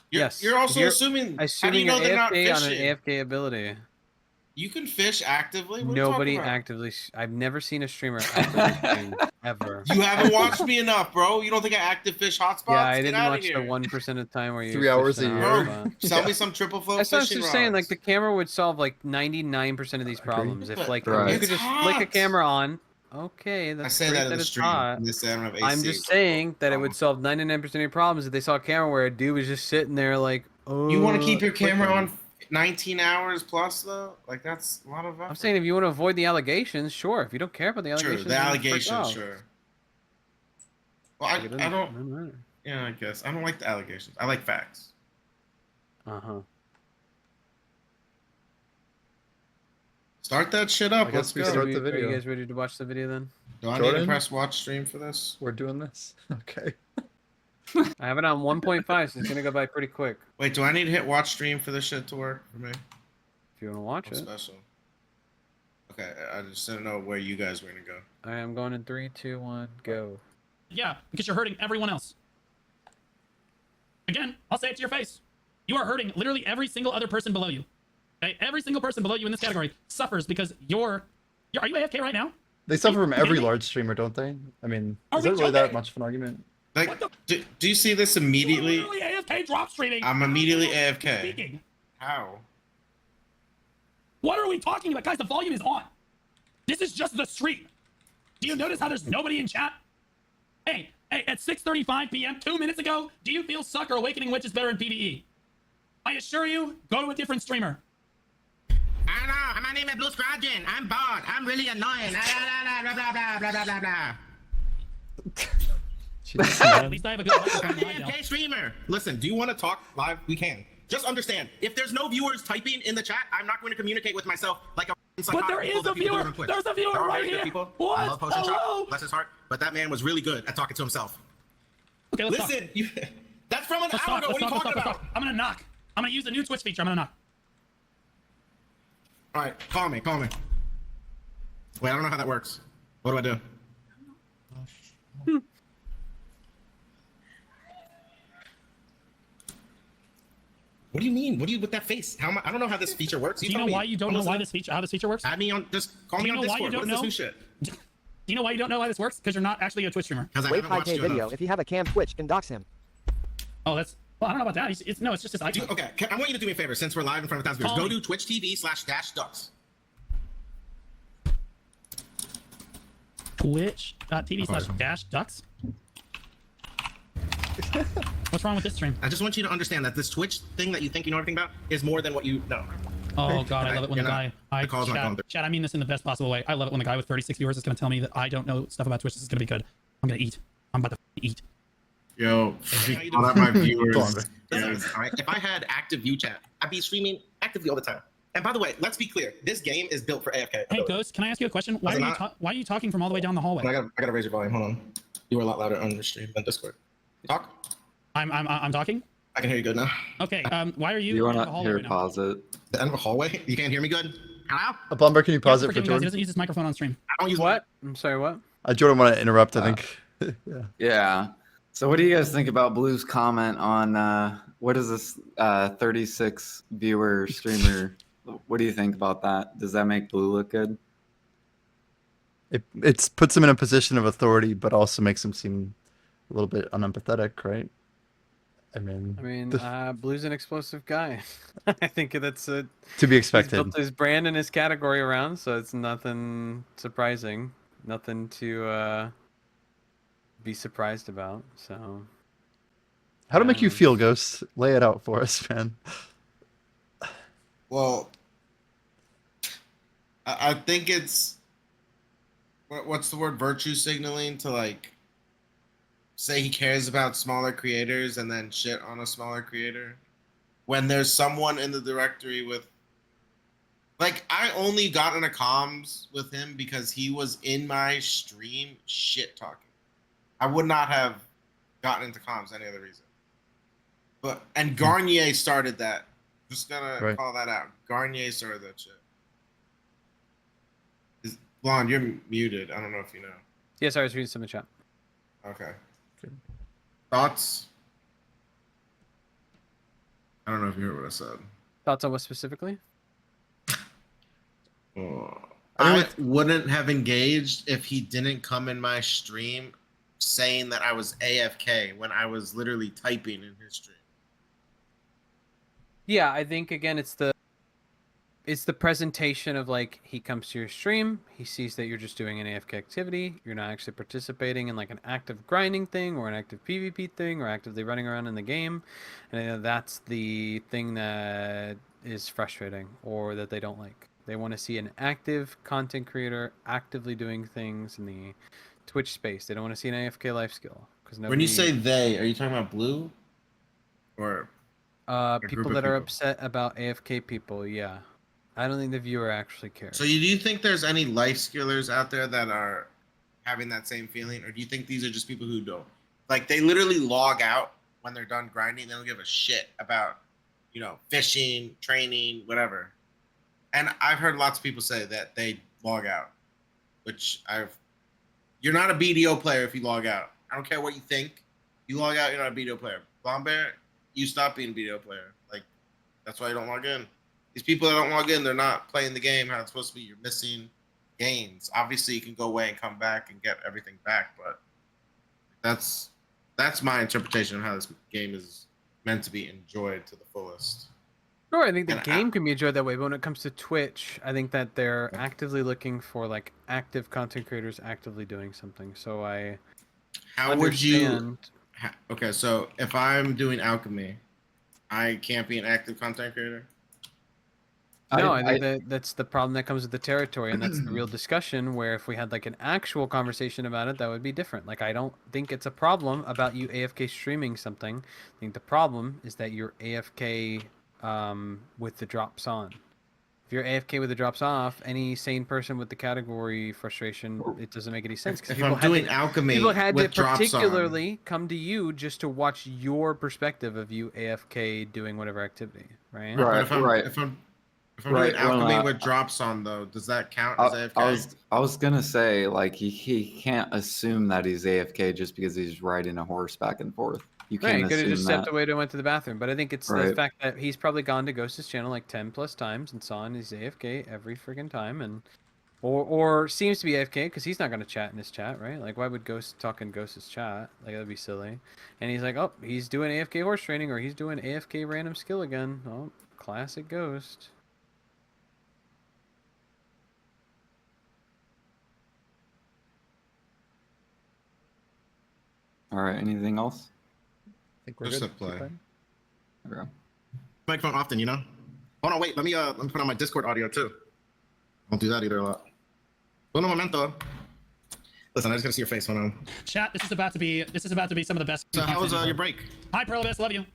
Yes. You're also You're assuming. How do Assuming you know you're they're not AFK on an fishing? AFK ability. You can fish actively. What are you Nobody talking about? actively. I've never seen a streamer actively stream ever. You haven't watched me enough, bro. You don't think I active fish hotspots? Yeah, I Get didn't outta watch here. the 1% of time where you 3 hours a fishing year. on Bro, hotspot. sell Yeah. me some triple flow That's what I was fishing just saying. Like rods. the camera would solve like 99% of these Agree. problems if like Right. you It's could just flick a hot. camera on, Okay, I that's say great that in the it's stream. hot. And they say I don't have AC. I'm just saying that it would solve 99% of your problems if they saw a camera where a dude was just sitting there like, oh. You want to keep your camera clicking. on 19 hours plus though? Like that's a lot of effort. I'm saying if you want to avoid the allegations, sure. If you don't care about the Sure, allegations, the then frick allegations, off. sure. Well, Like, it I don't. doesn't matter. Yeah, I guess I don't like the allegations. I like facts. Start that shit up. I Let's guess we go. start the Are video. you guys ready to watch the video then? Do I need Jordan? to press watch stream for this? We're doing this. Okay. I have it on 1.5, so it's gonna go by pretty quick. Wait, do I need to hit watch stream for this shit to work for me? If you want to watch I'm it, special. Okay, I just didn't know where you guys were gonna go. I am going in 3, 2, 1, go. Yeah, because you're hurting everyone else. Again, I'll say it to your face. You are hurting literally every single other person below you. Okay? Every single person below you in this category suffers because you're are you AFK right now? They suffer from every kidding me? large streamer, don't they? I mean, Are is we it really that joking? much of an argument? Like, What the- do you see this immediately? You're literally AFK drop streaming. I'm immediately AFK. Speaking. How? What are we talking about? Guys, the volume is on. This is just the stream. Do you notice how there's nobody in chat? Hey, at 6:35 p.m., 2 minutes ago, do you feel Suck or Awakening Witch is better in PvE? I assure you, go to a different streamer. I don't know. My name is BlueSquadron. I'm bored. I'm really annoying. Blah, blah, blah, blah, blah, blah, blah. Jeez, At man. least I have a good microphone I'm in an my mouth. AFK streamer. Listen, do you want to talk live? We can. Just understand, if there's no viewers typing in the chat, I'm not going to communicate with myself like a But there is a viewer. There's a viewer right here. What? I love Potion Shot. Hello? Bless his heart. But that man was really good at talking to himself. Okay, let's talk. Listen, that's from an Let's hour talk. ago. Let's What are you talk. talking Let's about? talk. I'm gonna knock. I'm gonna use the new Twitch feature. I'm gonna knock. All right, call me. Call me. Wait, I don't know how that works. What do I do? What do you mean? What do you with that face? How am I don't know how this feature works. Do you tell know me. why you don't know why this feature? How this feature works? Add me on. Just call Do me you on know why you Discord. What don't is this know? new shit? Do you know why you don't know why this works? Because you're not actually a Twitch streamer. Because I Wave haven't watched high you video. enough. If you have a cam Twitch, can dox him. Oh, that's. Well, I don't know about that. It's no. It's just his icon. Okay, I want you to do me a favor. Since we're live in front of thousands of viewers, Call go me. to twitch.tv/-ducks. Twitch.tv/-ducks. What's wrong with this stream? I just want you to understand that this Twitch thing that you think you know everything about is more than what you know. Oh god, I love it when the You're not- guy. the call's not going through. Chat. I mean this in the best possible way. I love it when the guy with 36 viewers is gonna tell me that I don't know stuff about Twitch. This is gonna be good. I'm gonna eat. I'm about to eat. Yo, all that my viewers. Blondbear. Alright, if I had active view chat, I'd be streaming actively all the time. And by the way, let's be clear. This game is built for AFK. Hey Ghost, can I ask you a question? Why Was it are you not? why are you talking from all the way down the hallway? I gotta raise your volume. Hold on. You were a lot louder on your stream than Discord. Talk. I'm talking. I can hear you good now. Okay. Why are you? You in want the to hallway hear right now? pause it? The end of a hallway. You can't hear me good. Hello. Blondbear, can you pause Yeah, it for forgive me, guys, he Jordan? doesn't use his microphone on stream. I don't use What? I'm sorry, what? Jordan want to interrupt, I think. Yeah. Yeah. So what do you guys think about Blue's comment on what is this 36 viewer streamer? What do you think about that? Does that make Blue look good? It puts him in a position of authority, but also makes him seem a little bit unempathetic, right? I mean, Blue's an explosive guy. I think that's to be he's expected. built his brand and his category around, so it's nothing surprising, nothing to be surprised about. So, How to make you feel, Ghost? Lay it out for us, man. Well, I think it's what's the word? Virtue signaling to like say he cares about smaller creators and then shit on a smaller creator when there's someone in the directory with like I only got into comms with him because he was in my stream shit talking. I would not have gotten into comms any other reason. But and Garnier started that. Just gonna call that out. Garnier started that shit. Blonde, you're muted. I don't know if you know. yeah, sorry, I was reading some in the chat. Okay. Thoughts? I don't know if you heard what I said. Thoughts on what specifically? I wouldn't have engaged if he didn't come in my stream saying that I was AFK when I was literally typing in his stream. Yeah, I think again, it's it's the presentation of like he comes to your stream, he sees that you're just doing an AFK activity, you're not actually participating in like an active grinding thing or an active PvP thing or actively running around in the game, and that's the thing that is frustrating or that they don't like. They want to see an active content creator actively doing things in the Twitch space. They don't want to see an AFK life skill because When you say they, are you talking about Blue, or group people of that are people? upset about AFK people, yeah. I don't think the viewer actually cares. So do you think there's any life skillers out there that are having that same feeling, or do you think these are just people who don't, like, they literally log out when they're done grinding? They don't give a shit about, fishing, training, whatever. And I've heard lots of people say that they log out, which you're not a BDO player if you log out. I don't care what you think. You log out, you're not a BDO player. Blondbear, you stop being a BDO player. Like, that's why you don't log in. These people that don't log in, they're not playing the game how it's supposed to be. You're missing gains. Obviously, you can go away and come back and get everything back, but that's my interpretation of how this game is meant to be enjoyed to the fullest. Sure, I think the And game can be enjoyed that way, but when it comes to Twitch, I think that they're actively looking for like active content creators actively doing something. So I How would you? understand. Okay, so if I'm doing alchemy, I can't be an active content creator. No, I think that's the problem that comes with the territory, and that's the real discussion. Where if we had like an actual conversation about it, that would be different. Like I don't think it's a problem about you AFK streaming something. I think the problem is that you're AFK with the drops on. If you're AFK with the drops off, any sane person with the category frustration, it doesn't make any sense. If I'm doing alchemy, people had to with drops particularly come to you just to watch your perspective of you AFK doing whatever activity, right? Right. Right. If I'm Right, doing alchemy well, with drops on, though, does that count as AFK? I was gonna say, like, he can't assume that he's AFK just because he's riding a horse back and forth. You Right, can't he could have assume just stepped that. away and went to the bathroom. But I think it's the Right. fact that he's probably gone to Ghost's channel like 10 plus times and saw he's AFK every freaking time, and or seems to be AFK because he's not going to chat in his chat, right? Like, why would Ghost talk in Ghost's chat? Like, that'd be silly. And he's like, oh, he's doing AFK horse training, or he's doing AFK random skill again. Oh, classic Ghost. All right. Anything else? I think we're Just good. a play. Okay. Okay. Microphone often, Hold on, wait. Let me put on my Discord audio too. I don't do that either a lot. Uno momento. Listen, I just gotta see your face. Hold on. Chat, this is about to be some of the best. So how was your break? Hi, Perlibus, love you.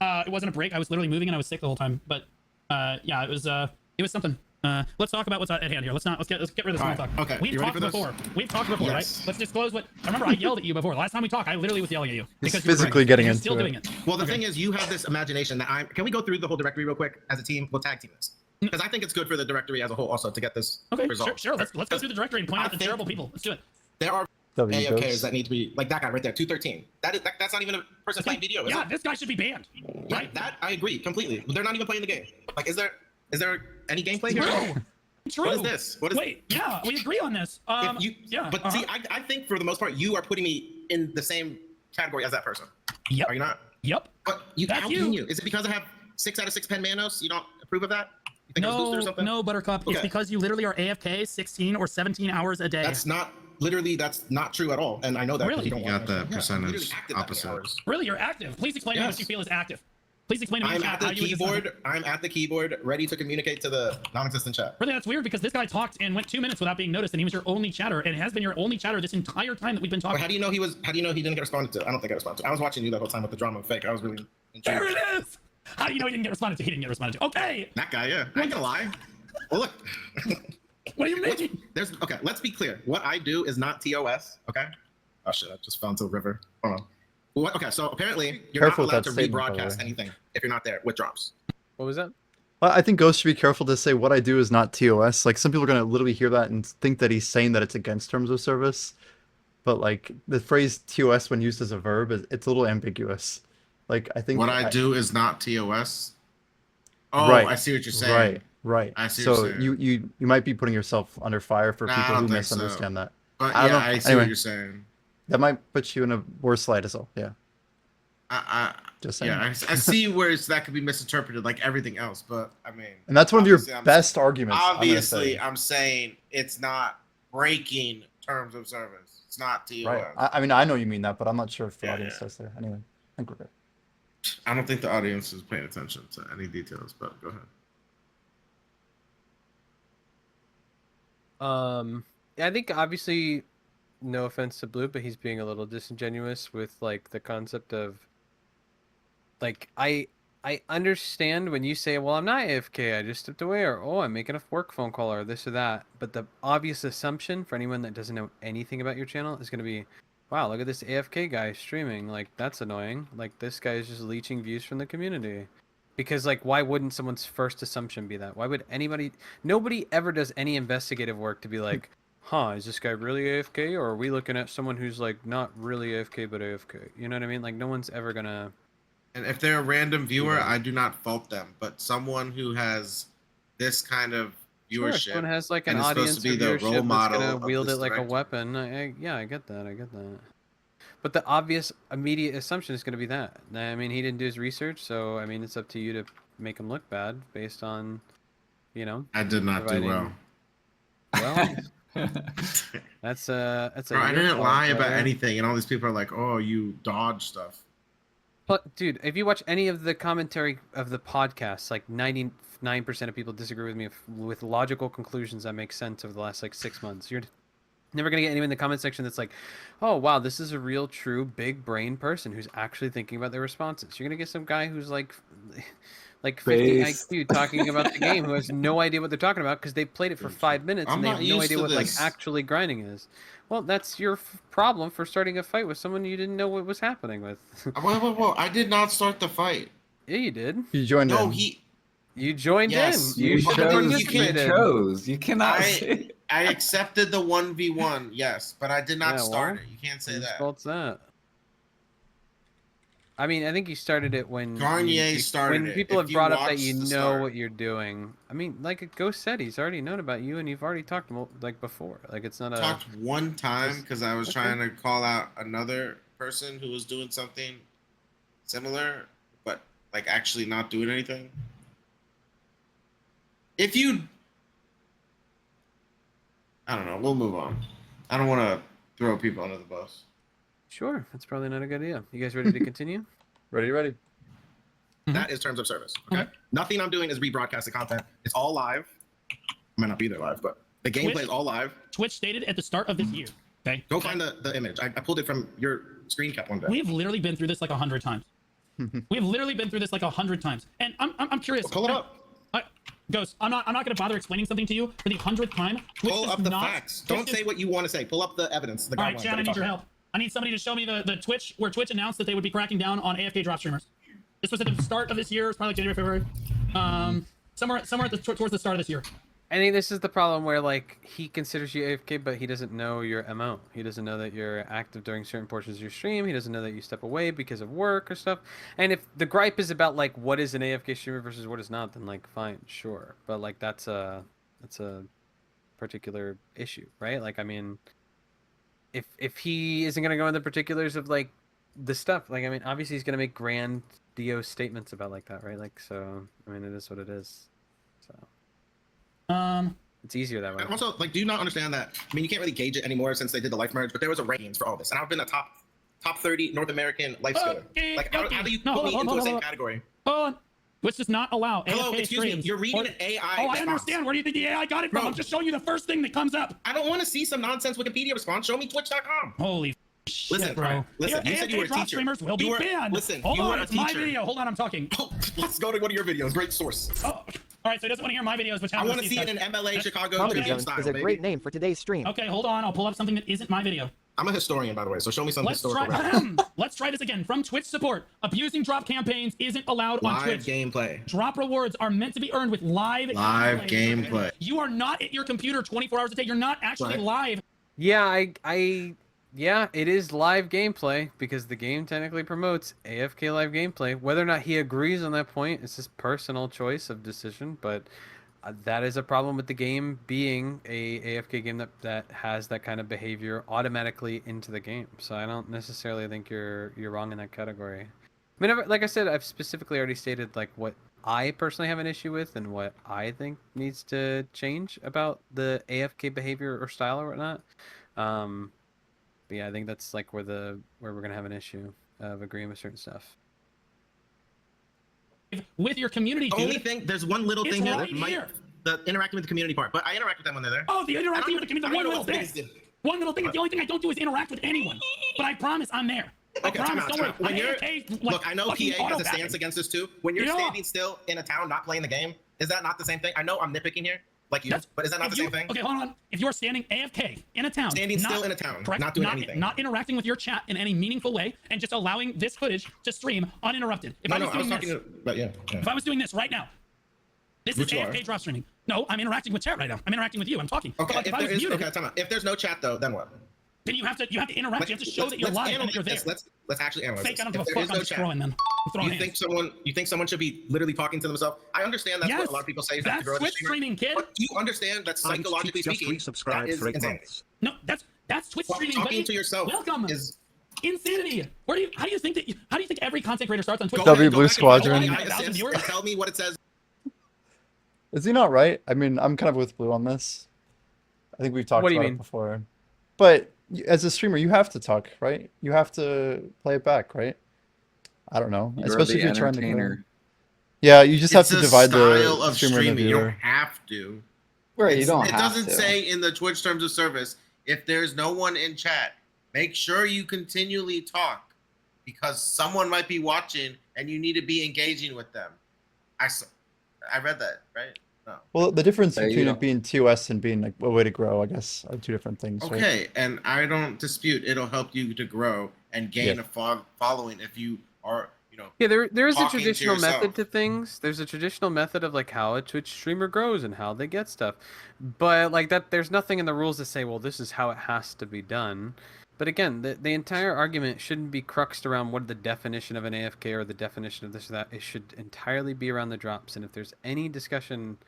It wasn't a break. I was literally moving and I was sick the whole time. But yeah, it was something. Let's talk about what's at hand here. Let's get rid of the small Alright, talk. okay. We've You ready talked for this? before. We've talked before, Yes. right? Let's disclose what. I remember I yelled at you before. Last time we talked, I literally was yelling at you He's because you were physically right. getting You're into still it. doing it. Well, the thing is, you have this imagination that Can we go through the whole directory real quick as a team? We'll tag team this because I think it's good for the directory as a whole also to get this Okay, result. sure. Let's go through the directory and point I out the think- terrible people. Let's do it. There are W AFKs Ghost. that need to be like that guy right there, 213. That's not even a person playing video. Is Yeah, it? this guy should be banned. Yeah, Right? that I agree completely. They're not even playing the game. Like, is there any gameplay here? True. True. What is this? What is? Wait, yeah, we agree on this. Yeah. But see, I think for the most part, you are putting me in the same category as that person. Yep. Are you not? Yep. But you, That's how you. can you? Is it because I have 6 out of 6 pen manos? You don't approve of that? You think I was boosted or something? No, Buttercup. It's Okay. because you literally are AFK 16 or 17 hours a day. That's not true at all, and I know that. 'cause Really? You don't You want got the to- yeah, percentage literally active that many opposite. hours. Really, you're active. Please explain to me Yes. what you feel is active. Please explain to me in I'm chat at the how you would define it. keyboard. I'm at the keyboard, ready to communicate to the non-existent chat. Really, that's weird because this guy talked and went 2 minutes without being noticed, and he was your only chatter, and it has been your only chatter this entire time that we've been But talking. how do you know he didn't get responded to? I don't think I responded to. I was watching you that whole time with the drama and fake. I was really There intrigued. it is. How do you know he didn't get responded to? He didn't get responded to. Okay. That guy, yeah. I ain't gonna lie. Well, look. What do you mean? Okay, let's be clear. What I do is not TOS, okay? Oh shit, I just fell into a river. Hold on. Okay, so apparently you're Careful with not allowed that to statement, by the rebroadcast way. anything if you're not there with drops. What was that? I think Ghost should be careful to say what I do is not TOS. Like, some people are going to literally hear that and think that he's saying that it's against terms of service. But, like, the phrase TOS when used as a verb, it's a little ambiguous. Like, I think... What I do is not TOS. Oh, Right, I see what you're saying. Right. I see what So you're saying. you might be putting yourself under fire for Nah, I people don't who think so. misunderstand that. But I don't yeah, know. I see Anyway. what you're saying. That might put you in a worse light as well. Yeah. I Just saying. Yeah, I see where that could be misinterpreted like everything else, but I mean, And that's one of your obviously best arguments. obviously, I'm I'm saying it's not breaking terms of service. It's not TOS. right. I mean, I know you mean that, but I'm not sure if the Yeah, audience yeah. does there. Anyway, I think we're good. I don't think the audience is paying attention to any details, but go ahead. I think obviously, no offense to Blue, but he's being a little disingenuous with like the concept of like I understand when you say, well, I'm not AFK, I just stepped away, or oh, I'm making a work phone call, or this or that. But the obvious assumption for anyone that doesn't know anything about your channel is going to be, wow, look at this AFK guy streaming. Like, that's annoying. Like, this guy is just leeching views from the community. Because, like, why wouldn't someone's first assumption be that? Why would anybody... Nobody ever does any investigative work to be like, huh, is this guy really AFK? Or are we looking at someone who's, like, not really AFK, but AFK? You know what I mean? Like, no one's ever gonna... And if they're a random viewer, I do not fault them. But someone who has this kind of Sure, viewership someone has like an and is supposed audience to be of the viewership role that's model gonna of wield this it like a director. weapon. Yeah, I get that. I get that. But the obvious, immediate assumption is gonna be that. I mean, he didn't do his research, so I mean, it's up to you to make him look bad based on, you know. I did not do well. Well, that's Bro, I your didn't fault, lie about brother. anything, and all these people are like, "Oh, you dodge stuff." But dude, if you watch any of the commentary of the podcast, like 99% of people disagree with me with logical conclusions that make sense over the last like 6 months. You're never gonna get anyone in the comment section that's like, oh wow, this is a real, true, big brain person who's actually thinking about their responses. You're gonna get some guy who's like 50 Based. IQ talking about the game who has no idea what they're talking about because they played it for 5 minutes I'm and they not have no used idea to what like this. actually grinding is. Well, that's your problem for starting a fight with someone you didn't know what was happening with. Whoa! I did not start the fight. Yeah, you did. You joined No, in. You joined Yes. in. You should have chose. participated. You cannot say. I accepted the 1v1, yes, but I did not Yeah, start well, it. You can't say Whose that. fault's that? I mean, I think you started it when Garnier started when it. people If have you brought up that watch you the know start- what you're doing. I mean, like a Ghost said, he's already known about you, and you've already talked like before. Like it's not a. Talked one time because I was Okay. trying to call out another person who was doing something similar, but like actually not doing anything. If you, I don't know. We'll move on. I don't want to throw people under the bus. Sure, that's probably not a good idea. You guys ready to continue? Ready. That is terms of service. Okay. Nothing I'm doing is rebroadcast the content. It's all live. I might not be there live, but the gameplay Twitch- is all live. Twitch stated at the start of this year. Okay. Go find the image. I pulled it from your screen cap one day. We've literally been through this like 100 times. We've literally been through this like 100 times. And I'm curious. Pull it up. Ghost, I'm not gonna bother explaining something to you for the 100th time. Twitch Pull does up the not- facts. Twitch Don't does- say what you want to say. Pull up the evidence. The All right, guidelines Chad, that I we need talked your about. help. I need somebody to show me the Twitch where Twitch announced that they would be cracking down on AFK drop streamers. This was at the start of this year. It's probably like January, February. Somewhere towards the start of this year. I think this is the problem where like he considers you AFK, but he doesn't know your MO. He doesn't know that you're active during certain portions of your stream. He doesn't know that you step away because of work or stuff. And if the gripe is about like what is an AFK streamer versus what is not, then like fine, sure. But like that's a particular issue, right? Like I mean, if he isn't gonna go into the particulars of like the stuff, like I mean, obviously he's gonna make grandiose statements about like that, right? Like so, I mean, it is what it is. So. It's easier that way. And also, like, do you not understand that? I mean, you can't really gauge it anymore since they did the life merge, but there was a rankings for all this, and I've been a top 30 North American life skiller. Okay, Like, how do you no, put me hold into on, the same hold on. category? Hold on. Twitch does not allow Hello, AFK excuse me. streams. You're reading or- an AI. Oh, I response. understand. Where do you think the AI got it from? Bro. I'm just showing you the first thing that comes up. I don't want to see some nonsense Wikipedia response. Show me Twitch.com. Holy shit, Listen, bro. alright, listen, you said you were a AFK drop teacher. streamers will be You were- banned. listen, Hold you on, were a it's my teacher. video. Hold on, I'm talking. Oh, let's go to one of your videos. Great source. Oh, all right, so he doesn't want to hear my videos, which I happens want to see it in MLA Chicago Okay. Tribune Zones style, is a baby. great name for today's stream. Okay, hold on. I'll pull up something that isn't my video. I'm a historian, by the way, so show me some Let's historical try. reference. Let's try this again. From Twitch support, abusing drop campaigns isn't allowed on Live Twitch. gameplay. Drop rewards are meant to be earned with live Gameplay. You are not at your computer 24 hours a day. You're not actually Right. live. Yeah, yeah, it is live gameplay because the game technically promotes AFK live gameplay. Whether or not he agrees on that point, it's his personal choice of decision, but that is a problem with the game being a AFK game that has that kind of behavior automatically into the game. So I don't necessarily think you're wrong in that category. I mean, like I said, I've specifically already stated like what I personally have an issue with and what I think needs to change about the AFK behavior or style or whatnot. But yeah, I think that's like where we're gonna have an issue of agreeing with certain stuff. With your community, The dude. only thing, there's one little It's thing here right that might, here. the interacting with the community part, but I interact with them when they're there. Oh, the interacting with the community. One little thing. thing. One little thing. The only thing I don't do is interact with anyone. But I promise I'm there. I Okay, promise. time Don't worry. out. When I'm you're, AFK, like, look, I know fucking PA has a auto-backing. stance against this too. When you're You know- standing still in a town, not playing the game, is that not the same thing? I know I'm nitpicking here, like you, That's- but is that not if the you- same thing? Okay, hold on. If you're standing AFK in a town, Standing not, still in a town, correct, not doing anything. not interacting with your chat in any meaningful way, and just allowing this footage to stream uninterrupted. If No, I no, was I was doing talking this, to, but yeah. if I was doing this right now, this Which is you AFK are. drop streaming. No, I'm interacting with chat right now. I'm interacting with you. I'm talking. Okay, But like, if if I there was is, muted, okay, time out. If there's no chat though, then what? then you have to interact. You have to show that you're let's live and analyze that you're there. this. Let's actually analyze Fake, this. I don't If give a there fuck. is I'm no just chat, throwing them. I'm throwing you think someone should be literally talking to themselves? I understand that's what a lot of people say. That's to grow as a Twitch streamer, streaming, kid. But do you understand that psychologically just speaking, resubscribed that is for 8 insanity. months. No, that's Twitch streaming. Talking buddy. to yourself Welcome. is Insanity. How do you think every content creator starts on Twitch? Go W ahead, go Blue back and follow Squadron. the 1,000 assist viewers? and tell me what it says. Is he not right? I mean, I'm kind of with Blue on this. I think we've talked What do you about mean? it before. But as a streamer, you have to talk, right? You have to play it back, right? I don't know. You're Especially the if you're trying to grow. entertainer. Yeah, you just have It's to a divide style the of streamer and the streaming. You don't viewer. have to. Right, you don't It have doesn't to. say in the Twitch terms of service, if there's no one in chat, make sure you continually talk because someone might be watching and you need to be engaging with them. I read that, right? No. Well, the difference Yeah, you between it don't- being TOS and being like a way to grow, I guess, are two different things, right? Okay, and I don't dispute it'll help you to grow and gain Yeah. a following if you are, Yeah, there is a talking to traditional method yourself. to things. There's a traditional method of like how a Twitch streamer grows and how they get stuff. But like that there's nothing in the rules that say, well, this is how it has to be done. But again, the entire argument shouldn't be cruxed around what the definition of an AFK or the definition of this or that. It should entirely be around the drops. And if there's any discussion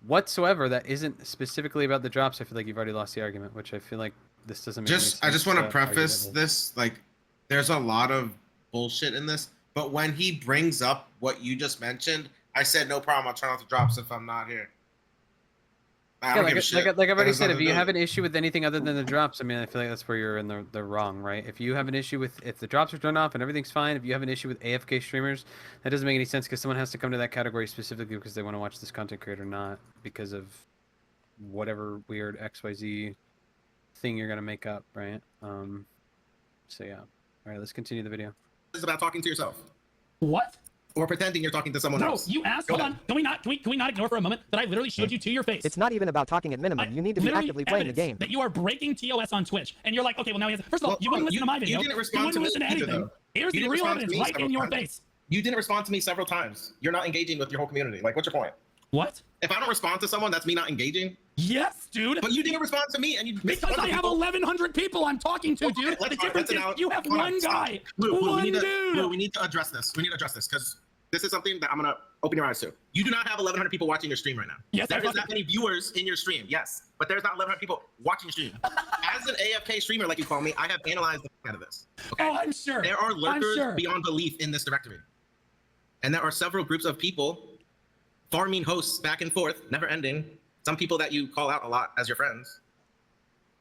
whatsoever that isn't specifically about the drops, I feel like you've already lost the argument, which I feel like this doesn't make any I just sense want to argue preface that. this, like, there's a lot of bullshit in this, but when he brings up what you just mentioned, I said, no problem, I'll turn off the drops if I'm not here. I Yeah, don't like, give a shit. like I've already has said, nothing if to you do have with an it. issue with anything other than the drops, I mean, I feel like that's where you're in the wrong, right? If you have an issue with if the drops are turned off and everything's fine, if you have an issue with AFK streamers, that doesn't make any sense because someone has to come to that category specifically because they want to watch this content creator, not because of whatever weird XYZ thing you're gonna make up, right? So yeah. All right, let's continue the video. It's about talking to yourself What? or pretending you're talking to someone Bro, else. you asked. Go Hold ahead. on. Can we not ignore for a moment that I literally showed you to your face? It's not even about talking at minimum. You need to be Literally actively playing the evidence game. That you are breaking TOS on Twitch, and you're like, okay, well now he has. First of all, Well, you wouldn't listen to my you video. didn't respond wouldn't to me listen to either, anything. though. Here's You the didn't real respond to evidence me right in several your times. face. You didn't respond to me several times. You're not engaging with your whole community. Like, what's your point? What? If I don't respond to someone, that's me not engaging. Yes, dude. But you didn't respond to me, and you missed a Because bunch I of have people. 1,100 people I'm talking to, Okay, dude. let's The difference is out. you have Hold on, one stop. guy. Blue, One we need to, dude. Blue, we need to address this. We need to address this because this is something that I'm gonna open your eyes to. You do not have 1,100 people watching your stream right now. Yes, I there is fucking- that many viewers in your stream. Yes, but there's not 1,100 people watching your stream. As an AFK streamer, like you call me, I have analyzed the fuck out of this. Okay. Oh, I'm sure. There are I'm lurkers sure. beyond belief in this directory, and there are several groups of people farming hosts back and forth, never ending. Some people that you call out a lot as your friends.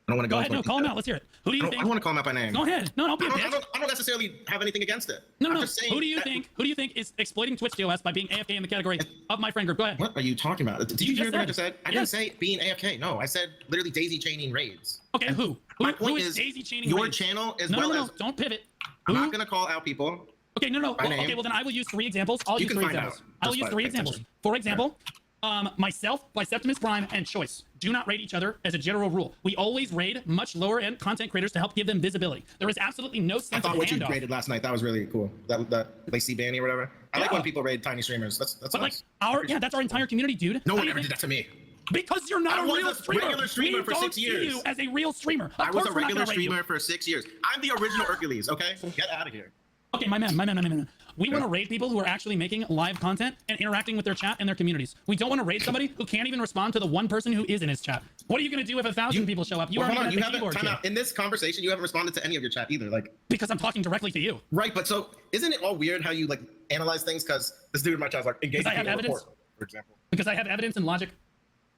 I don't want to Go go. ahead. into No, call him detail. out. Let's hear it. Who do I you don't, think? want to call him out by name. Go ahead. No, don't be a bitch. I don't necessarily have anything against it. No, I'm no. just saying Who do you that- think? Who do you think is exploiting Twitch TOS by being AFK in the category of my friend group? Go ahead. What are you talking about? Did you You hear just what I said just it. said? I Yes. didn't say being AFK. No, I said literally daisy chaining raids. Okay, who? My Who point is is, daisy chaining your raids? channel as No, well no, no, as don't pivot. I'm Who? not gonna call out people. Okay, no. by Well, okay, name. well then I will use 3 examples. I'll You use can 3 find examples. out I'll just use by 3 paying examples. attention. For example, myself, Septimus Prime, and Choice do not raid each other as a general rule. We always raid much lower end content creators to help give them visibility. There is absolutely no I sense thought of what you handoff. rated last night, that was really cool. That Lacey Banny or whatever. I like Yeah. when people raid tiny streamers. That's But like nice. that's our entire community, dude. No How one do you ever think- did that to me. Because you're not I a was real a streamer. regular streamer We for don't 6 see years. you as a real streamer. Of I was course a we're not regular gonna rate you. streamer for 6 years. I'm the original Hercules, okay? Get out of here. Okay, my man. We want to raid people who are actually making live content and interacting with their chat and their communities. We don't want to raid somebody who can't even respond to the one person who is in his chat. What are you going to do if 1,000 people show up? You aren't even at the keyboard time kid. out. In this conversation, you haven't responded to any of your chat either. Like, Because I'm talking directly to you. right, but so isn't it all weird how you like analyze things? Because this dude in my chat's like engage Because I have with evidence. report, for example. Because I have evidence and logic.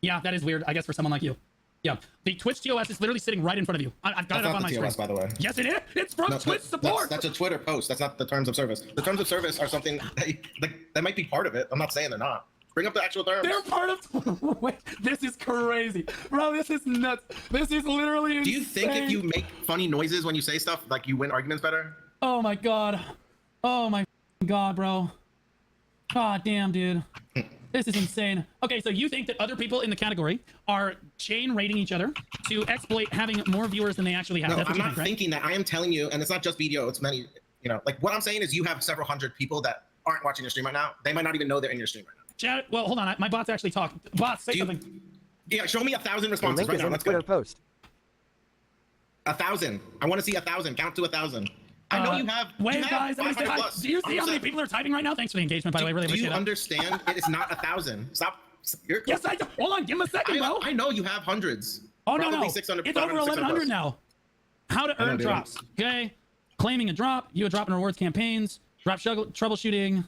Yeah, that is weird, I guess, for someone like you. Yeah, the Twitch TOS is literally sitting right in front of you. I've got it up on my screen. TOS, by the way. Yes, it is. It's from Twitch support. That's a Twitter post. That's not the terms of service. The terms of service are something that might be part of it. I'm not saying they're not. Bring up the actual terms. They're part of. Wait, this is crazy, bro. This is nuts. This is literally insane. Do you think if you make funny noises when you say stuff, like you win arguments better? Oh my god. Oh my god, bro. God damn, dude. This is insane. Okay, so you think that other people in the category are chain raiding each other to exploit having more viewers than they actually have? No, That's what I'm you not think, right? thinking that. I am telling you, and it's not just video. It's many. You know, like what I'm saying is, you have several hundred people that aren't watching your stream right now. They might not even know they're in your stream right now. Chat. Well, hold on. My bots actually talk. Bots, say Do you- something. Yeah, show me 1,000 The responses link right is now. in the Let's Twitter go. post. 1,000. I want to see 1,000. Count to 1,000. I know you have. Wait, you have guys. Let me say 500 hi. plus. Do you see how many people are typing right now? Thanks for the engagement, by the way. Really Do you appreciate it. understand? It is not 1,000. Stop. Yes, I do. Hold on. Give him a second, bro. I know you have hundreds. Oh, no, Probably no. 600, It's over 500, 1,100 now. How to I know, earn dude. drops. Okay. Claiming a drop. You a drop in rewards campaigns. Drop troubleshooting.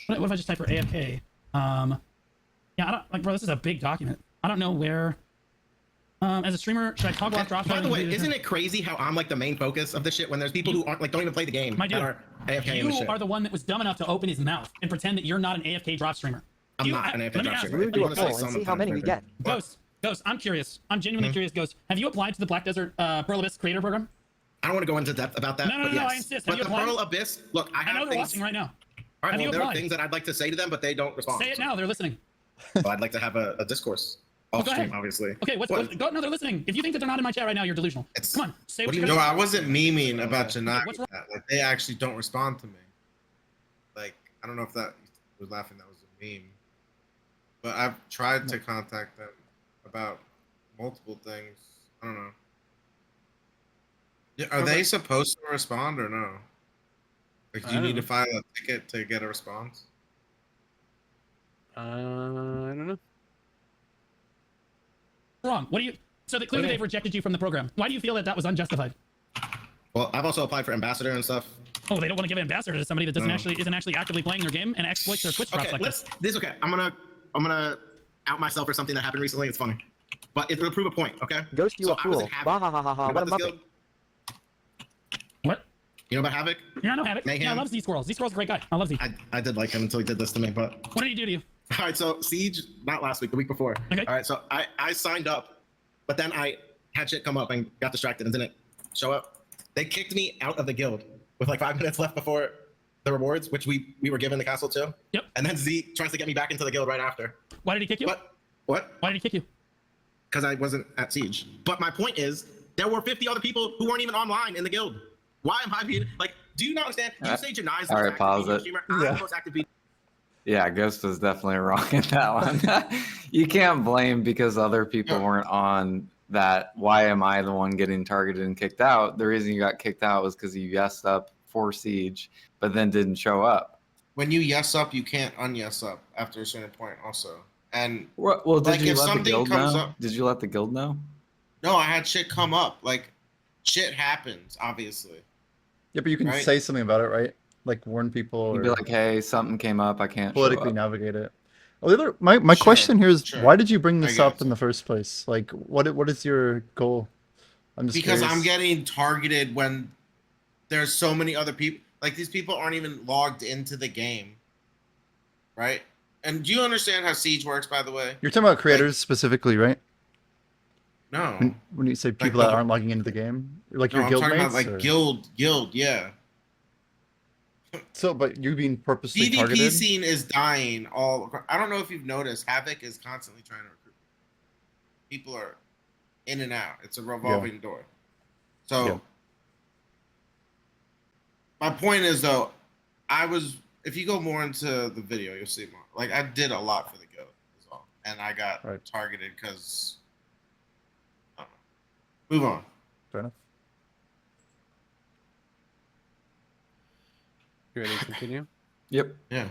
What if I just type for AFK? Yeah, I don't like, bro. This is a big document. I don't know where. As a streamer, should I toggle off drops? By the way, isn't it crazy how I'm like the main focus of this shit when there's people who aren't like don't even play the game? My dude, that are AFK in this you shit. are the one that was dumb enough to open his mouth and pretend that you're not an AFK drop streamer. I'm You- not an let AFK me drop ask streamer. you, We do a Honestly, poll and see how sometimes many we I do. get. Ghost, I'm curious. I'm genuinely curious, Ghost. Have you applied to the Black Desert Pearl Abyss creator program? I don't want to go into depth about that. No, but no, yes. I insist. Have But you the applied? Pearl Abyss, look, I I have know they're things. watching right now. All right, Have well, you there are applied? things that I'd like to say to them, but they don't respond. Say it now. They're listening. Well, I'd like to have a discourse off go stream, ahead. obviously. Okay, go. No, they're listening. If you think that they're not in my chat right now, you're delusional. It's- Come on, say what what do you're you No, gonna I wasn't memeing about Janaki. What's wrong? Like they actually don't respond to me. Like I don't know if that was laughing. That was a meme. But I've tried to contact them about multiple things. I don't know. Yeah, are they supposed to respond or no? Like, do I you don't need to know. file a ticket to get a response? I don't know. wrong. What do you? So that clearly Okay. they've rejected you from the program. Why do you feel that that was unjustified? Well, I've also applied for ambassador and stuff. Oh, they don't want to give ambassador to somebody that doesn't No. actually isn't actually actively playing their game and exploits their Twitch drops Okay, like let's. this. This okay. I'm gonna out myself for something that happened recently. It's funny, but it'll prove a point. Okay. Ghost, you So a I was fool. in Havoc. Bah ha ha ha You ha. know What a about this muppet. guild? What? You know about Havoc? Yeah, I know Havoc. Mayhem? Yeah, I love Z Squirrel. Z Squirrel's a great guy. I love Z. I did like him until he did this to me, but What did he do to you? all right. So Siege, not last week, the week before. Okay. All right. So I signed up, but then I had shit come up and got distracted and didn't show up. They kicked me out of the guild with like 5 minutes left before the rewards, which we were given the castle too. Yep. And then Z tries to get me back into the guild right after. Why did he kick you? But what? Why did he kick you? Because I wasn't at Siege. But my point is, there were 50 other people who weren't even online in the guild. Why am I being like? Do you not understand? You say Janai's the all most right, active pause BDM it. streamer. I'm Yeah. the most active BDM. Yeah, Ghost was definitely wrong in that one. You can't blame because other people Yeah. weren't on that. Why am I the one getting targeted and kicked out? The reason you got kicked out was because you yesed up for Siege, but then didn't show up. When you yes up, you can't un-yes up after a certain point also. And Well, did Like, you if let the something guild comes know? up- Did you let the guild know? no, I had shit come up. Like shit happens, obviously. Yeah, but you can Right. say something about it, right? Like warn people You'd or be like, "Hey, something came up. I can't show politically up." navigate it. Well, the other, my Sure, question here is, sure. why did you bring I this get up it. in the first place? Like, what is your goal? I'm just Because I'm curious. getting targeted when there's so many other people. Like these people aren't even logged into the game, right? And do you understand how Siege works, by the way? You're talking about creators specifically, right? No. When you say people the- that aren't logging into the game, like No, your I'm guild talking mates. about like or- guild, yeah. So, but you being purposely PvP targeted. scene is dying all across. I don't know if you've noticed, Havoc is constantly trying to recruit. People are in and out. It's a revolving door. So Yeah. my point is though, if you go more into the video, you'll see more. Like I did a lot for the guild as well. And I got Right. targeted because move on. Fair enough. You ready to continue? Yep. Yeah.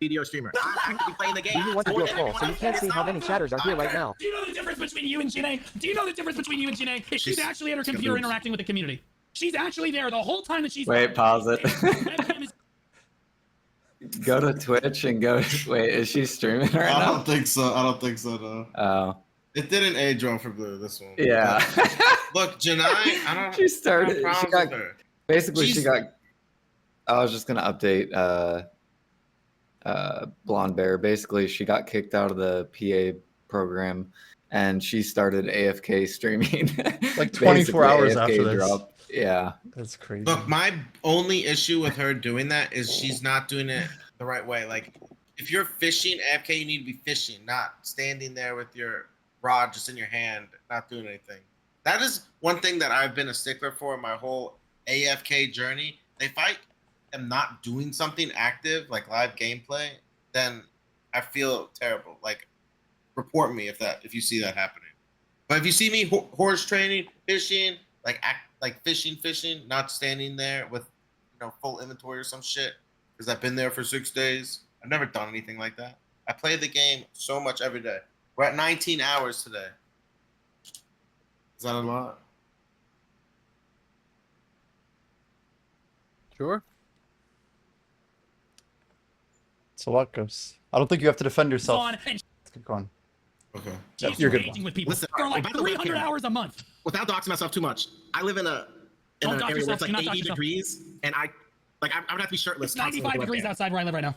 Video streamer. I'm actively playing the game. Do you want to more do a than poll everyone so you else. can't It's see how not many chatters are here right now? Do you know the difference between you and Janae? Do you know the difference between you and Janae? If she's She's- actually at her she's got computer boobs. interacting with the community. She's actually there the whole time that she's. Wait, pause it. Webcam is Go to Twitch and go. Wait, is she streaming right I now? don't think so. I don't think so. No. Oh, It didn't age well for Blue. This one. yeah. Look, Janai. I don't. She started. I have She problems got with her. basically. She She's- got. I was just gonna update. Blondbear. Basically, she got kicked out of the PA program, and she started AFK streaming. Like 24 Basically, hours AFK after this. dropped. Yeah. That's crazy. Look, my only issue with her doing that is she's not doing it the right way. Like, if you're fishing AFK, you need to be fishing, not standing there with your rod just in your hand, not doing anything. That is one thing that I've been a stickler for my whole AFK journey. If I am not doing something active, like live gameplay, then I feel terrible. Like, report me if you see that happening. But if you see me horse training, fishing, like fishing, not standing there with full inventory or some shit, because I've been there for 6 days. I've never done anything like that. I play the game so much every day. We're at 19 hours today. Is that a lot? Sure. It's a lot, Ghost. I don't think you have to defend yourself. on and Let's keep going. Okay. she's you're good. engaging with people Listen, for like about the 300 webcam. hours a month. Without doxing myself too much, I live in Don't an dox area where yourself, it's do not like dox 80 yourself. degrees, and I would have to be shirtless. It's constantly 95 with the degrees webcam. outside where I live right now.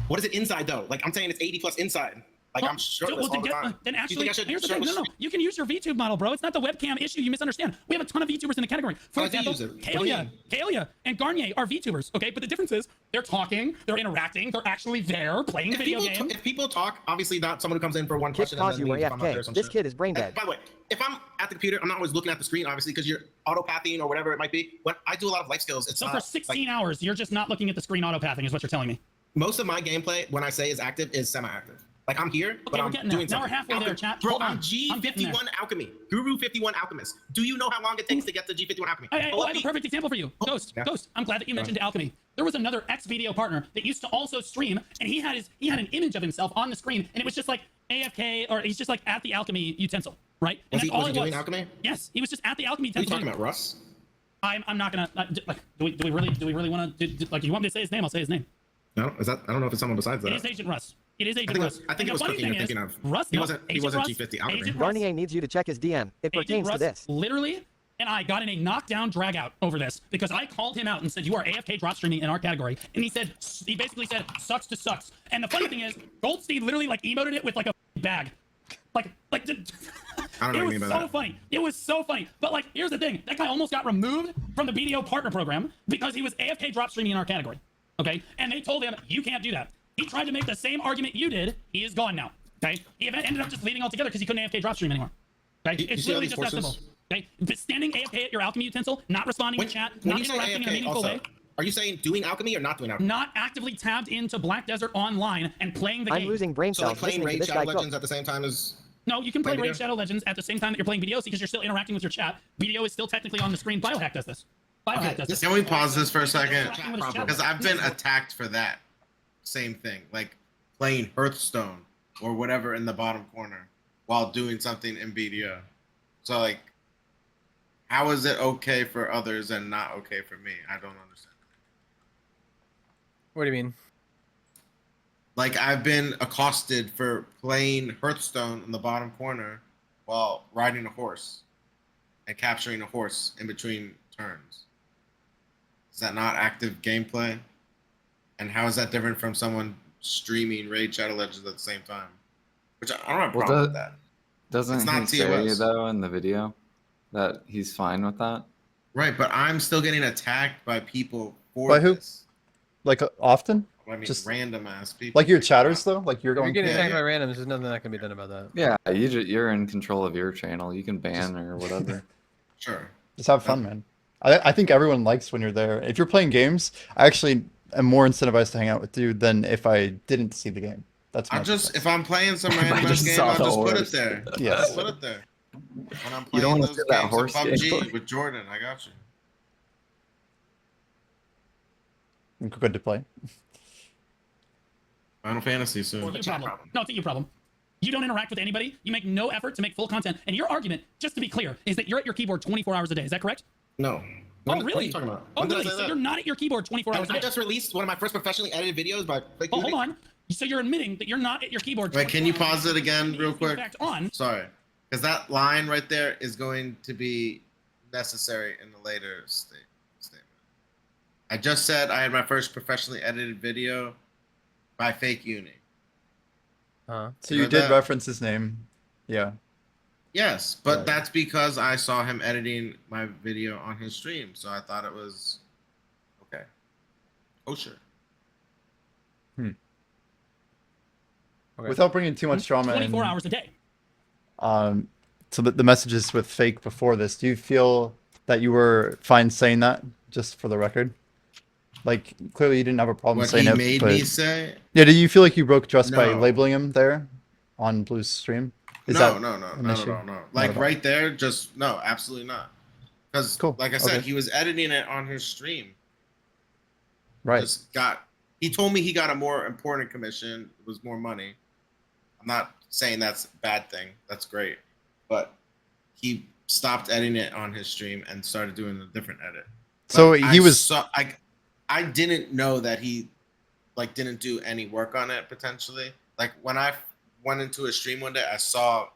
What is it inside though? Like I'm saying, it's 80 plus inside. Like Well, I'm shirtless all the time. then Do you actually, think I should here's the thing. shirtless No, you can use your VTube model, bro. It's not the webcam issue. You misunderstand. We have a ton of VTubers in the category. For I do example, use it. What do you Kalia, and Garnier are VTubers. Okay, but the difference is they're talking, they're interacting, they're actually there playing video games. If people talk, obviously not someone who comes in for one Kick question. cause and you then were leaves if I'm not there or AFK. some This shit. kid is brain And dead. by the way, if I'm at the computer, I'm not always looking at the screen, obviously, because you're autopathing or whatever it might be. When I do a lot of life skills, it's So not for 16 like, hours, you're just not looking at the screen autopathing, is what you're telling me. most of my gameplay, when I say is active, is semi-active. Like I'm here, but we're I'm getting doing there. Now we're something. halfway there, chat. Bro, Hold on. I'm I'm getting G51 Alchemy. Guru 51 Alchemist. Do you know how long it takes to get to G51 Alchemy? Hey, Pull I up have a the- perfect example for you. Ghost, Yeah. Ghost, I'm glad that you mentioned alchemy. There was another ex-video partner that used to also stream, and he had an image of himself on the screen, and it was just like AFK, or he's just like at the alchemy utensil, right? And Was he, that's all was he it doing alchemy? Yes, he was just at the alchemy What are you utensil. talking about, Russ? I'm not gonna like. Do we really want to like? You want me to say his name? I'll say his name. No, is that? I don't know if it's someone besides It that. is Agent Russ. It is Agent think it Russ. was- I think And it was the funny Cookie you're thing is, thinking of. Russ, He no, wasn't Agent Russ- G50 alchemy. Agent Russ- Garnier needs you to check his DM. It Agent pertains to Russ this. literally and I got in a knockdown drag out over this because I called him out and said, you are AFK drop streaming in our category. And he basically said, sucks to sucks. And the funny thing is, Goldstein literally like emoted it with like a bag. Like, I don't know it what you was mean by so that. funny. It was so funny. But like, here's the thing. That guy almost got removed from the BDO partner program because he was AFK drop streaming in our category. Okay? And they told him, you can't do that. He tried to make the same argument you did. He is gone now. Okay? He ended up just leaving altogether because he couldn't AFK drop stream anymore. Okay? You It's see all literally these just that forces? simple. Okay? But standing AFK at your alchemy utensil, not responding to chat, not you say interacting in a AFK meaningful also, way, are you saying doing alchemy or not doing alchemy? not actively tabbed into Black Desert Online and playing the I'm game. losing brain So like cells playing listening to Raid this Shadow guy cook. Legends at the same time as No, you can play Playing Raid BDO? Shadow Legends at the same time that you're playing BDO because you're still interacting with your chat. BDO is still technically on the screen. Biohack does this. Biohack Okay, does this- this. Can we pause this for a second? Interacting with his chat. Because I've been attacked for that same thing, like playing Hearthstone or whatever in the bottom corner while doing something in BDO. So like, how is it okay for others and not okay for me? I don't understand. What do you mean? Like I've been accosted for playing Hearthstone in the bottom corner while riding a horse and capturing a horse in between turns. Is that not active gameplay? And how is that different from someone streaming Raid Shadow Legends at the same time? Which I don't have a Well, problem with that. Doesn't It's not he say TOS. though in the video that he's fine with that? Right, but I'm still getting attacked by people for By who? this. Like often? I mean, Just- random ass people. Like your chatters though? Like you're If you're going. getting Yeah, attacked yeah. by randoms, there's nothing that can be done about that. Yeah, you're in control of your channel. You can ban or whatever. Sure. Just have fun, man. I think everyone likes when you're there. If you're playing games, I actually am more incentivized to hang out with you than if I didn't see the game. That's my I just, preference. if I'm playing some I random ass just game, saw I'll the just put it horse. there. Yes. Just put it there. When I'm You don't playing wanna those do that games horse of game. PUBG with Jordan, I got you. Good to play. Final Fantasy Or soon. the It's chat your problem. problem. No, it's not your problem. You don't interact with anybody. You make no effort to make full content. And your argument, just to be clear, is that you're at your keyboard 24 hours a day. Is that correct? No. Oh, What are really? you talking about? Oh, When did I really? say So that? you're not at your keyboard 24 hours a I day. just released one of my first professionally edited videos by. Oh, hold on. So you're admitting that you're not at your keyboard. Wait, can you 24 hours pause a it day. again Is, real in quick? fact, on. Sorry, because that line right there is going to be necessary in the later statement. I just said I had my first professionally edited video by Fake Uni. Huh? So you heard did that? reference his name. Yeah. Yes, but Right. that's because I saw him editing my video on his stream, so I thought it was okay. Kosher. Okay. Without bringing too much drama 24 in, hours a day. so the messages with Fake before this, do you feel that you were fine saying that, just for the record? Like, clearly you didn't have a problem What saying he it, made but... me say? Yeah, do you feel like you broke trust by No. labeling him there on Blue's stream? Is No, that no, an not issue? at all. No, like at all. right there, just no, absolutely not. Because, Cool. like I said, Okay. he was editing it on his stream. Right. Just got. He told me he got a more important commission. It was more money. I'm not saying that's a bad thing. That's great, but he stopped editing it on his stream and started doing a different edit. So But he was... I didn't know that he like didn't do any work on it potentially. Like when I went into a stream one day, I saw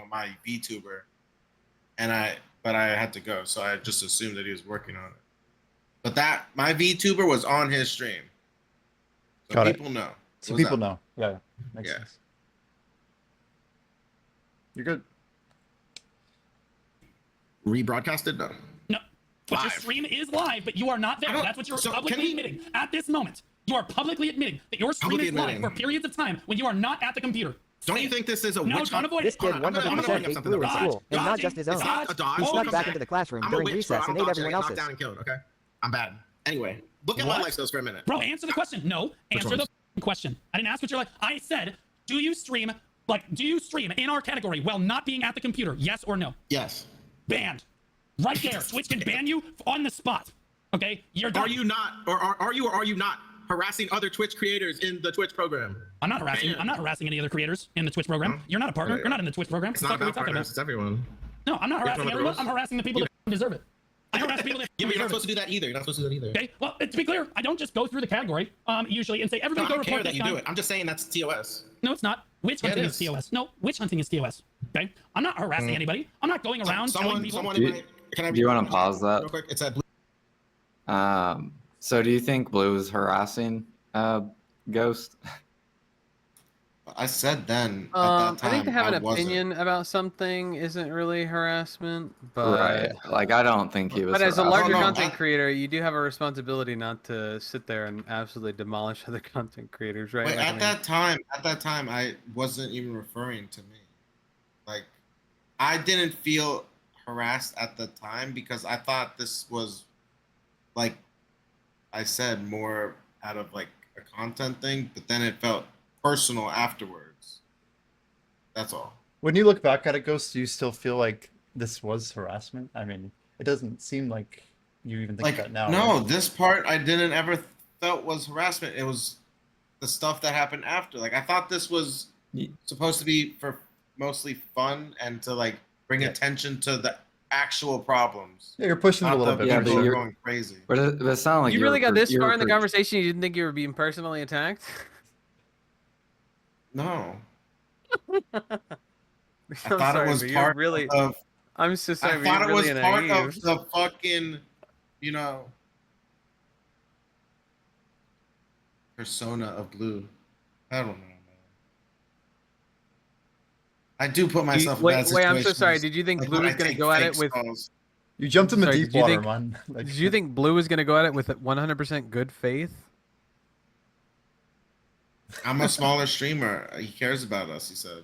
my VTuber, but I had to go, so I just assumed that he was working on it. But that my VTuber was on his stream, so Got it. people know. So What's people up? know. Yeah. Makes Yeah. sense. You're good. Rebroadcasted? No. No. But your Live. stream is live, but you are not there. I don't- That's what you're so can publicly we- admitting at this moment. You are publicly admitting that your stream Publicly is live admitting. for periods of time when you are not at the computer. Don't Say you it. think this is a No, witch don't hunt? avoid This it. kid Hold on, I'm gonna 100% bring up faked something Blue in about dodge. school, and not Dodging. just his It's own. not a dodge. He Hold snuck on, back I'm into the classroom I'm a during witch, recess bro. and I'm ate dodging. everyone I get knocked else's. down and killed. Okay, I'm bad. Anyway, look at What? my life skills for a minute. Bro, answer the question. No, answer the ones? f***ing question. I didn't ask what you're like. I said, do you stream in our category while not being at the computer? Yes or no? Yes. Banned. Right there. Twitch can ban you on the spot. Okay? You're done. Are you not, or are you not harassing other Twitch creators in the Twitch program? I'm not harassing. Banned. I'm not harassing any other creators in the Twitch program. You're not a partner. You're not in the Twitch program. It's What not the fuck about are we talking partners. It's everyone. No, I'm not harassing about the everyone. rules? I'm harassing the people that deserve it. I harass people that Yeah, but you're not deserve supposed it. to do that either. You're not supposed to do that either. Okay. Well, to be clear, I don't just go through the category usually and say No, everybody I go don't care report that this you guy. do it. I'm just saying that's TOS. No, it's not. Witch Yeah, it hunting is is. TOS. No, witch hunting is TOS. Okay. I'm not harassing anybody. I'm not going around telling people. Someone Do in you- my. Can I? do you wanna pause that? real quick? It's at Blue. So do you think Blue is harassing Ghost? I said then at I that time think to have an wasn't. opinion about something isn't really harassment, but Right. Like I don't think he was. but as a harassing. larger no, content I- creator, you do have a responsibility not to sit there and absolutely demolish other content creators, right? Wait, Like, I at mean, that time, I wasn't even referring to me. Like, I didn't feel harassed at the time because I thought this was, like, I said more out of like a content thing, but then it felt personal afterwards. That's all. When you look back at it, Ghost, do you still feel like this was harassment? I mean, it doesn't seem like you even think Like, that now. no, right? this part I didn't ever felt was harassment. It was the stuff that happened after. Like, I thought this was Ye- supposed to be for mostly fun and to like bring Yeah. attention to the actual problems. Yeah, you're pushing it a Not little the bit. Yeah, for but people sure. you're- going crazy. But it sounded like you really got this you were far in the per- conversation, you didn't think you were being personally attacked? No, I'm I thought sorry, it was but you're part really. of. I'm so sorry, I but thought you're it was really part naive. of the fucking, persona of Blue. I don't know, man. I do put myself in bad Wait, I'm so sorry. situations, Did you think like Blue when was I gonna take go at fake it with? calls. You jumped in the Sorry, deep did you water, think- man. Like, Did you think Blue was gonna go at it with 100% good faith? I'm a smaller streamer. He cares about us. He said.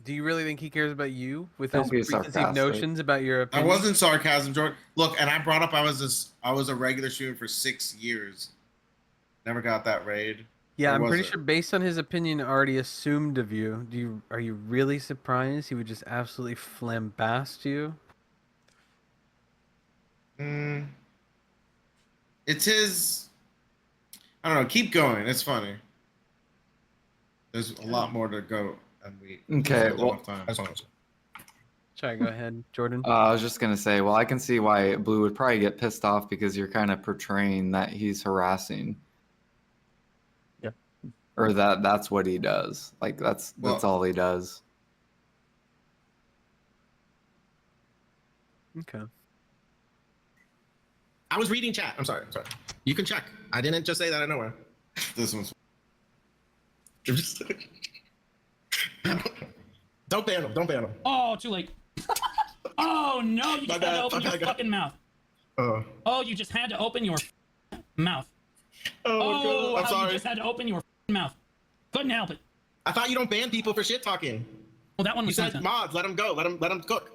Do you really think he cares about you with Don't his be preconceived sarcastic. notions about your I opinion? wasn't sarcasm, Jordan. Look, and I brought up I was a regular streamer for 6 years. Never got that raid. Yeah, Or I'm was pretty it? sure based on his opinion already assumed of you. Are you really surprised he would just absolutely flambast you? It's his I don't know. Keep going. It's funny. There's a lot more to go, and we Okay, don't well, have time. That's all I'm saying. Sorry, go ahead, Jordan. I was just gonna say, well, I can see why Blue would probably get pissed off because you're kind of portraying that he's harassing. Yeah. Or that's what he does. Like that's Well- all he does. Okay. I was reading chat. I'm sorry. You can check. I didn't just say that out of nowhere. This one's Don't ban him. Don't ban him. Oh, too late. Oh no, you just had to open your Okay. fucking mouth. Oh, you just had to open your mouth. Oh, Oh, I'm how sorry. you just had to open your mouth. Couldn't help it. I thought you don't ban people for shit talking. Well, that one You was said content. mods, let them go. Let them cook.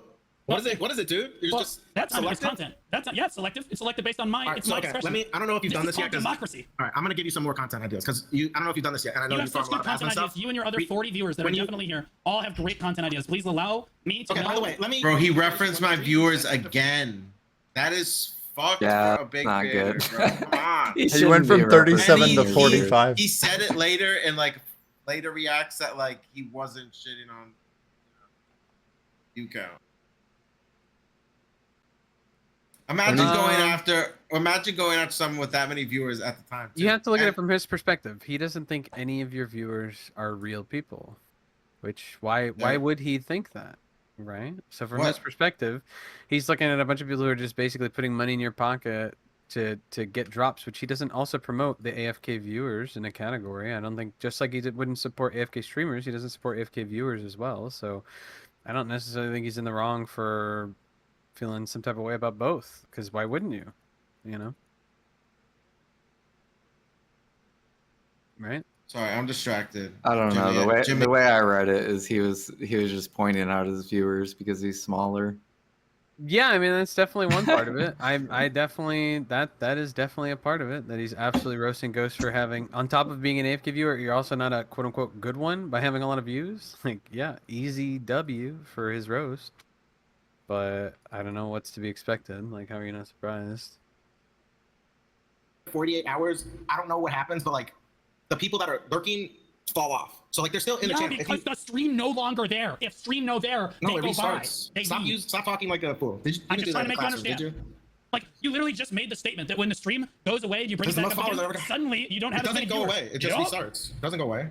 What is it? What is it, dude? You're Well, just that's not it's selective? content. That's not, yeah, it's selective. It's selected based on my. All right, it's so my okay, expression. I don't know if you've done this is yet. called 'Cause- democracy. All right, I'm gonna give you some more content ideas because I don't know if you've done this yet, and I know You you have follow such a lot good of ads and content ideas. stuff. You and your other 40 viewers that when are you- definitely here all have great content ideas. Please allow me to Okay, know. by the way, let me. bro. He referenced my viewers again. That is fucked Yeah, for a big not creator, good. bro. Come on. He He went shouldn't be from 37 representing to his 45. He said it later and like later reacts that like he wasn't shitting on you count. Imagine going after someone with that many viewers at the time. You too. have to look at it And- from his perspective. He doesn't think any of your viewers are real people. Which why Yeah. would he think that? Right? So from What? his perspective, he's looking at a bunch of people who are just basically putting money in your pocket to get drops, which he doesn't also promote the AFK viewers in a category. I don't think, just like wouldn't support AFK streamers, he doesn't support AFK viewers as well. So I don't necessarily think he's in the wrong for feeling some type of way about both, because why wouldn't you? You know? Right? Sorry, I'm distracted. I don't know. Jimmy, The way I read it is he was just pointing out his viewers because he's smaller. Yeah, I mean that's definitely one part of it. I definitely that is definitely a part of it, that he's absolutely roasting Ghost for having, on top of being an AFK viewer, you're also not a quote unquote good one by having a lot of views. Like, yeah, easy W for his roast. But I don't know what's to be expected. Like, how are you not surprised? 48 hours. I don't know what happens, but like the people that are lurking fall off. So like they're still in the Yeah, channel. If you- because the stream no longer there. If stream no there, no, they it go restarts. by. They Stop leave. stop talking like a fool. Did you I'm didn't just do that trying in to make you classroom, did understand. you? Like, you literally just made the statement that when the stream goes away and you bring it Because the back most up again, followers are- suddenly you don't have It as many doesn't go viewers. away. It just Yup. restarts. It doesn't go away.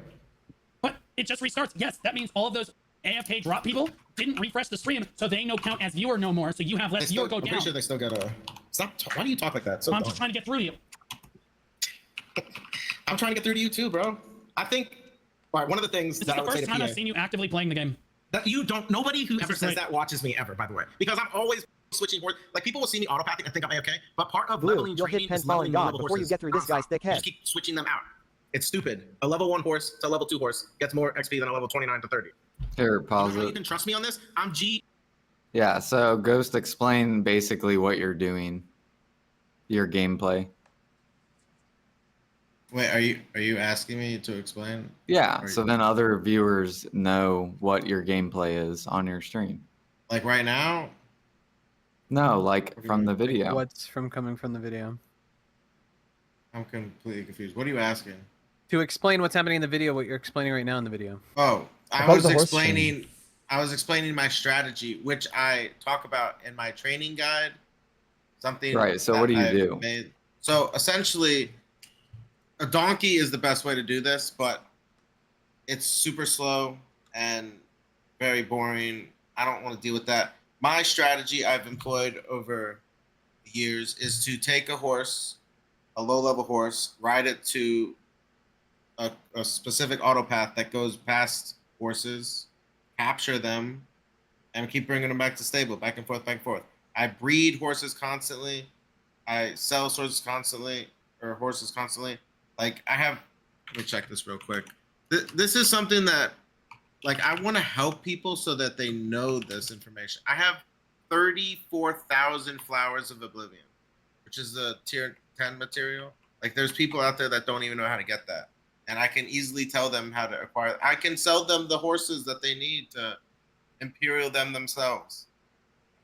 But it just restarts. Yes, that means all of those AFK drop people didn't refresh the stream, so they no count as viewer no more. So you have less They viewer still, go I'm down. pretty sure they still got a. Stop. Why do you talk like that? So I'm dumb. just trying to get through to you. I'm trying to get through to you too, bro. I think. All right. One of the things This that is I the would say first to time PA I've seen you actively playing the game. that you don't. Nobody who ever is says great. that watches me ever. By the way, because I'm always switching horse. Like people will see me autopathing and think I'm AFK, but part of Blue, leveling you'll hit training 10 is leveling falling the god level before you horses. get through this guy's thick You head. just keep switching them out. It's stupid. A level 1 horse to a level 2 horse gets more XP than a level 29 to 30. Here, You know pause how you it. can trust me on this? I'm G. Yeah, so Ghost, explain basically what you're doing, your gameplay. wait, are you asking me to explain? Yeah, Or- so then other viewers know what your gameplay is on your stream. Like right now? No, like from the video. What's from coming from the video? I'm completely confused. What are you asking? To explain what's happening in the video, what you're explaining right now in the video. Oh, I About was the horse explaining. I was explaining my strategy, which I talk about in my training guide. Something. Right, so that what do you I've do? made. So essentially, a donkey is the best way to do this, but it's super slow and very boring. I don't want to deal with that. My strategy I've employed over the years is to take a horse, a low-level horse, ride it to a specific auto path that goes past horses, capture them, and keep bringing them back to stable, back and forth, back and forth. I breed horses constantly. I sell horses constantly. Like I have, let me check this real quick. This is something that, like, I want to help people so that they know this information. I have 34,000 Flowers of Oblivion, which is the tier 10 material. Like, there's people out there that don't even know how to get that. And I can easily tell them how to acquire. I can sell them the horses that they need to imperial them themselves.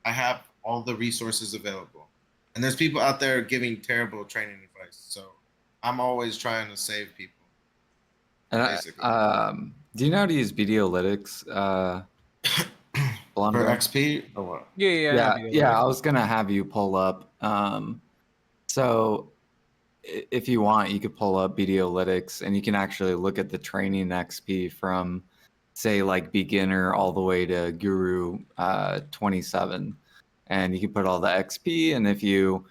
I have all the resources available. And there's people out there giving terrible training advice. So I'm always trying to save people. And Basically. do you know how to use videolytics? For Blondbear? XP or what? Yeah. I was gonna have you pull up. So if you want, you could pull up videolytics, and you can actually look at the training XP from, say, like beginner all the way to Guru 27, and you can put all the XP. And if you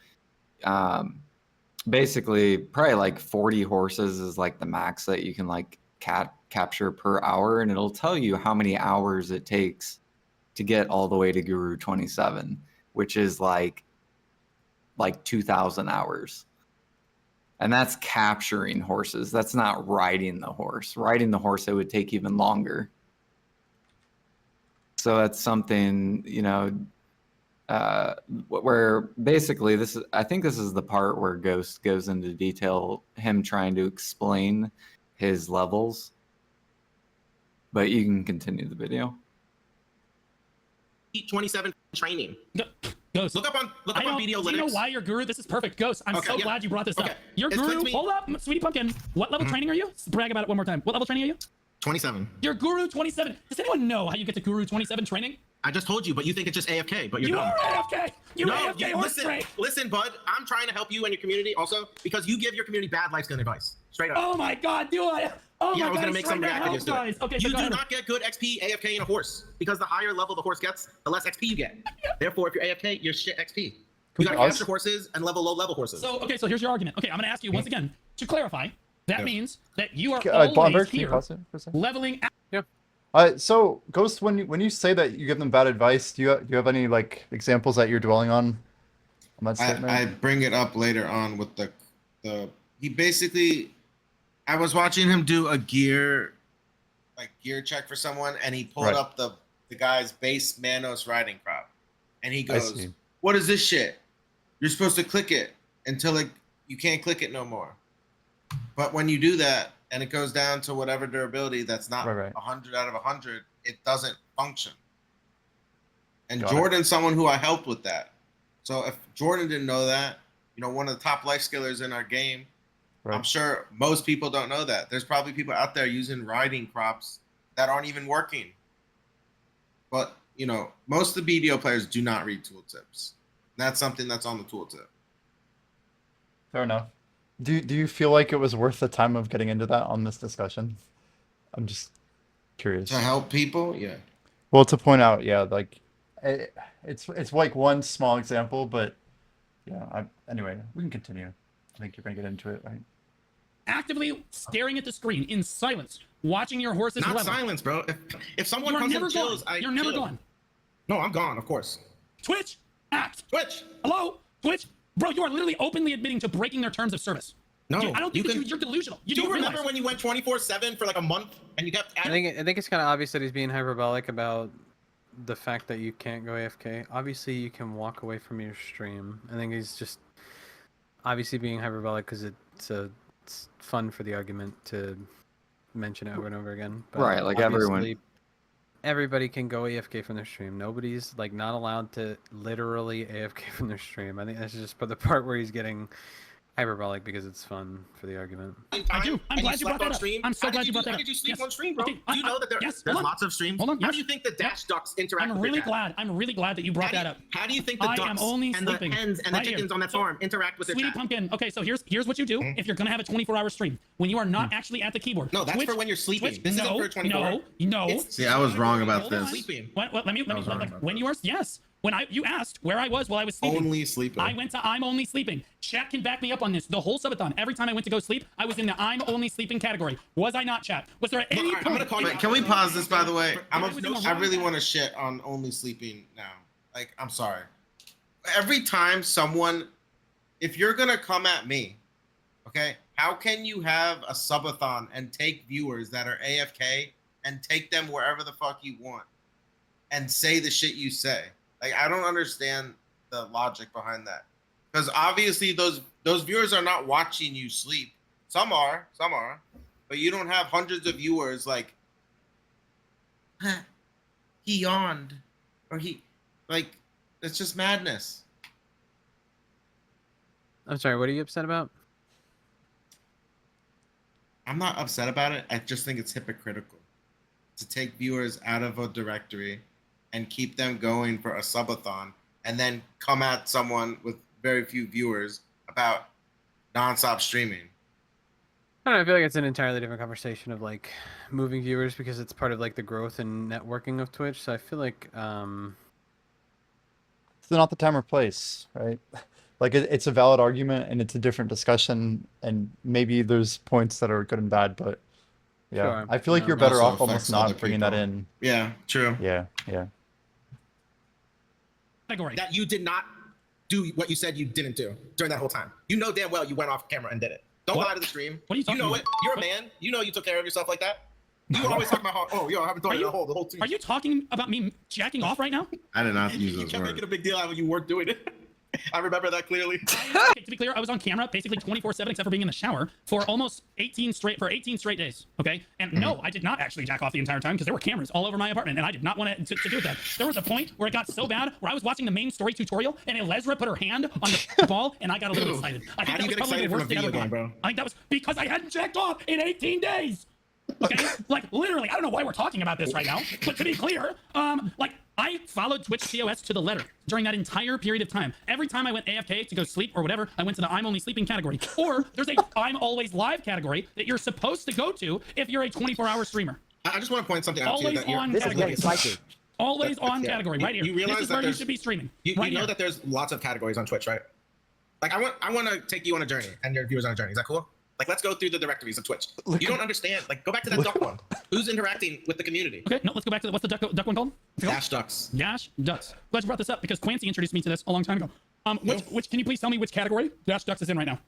basically probably like 40 horses is like the max that you can like capture per hour, and it'll tell you how many hours it takes to get all the way to Guru 27, which is like 2,000 hours. And that's capturing horses. That's not riding the horse. Riding the horse, it would take even longer. So that's something, where basically I think this is the part where Ghost goes into detail, him trying to explain his levels. But you can continue the video. 27 training. Ghost. Look up on video Do you know why you're Guru? This is perfect. Ghost, I'm so glad you brought this up. You're Guru. Hold up, Sweetie Pumpkin. What level training are you? Brag about it one more time. What level training are you? 27. You're Guru 27. Does anyone know how you get to Guru 27 training? I just told you, but you think it's just AFK, but you're You dumb. are AFK! You're AFK horse trade! Listen, bud, I'm trying to help you and your community also because you give your community bad life skill advice. Straight up. Oh my god, do I? Oh Yeah, my I was god, gonna make some react videos to it. Okay, You so do not get good XP AFK in a horse because the higher level the horse gets, the less XP you get. Therefore, if you're AFK, you're shit XP. You gotta capture horses and level low-level horses. So here's your argument. Okay, I'm gonna ask you once again to clarify. That means that you are Blondbear, always can you here pause it for a second? leveling. So Ghost, when you say that you give them bad advice, do you have any like examples that you're dwelling on that statement? I bring it up later on with the he basically, I was watching him do a gear check for someone, and he pulled up the guy's base Manos riding crop, and he goes, "What is this shit? You're supposed to click it until you can't click it no more. But when you do that, and it goes down to whatever durability that's not 100 out of 100, it doesn't function." And Jordan's someone who I helped with that. So if Jordan didn't know that, one of the top life skillers in our game, I'm sure most people don't know that. There's probably people out there using riding crops that aren't even working. But, most of the BDO players do not read tooltips. That's something that's on the tooltip. Fair enough. Do you feel like it was worth the time of getting into that on this discussion? I'm just curious. To help people, yeah. Well, to point out, like it's like one small example, but anyway, we can continue. I think you're gonna get into it, right? Actively staring at the screen in silence, watching your horses Not level. silence, bro. If someone comes and chills, You're never gone. No, I'm gone, of course. Twitch, act. Twitch. Hello, Twitch. Bro, you are literally openly admitting to breaking their terms of service. No, Dude, I don't think you're delusional. Do you remember when you went 24/7 for like a month and you kept? I think it's kind of obvious that he's being hyperbolic about the fact that you can't go AFK. Obviously, you can walk away from your stream. I think he's just obviously being hyperbolic because it's fun for the argument to mention it over and over again. But right, like everybody can go AFK from their stream. Nobody's like not allowed to literally AFK from their stream. I think that's just the part where he's getting hyperbolic because it's fun for the argument. I do. I'm glad you brought that up. I'm so glad you brought that up. How did you sleep on stream, bro? Okay, Do you know that there's lots of streams? Hold on. How do you think the dash ducks interact I'm with really the chat? I'm really glad that you brought that up. How do you think the ducks and the hens and the chickens on that farm interact with their Sweetie chat? Pumpkin. Okay, so here's what you do if you're gonna have a 24-hour stream when you are not actually at the keyboard. No, that's for when you're sleeping. This isn't for 24. No. See, I was wrong about this. What? Let me. When you are you asked where I was while I was sleeping. Only sleeping. I went to I'm only sleeping. Chat can back me up on this. The whole subathon, every time I went to go sleep, I was in the I'm only sleeping category. Was I not, chat? Was there at any point? I'm gonna call you. Can we pause this, by the way? I really want to shit on only sleeping now. Like, I'm sorry. Every time someone, if you're gonna come at me, okay, how can you have a subathon and take viewers that are AFK and take them wherever the fuck you want and say the shit you say? Like, I don't understand the logic behind that. Because obviously those viewers are not watching you sleep. Some are. But you don't have hundreds of viewers like, he yawned. Or it's just madness. I'm sorry, what are you upset about? I'm not upset about it. I just think it's hypocritical to take viewers out of a directory and keep them going for a subathon and then come at someone with very few viewers about nonstop streaming. I don't know, I feel like it's an entirely different conversation of like moving viewers because it's part of like the growth and networking of Twitch. So I feel like It's not the time or place, right? Like it's a valid argument and it's a different discussion, and maybe there's points that are good and bad, but yeah, Sure, I feel like yeah. you're better Also off almost affects other not bringing that people. in. Yeah, true. Yeah, yeah. Category. That you did not do what you said you didn't do during that whole time. You know damn well you went off camera and did it. Don't What? lie to the stream. What are you talking know about? it. You're a What? man. You know you took care of yourself like that. You always talk about how, oh, yo, I haven't done it the whole team. Are you talking about me jacking off right now? I did not use You those kept words. making a big deal out of you weren't doing it. I remember that clearly. Okay, to be clear, I was on camera basically 24/7 except for being in the shower for almost 18 straight days. Okay, and no, I did not actually jack off the entire time because there were cameras all over my apartment, and I did not want to do that. There was a point where it got so bad where I was watching the main story tutorial, and Elezra put her hand on the ball, and I got a little excited. I think How do you that get was probably excited the from a worst thing video I've ever game, done. bro? I think that was because I hadn't jacked off in 18 days. Okay, like literally, I don't know why we're talking about this right now, but to be clear, like I followed Twitch TOS to the letter during that entire period of time. Every time I went AFK to go sleep or whatever, I went to the I'm only sleeping category. Or there's a I'm always live category that you're supposed to go to if you're a 24-hour streamer. I just want to point something out to you. Always That you're, on This is category. getting spicy. Always on Yeah. category, right here. You realize This is that where you there's- should be streaming. You right know here. that there's lots of categories on Twitch, right? Like I want to take you on a journey and your viewers on a journey. Is that cool? Like let's go through the directories of Twitch. You don't understand. Like go back to that duck one. Who's interacting with the community? Okay, no, let's go back to what's the duck one called? Dash ducks. Dash Ducks. Glad you brought this up because Clancy introduced me to this a long time ago. Which can you please tell me which category Dash Ducks is in right now?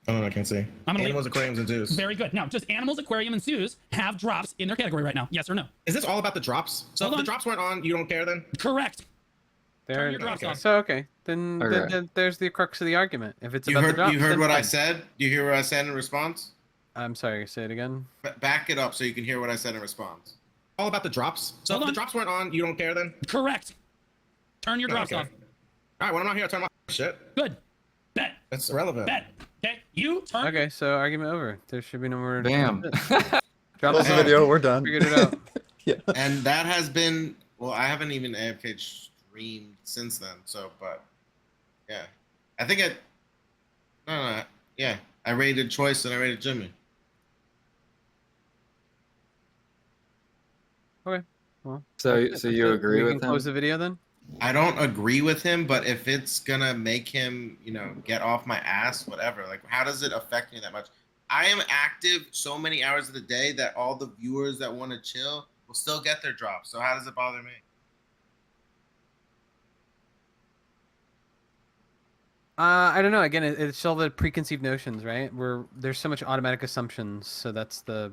I don't know. I can't see. I'm gonna Animals, aquariums, and zoos. Very good. Now, does animals, aquarium, and zoos have drops in their category right now? Yes or no? Is this all about the drops? So Hold if on. the drops weren't on, you don't care then? Correct. there. your drops okay. off. So okay, then, Okay. then there's the crux of the argument. If it's You about the heard, drops, you heard then what I fine. said? Do you hear what I said in response? I'm sorry, say it again. Back it up so you can hear what I said in response. All about the drops. So Hold if on. the drops weren't on, you don't care then? Correct. Turn your drops Okay. off. All right, when I'm not here, I turn my shit. Good. Bet. That's irrelevant. Bet. Okay. You turn. Okay, so argument over. There should be no more. Damn. Drop Close the the video. We're done. Figured it out. Yeah. And that has been, well, I haven't even AFK streamed since then. So, but yeah, I think yeah, I rated Choice and I rated Jimmy. Okay. Well. So you agree we with can close him? the video then? I don't agree with him, but if it's gonna make him, get off my ass, whatever. Like, how does it affect me that much? I am active so many hours of the day that all the viewers that want to chill will still get their drops. So how does it bother me? I don't know. Again, it's all the preconceived notions, right? There's so much automatic assumptions, so that's the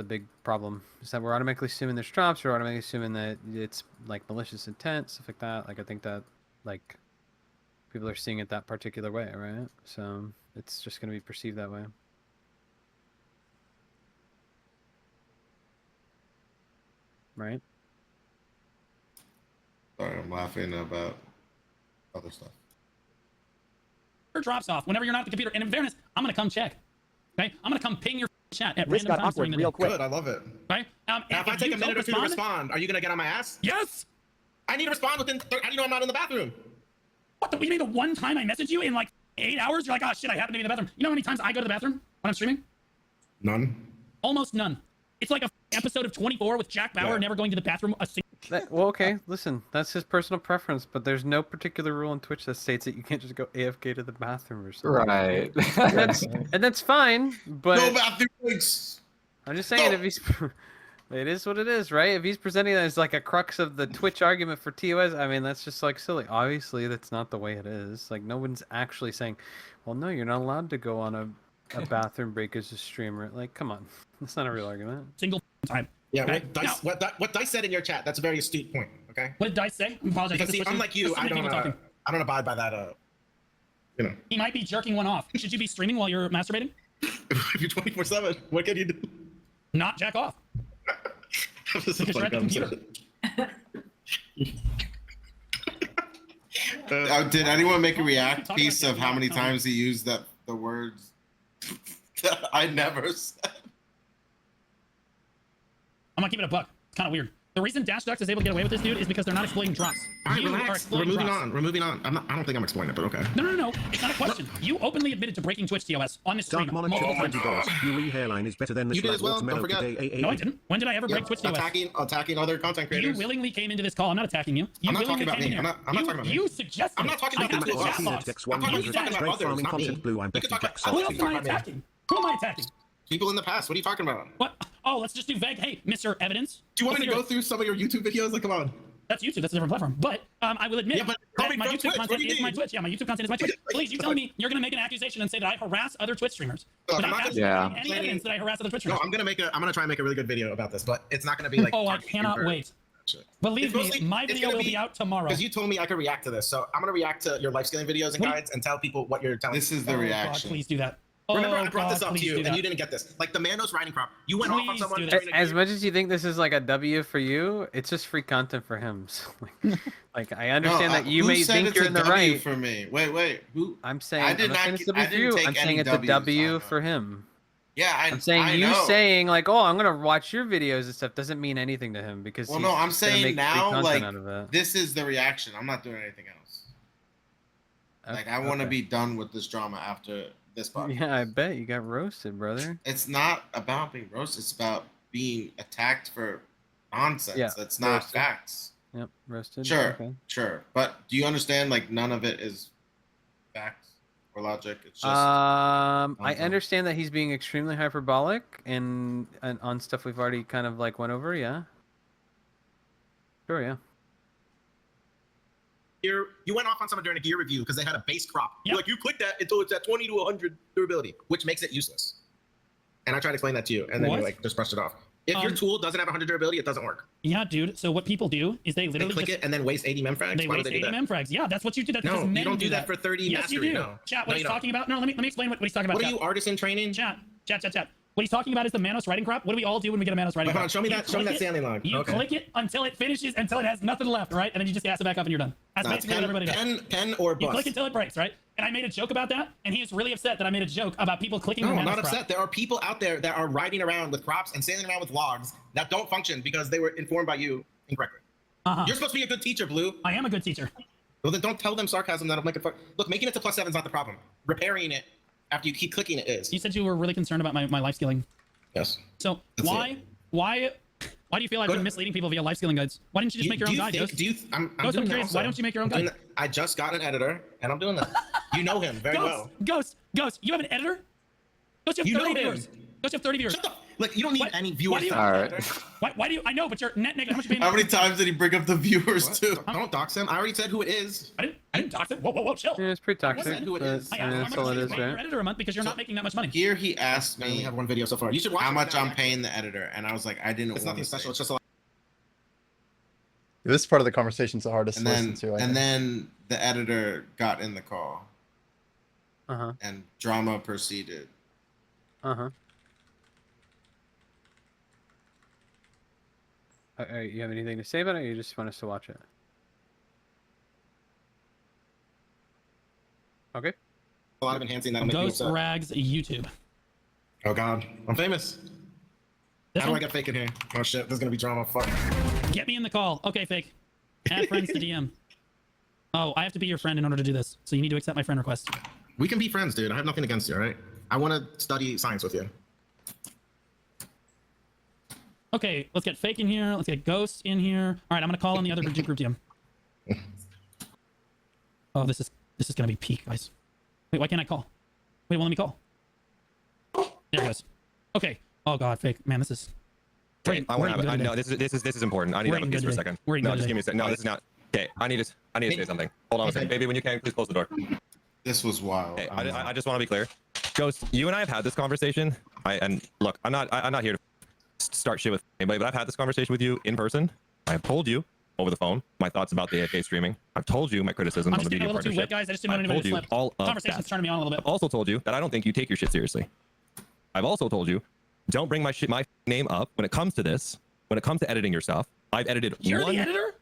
big problem. Is that we're automatically assuming there's drops, we're automatically assuming that it's like malicious intent, stuff like that. Like I think that like people are seeing it that particular way, right? So it's just going to be perceived that way. Right? Sorry, I'm laughing about other stuff. Your drops off whenever you're not at the computer. And in fairness, I'm gonna come check. Okay. I'm gonna come ping your chat at This random got times awkward during the real day. quick. Good, I love it. Right. Now, if I you take a minute don't or two to respond, are you gonna get on my ass? Yes. I need to respond within. How do you know I'm not in the bathroom? What? You mean the one time I message you in like 8 hours? You're like, oh shit, I happen to be in the bathroom. You know how many times I go to the bathroom when I'm streaming? None. Almost none. It's like a episode of 24 with Jack Bauer Yeah. never going to the bathroom a single. Well, okay, listen, that's his personal preference, but there's no particular rule on Twitch that states that you can't just go AFK to the bathroom or something. Right. And that's fine, but No bathroom breaks. I'm just saying No. if he's it is what it is, right? If he's presenting that as like a crux of the Twitch argument for TOS, I mean that's just like silly. Obviously that's not the way it is. Like no one's actually saying, well no, you're not allowed to go on a bathroom break as a streamer. Like, come on. That's not a real argument. time. Yeah. Okay, What Dice said in your chat? That's a very astute point. Okay. What did Dice say? I apologize. Because see, There's unlike you, so many people talking. I don't abide by that. He might be jerking one off. Should you be streaming while you're masturbating? If you're 24/7, what can you do? Not jack off. I'm just Because you're at the computer. Did anyone make a Talk react about piece of how many that. times he used the words that I never said? I'm gonna keep it a buck. It's kind of weird. The reason Dash Ducks is able to get away with this, dude, is because they're not exploiting drops. All right, You are relax. We're exploiting moving drops. on. We're moving on. I don't think I'm explaining it, but okay. No. It's not a question. You openly admitted to breaking Twitch TOS on this stream Dark Monitor multiple for times. $20. Yuri hairline is better than the You did as well, don't watermelon forget. today. No, I didn't. When did I ever break Twitch TOS? Attacking other content You creators. willingly came into this call. I'm not attacking you. You I'm not willingly talking about came me. in I'm here. not talking about me. You suggested. I'm not talking about I have the the chat RT logs. X I'm talking about Great others, farming not me. content blue. I'm You Becky can talk Jackson. about Who else am I attacking? Who am I attacking? people in the past. What are you talking about? What? Oh, let's just do vague. Hey, Mr. Evidence. Do you want Let's me to hear go it. through some of your YouTube videos? Like, come on. That's YouTube. That's a different platform. But I will admit Yeah, but that coming my from YouTube Twitch, what content do you is my mean? Twitch. Yeah, my YouTube content is my Twitch. Please, you telling me you're going to make an accusation and say that I harass other Twitch streamers Look, without I'm not actually gonna- having any evidence that I harass other Twitch No, streamers? I'm gonna try and make a really good video about this, but it's not gonna be like. Oh, I cannot wait. Believe It's me, mostly- my it's video gonna will be out tomorrow. Because you told me I could react to this, so I'm gonna react to your life scaling videos and What? guides and tell people what you're telling. This is the Oh, God, reaction. please do that. Remember, Oh, I brought this God, up to please you, do and that. you didn't get this. Like the Manos riding crop. You went off on Please someone. do that. during a As game. much as you think this is like a W for you, it's just free content for him. So, like I understand that you who may said think it's you're a in the W right. for me. Wait. Who? I'm saying I did I'm not saying not it's a get- I W for didn't you. take I'm saying any it's a W's W on for him. Yeah, I'm saying I you know. saying like, oh, I'm gonna watch your videos and stuff doesn't mean anything to him because Well, he's no, I'm just gonna saying make free now, content like, out of it. this is the reaction. I'm not doing anything else. Like, I want to Okay. be done with this drama after this podcast. Yeah, I bet you got roasted, brother. It's not about being roasted. It's about being attacked for nonsense. Yeah, That's not roasted. facts. Yep, roasted. Sure, Okay. sure. But do you understand? Like, none of it is facts or logic. It's just I nonsense. understand that he's being extremely hyperbolic and on stuff we've already kind of like went over. Yeah. Sure. Yeah. You went off on someone during a gear review because they had a base crop. Yep. You're like, you click that until it's at 20 to 100 durability, which makes it useless. And I tried to explain that to you, and then What? you like just brushed it off. If your tool doesn't have 100 durability, it doesn't work. Yeah, dude. So what people do is they They literally click just it and then waste 80 mem frags. they Why would waste do 80 that? mem frags. Yeah, that's what you do. That's No, because men you don't do that that for 30 Yes, mastery. you do. No. Chat, No, what he's you don't. talking about? No, let me explain what he's talking about. What are chat. you, artisan training? Chat. What he's talking about is the Manos riding crop. What do we all do when we get a Manos riding Wait, hold crop? on, show me You that. Show me click that it, standing log. You Okay. click it until it finishes, until it has nothing left, right? And then you just gas it back up and you're done. That's No, it's basically what everybody does. pen or You bust. click until it breaks, right? And I made a joke about that, and he was really upset that I made a joke about people clicking No, the I'm Manos not crop. upset. There are people out there that are riding around with crops and sailing around with logs that don't function because they were informed by you incorrectly. Uh-huh. You're supposed to be a good teacher, Blue. I am a good teacher. Well, then don't tell them sarcasm that'll make it fun. Look, making it to +7 is not the problem. Repairing it after you keep clicking it is. You said you were really concerned about my life skilling. Yes. So That's why do you feel I've been misleading people via life skilling guides? Why didn't you just make your own guide, Ghost? I'm Ghost, I'm doing that curious, also. why don't you make your own I'm doing guide? that. I just got an editor, and I'm doing that. You know him very well. Ghost, you have an editor? Ghost, you have You 30 know him. viewers. Ghost, you have 30 viewers. Shut the. Look, you don't need What- any why viewers. do you- to All have an right. editor. Why do you? I know, but you're net negative. How much you paying? How many times did he bring up the viewers What? too? Don't dox him. I already said who it is. I didn't talk to. Whoa, chill. Yeah, it's pretty What toxic. said who it But, is? I I mean, asked that's how all much it you is, pay your right? editor a month because you're not making that much money. Here he asked I only me have one video so far. You should watch how it much right I'm now. paying the editor, and I was like, I didn't. It's want nothing to special. say. It's just a lot. This part of the conversation's the hardest And to then, listen to. I and think. then the editor got in the call, Uh-huh. and drama proceeded. Uh-huh. You have anything to say about it, or you just want us to watch it? Okay. A lot of enhancing that'll make you Ghost upset. Rags YouTube. Oh God, I'm famous. This How do I one? get fake in here? Oh shit, there's gonna be drama. Fuck. Get me in the call. Okay, fake. Add friends to DM. Oh, I have to be your friend in order to do this. So you need to accept my friend request. We can be friends, dude. I have nothing against you, all right? I want to study science with you. Okay, let's get fake in here. Let's get ghost in here. All right, I'm gonna call on the other group DM. Oh, this is gonna be peak, guys. Wait, why can't I call? Wait, well, let me call. There it goes. Okay. Oh God, fake. Man, this is. Okay, I want to have it. We're No, this is important. I need to We're have a eating piece good for a today. second. We're eating No, good just give me a today. second. No, this is not. Okay, I need to say something. Hold on a second, baby. When you can, please close the door. This was wild. Okay, I'm not- I just want to be clear. Ghost, you and I have had this conversation. And look, I'm not here to start shit with anybody, but I've had this conversation with you in person. I have told you over the phone my thoughts about the AFK streaming. I've told you my criticisms I'm on just the getting a media little too wet, partnership. guys. I just didn't want I've anybody told to you slip. all of Conversation's that. turning me on a little bit. I've also told you that I don't think you take your shit seriously. I've also told you, don't bring my name up when it comes to this. When it comes to editing your stuff, I've edited You're one. the editor?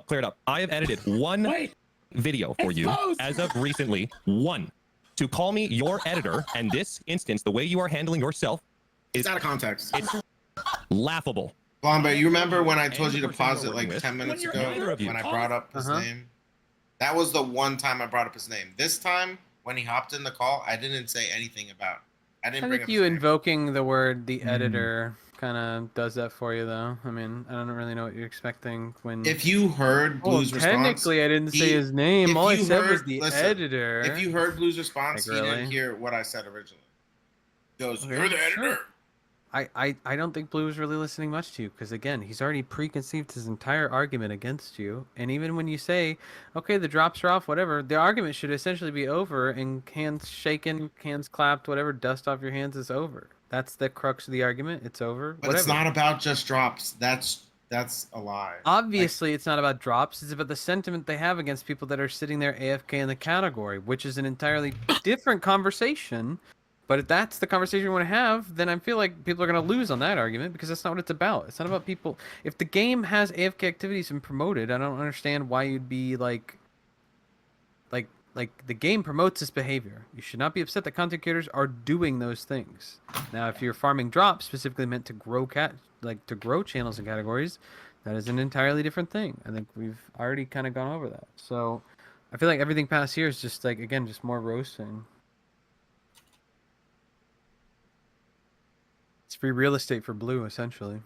Clear it up. I have edited one Wait. video for you Exposed. as of recently. One. To call me your editor, and this instance, the way you are handling yourself It's out of context. Laughable. Blondbear, you remember when I And told the you to person pause you're it like working with, 10 minutes when ago you're neither of you when I pause- brought up his name? That was the one time I brought up his name. This time, when he hopped in the call, I didn't say anything about. I didn't I bring think up you his name. invoking the word the Mm. editor kind of does that for you, though. I mean, I don't really know what you're expecting when. If you heard Well, Blue's response, technically, I didn't say he- his name. if All I you said was heard- the listen, editor. if you heard Blue's response, Like, he really? didn't hear what I said originally. He goes, Okay, "You're the sure. editor." I don't think Blue was really listening much to you because again he's already preconceived his entire argument against you, and even when you say okay the drops are off whatever, the argument should essentially be over and hands shaken, hands clapped, whatever, dust off your hands is over. That's the crux of the argument. It's over. But whatever. it's not about just drops. That's a lie. Obviously, it's not about drops. It's about the sentiment they have against people that are sitting there AFK in the category, which is an entirely different conversation. But if that's the conversation you want to have, then I feel like people are going to lose on that argument because that's not what it's about. It's not about people. If the game has AFK activities and promoted, I don't understand why you'd be like the game promotes this behavior. You should not be upset that content creators are doing those things. Now, if you're farming drops specifically meant to grow to grow channels and categories, that is an entirely different thing. I think we've already kind of gone over that. So I feel like everything past here is just like, again, just more roasting. It's free real estate for Blue, essentially.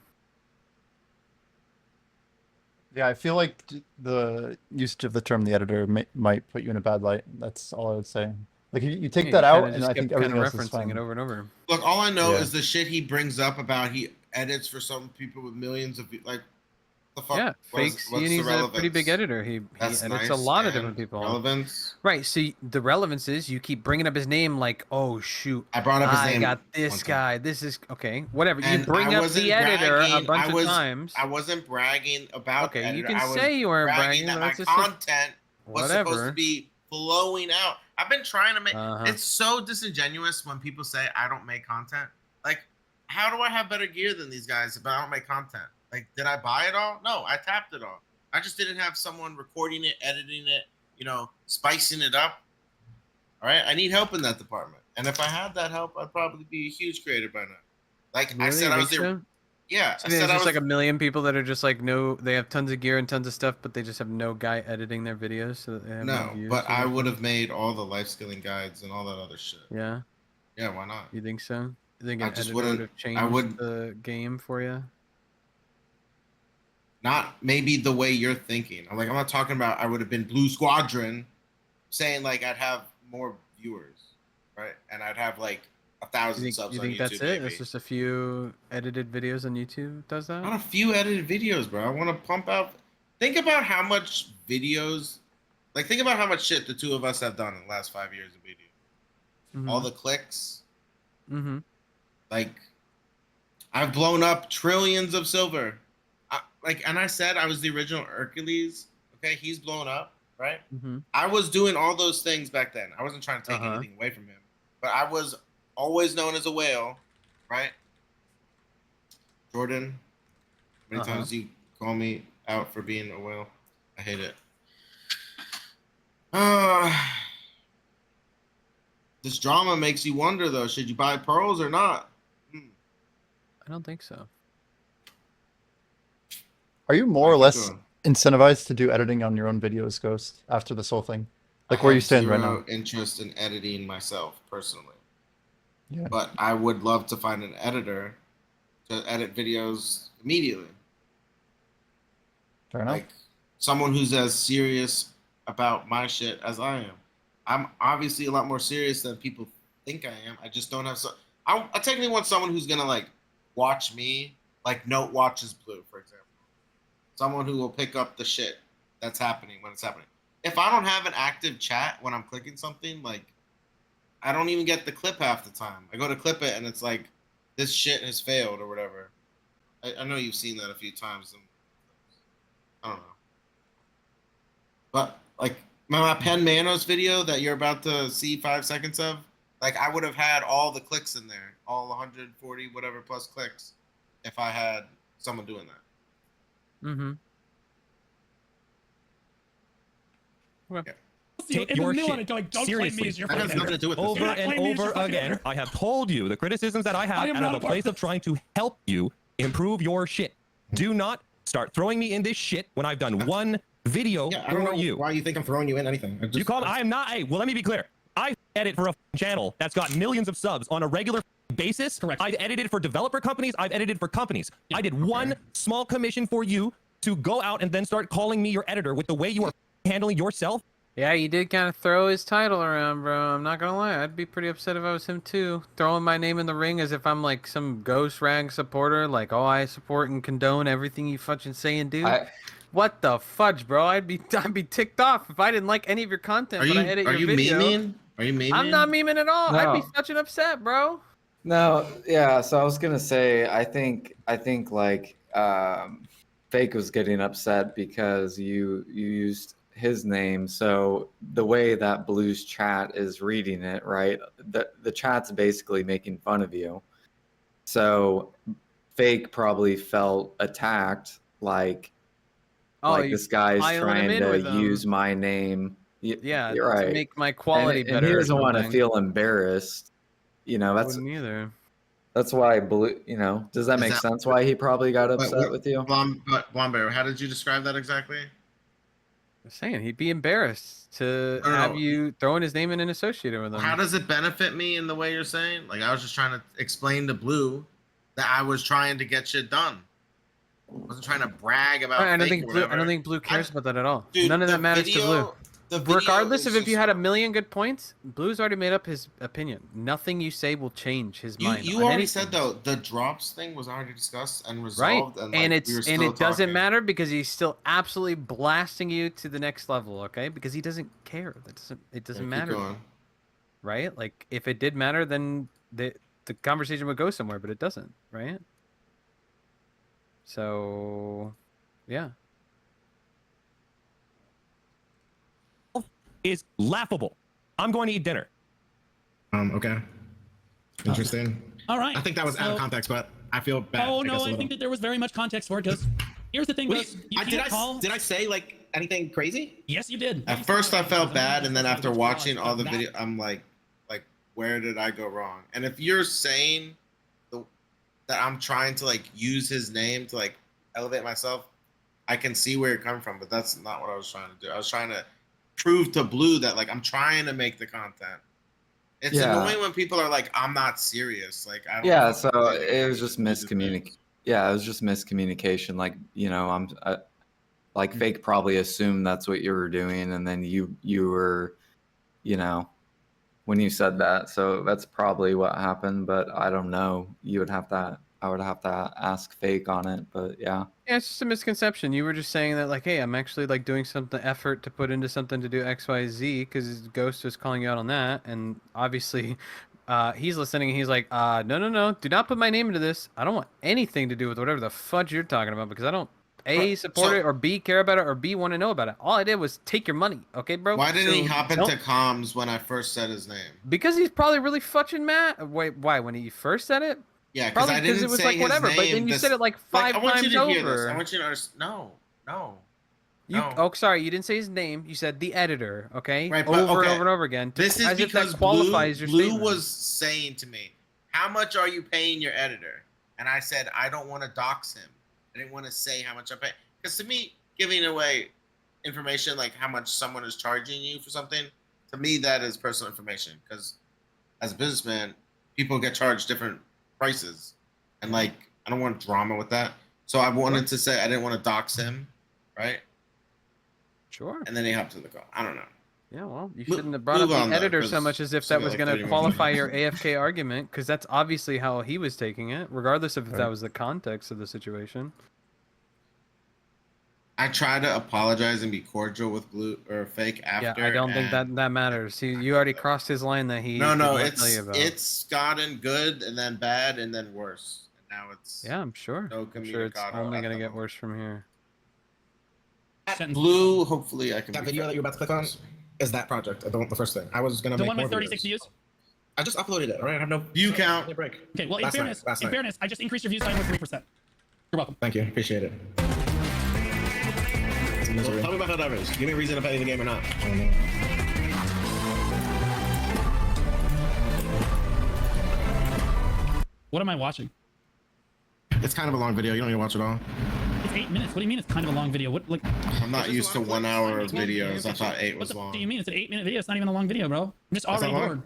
Yeah, I feel like the usage of the term the editor might put you in a bad light. That's all I would say. Like you take Yeah, that you out, kinda and just I kept think everything kinda else is referencing fine. it over and over. Look, all I know Yeah. is the shit he brings up about he edits for some people with millions of like. The fuck? Yeah, What's fakes. the He's a pretty big relevance? editor. He That's edits nice. a lot of and different people. Relevance. Right. So the relevance is you keep bringing up his name, like, oh shoot, I brought up his name. got one this time. guy. This is okay. Whatever. You And bring I up wasn't the editor a bragging, bunch of times. I wasn't bragging about the Okay, you editor. can I was say you weren't bragging, that but my that's just content was supposed whatever. to be flowing out. I've been trying to make. Uh-huh. It's so disingenuous when people say I don't make content. Like, how do I have better gear than these guys if I don't make content? Like, did I buy it all? No, I tapped it all. I just didn't have someone recording it, editing it, spicing it up. All right, I need help in that department. And if I had that help, I'd probably be a huge creator by now. Like I Really? said, You I was think there. so? Yeah, So I there's said I just was like a million people that are just like they have tons of gear and tons of stuff, but they just have no guy editing their videos, so that they have no, views but or I something. would have made all the life skilling guides and all that other shit. Yeah, Yeah, why not? you think so? You think I an just editor wouldn't- would have I changed wouldn't- the game for you? Not maybe the way you're thinking. I'm not talking about I would have been BlueSquadron, saying like I'd have more viewers, right? And I'd have like 1,000 subs You on think YouTube. that's it? maybe. It's just a few edited videos on YouTube does that? Not a few edited videos, bro. I want to pump out. Think about how much videos, think about how much shit the two of us have done in the last 5 years of video. Mhm. All the clicks. Mm-hmm. Like, I've blown up trillions of silver. And I said I was the original Hercules. Okay, he's blown up, right? Mm-hmm. I was doing all those things back then. I wasn't trying to take Uh-huh. anything away from him, but I was always known as a whale, right? Jordan, how many Uh-huh. times do you call me out for being a whale? I hate it. This drama makes you wonder, though. Should you buy pearls or not? I don't think so. Are you more or Keep less going. incentivized to do editing on your own videos, Ghost, after this whole thing? Like I where you have stand right now? zero interest in editing myself personally, Yeah. but I would love to find an editor to edit videos immediately. Fair enough. Like someone who's as serious about my shit as I am. I'm obviously a lot more serious than people think I am. I just don't have I technically want someone who's gonna watch me, like Note watches Blue, for example. Someone who will pick up the shit that's happening when it's happening. If I don't have an active chat when I'm clicking something, I don't even get the clip half the time. I go to clip it and it's like, this shit has failed or whatever. I know you've seen that a few times. I don't know. But my Pen Manos video that you're about to see 5 seconds of, I would have had all the clicks in there, all 140 whatever plus clicks, if I had someone doing that. Mm-hmm. Take in the your middle of shit it going, don't claim seriously. me as your That has fucking nothing to do with this. Over You're not and claiming me as your over fucking again, editor. I have told you the criticisms that I I have, am and out not of a a place part- of trying to help you, improve your shit. Do not start throwing me in this shit when I've done one video Yeah, I don't know for you. why you think I'm throwing you in anything. You call me, I am not. Hey, well, let me be clear. I edit for a channel that's got millions of subs on a regular basis. Correct. I've edited for developer companies. I've edited for companies. I did one small commission for you to go out and then start calling me your editor with the way you are handling yourself. Yeah, you did kind of throw his title around, bro. I'm not gonna lie. I'd be pretty upset if I was him too. Throwing my name in the ring as if I'm like some ghost rag supporter. Like, oh, I support and condone everything you fucking say and do. What the fudge, bro? I'd be ticked off if I didn't like any of your content. Are but I edit you your video. memeing? Are you memeing? I'm not memeing at all. I'd be No. fucking upset, bro. No, yeah. So I was gonna say, I think like Fake was getting upset because you used his name. So the way that Blue's chat is reading it, right? The chat's basically making fun of you. So Fake probably felt attacked, like this guy's piling him trying in with to him. use my name. Yeah, you're right. to make my quality and better. he or doesn't want to something. feel embarrassed. You know, I that's wouldn't either. that's why Blue. You know, does that Is make that- sense? Why he probably got upset with you? Blondbear, how did you describe that exactly? I'm saying he'd be embarrassed to No, no, have no. you throwing his name in and associated with him. How does it benefit me in the way you're saying? Like, I was just trying to explain to Blue that I was trying to get shit done. I wasn't trying to brag about. I don't Fake think or Blue. I whatever. don't think Blue cares about that at all. Dude, None of the that matters to Blue. video- the video Regardless is of if you just had a wrong. million good points, Blue's already made up his opinion. Nothing you say will change his mind. You on already anything. said though the drops thing was already discussed and Right, resolved, and like, it's we were and still it doesn't talking. matter because he's still absolutely blasting you to the next level. Okay, because he doesn't care. It doesn't Keep matter, going. right? Like if it did matter, then the conversation would go somewhere, but it doesn't, right? So, yeah. Is laughable. I'm going to eat dinner. Okay. Interesting. All right. I think that was out of so- context, but I feel bad. Oh guess, no, a I little. think that there was very much context for it. Because here's the thing, Wait, Ghost. You did can't call. I say like anything crazy? Yes, you did. At first, I felt bad, and then after watching all the video, I'm like, where did I go wrong? And if you're saying that I'm trying to like use his name to like elevate myself, I can see where you're coming from, but that's not what I was trying to do. I was trying to prove to Blue that like I'm trying to make the content. It's Yeah. annoying when people are like, "I'm not serious." Like, I don't Yeah, know. so it was just miscommunication. Yeah, it was just miscommunication. Like, you know, like Fake probably assumed that's what you were doing, and then you were, you know, when you said that. So that's probably what happened. But I don't know. I would have to ask Fake on it. But yeah. Yeah, it's just a misconception. You were just saying that, like, hey, I'm actually like doing something effort to put into something to do X, Y, Z, because Ghost is calling you out on that, and obviously, he's listening and he's like, no, do not put my name into this. I don't want anything to do with whatever the fudge you're talking about because I don't A, support So- it, or B, care about it, or B, want to know about it. All I did was take your money, okay, bro? Why didn't he So hop don't- into comms when I first said his name? Because he's probably really fucking mad. Wait, why? When he first said it? Yeah, because Probably I because didn't it was say like his whatever, but name then you this- said it like five I want times you to hear this. over. I want you to understand. No. Oh, sorry, you didn't say his name. You said the editor, okay? Right, but, over and okay, over and over again. This is as if because that qualifies your Blue statement. was saying to me, "How much are you paying your editor?" And I said, "I don't want to dox him. I didn't want to say how much I pay because to me, giving away information like how much someone is charging you for something, to me that is personal information. Because as a businessman, people get charged different prices, and like I don't want drama with that. So I wanted to say I didn't want to dox him, right? Sure. And then he hopped to the call. I don't know. Yeah, well, you Mo- shouldn't have brought up move on, the though, editor so 'cause much as if still that was got going 30 to more qualify minutes. your AFK argument, because that's obviously how he was taking it, regardless of if that Right. was the context of the situation. I try to apologize and be cordial with Blue or Fake after. Yeah, I don't think and- that matters. You already crossed his line that he No, did not it's tell you about. it's gotten good and then bad and then worse. And now it's Yeah, I'm sure. no I'm sure it's comunicado only at going to the get moment. worse from here. Blue. Hopefully, I can. That be video that you're about to click on friends. is that project. The first thing. I was gonna The make one more with 36 videos. views. I just uploaded it. All right, I have no View count. Give me a break. Okay, well, in Last night, fairness, I just increased your views by over 3%. You're welcome. Thank you. Appreciate it. It's a misery. Tell me about how that is. Give me a reason to play the game or not. I don't know. What am I watching? It's kind of a long video. You don't need to watch it all. It's 8 minutes. What do you mean it's kind of a long video? What like? I'm not used to 1 hour of videos. I thought 8 What was the long. do you mean? It's an 8-minute video. It's not even a long video, bro. I'm just That's already not long? bored.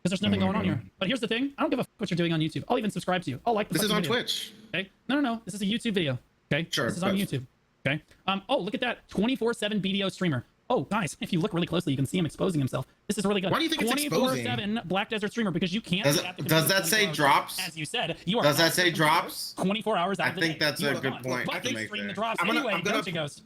Because there's nothing going on here. But here's the thing. I don't give a fuck what you're doing on YouTube. I'll even subscribe to you. I'll like the This is on fucking video. Twitch. Okay? No. This is a YouTube video. Okay? Sure, This is on but- YouTube. Okay? Oh, look at that 24/7 BDO streamer. Oh, guys, if you look really closely, you can see him exposing himself. This is really good. Why do you think it's exposing? 24/7 Black Desert streamer because you can't. Does be at the does that computer say 24 hours. drops? As you said, you are. Does that at say the computer drops? 24 hours out I of the think day. that's You a are good gone. point But to they make stream there. the drops I'm gonna- anyway. I'm gonna- Don't you, Ghost?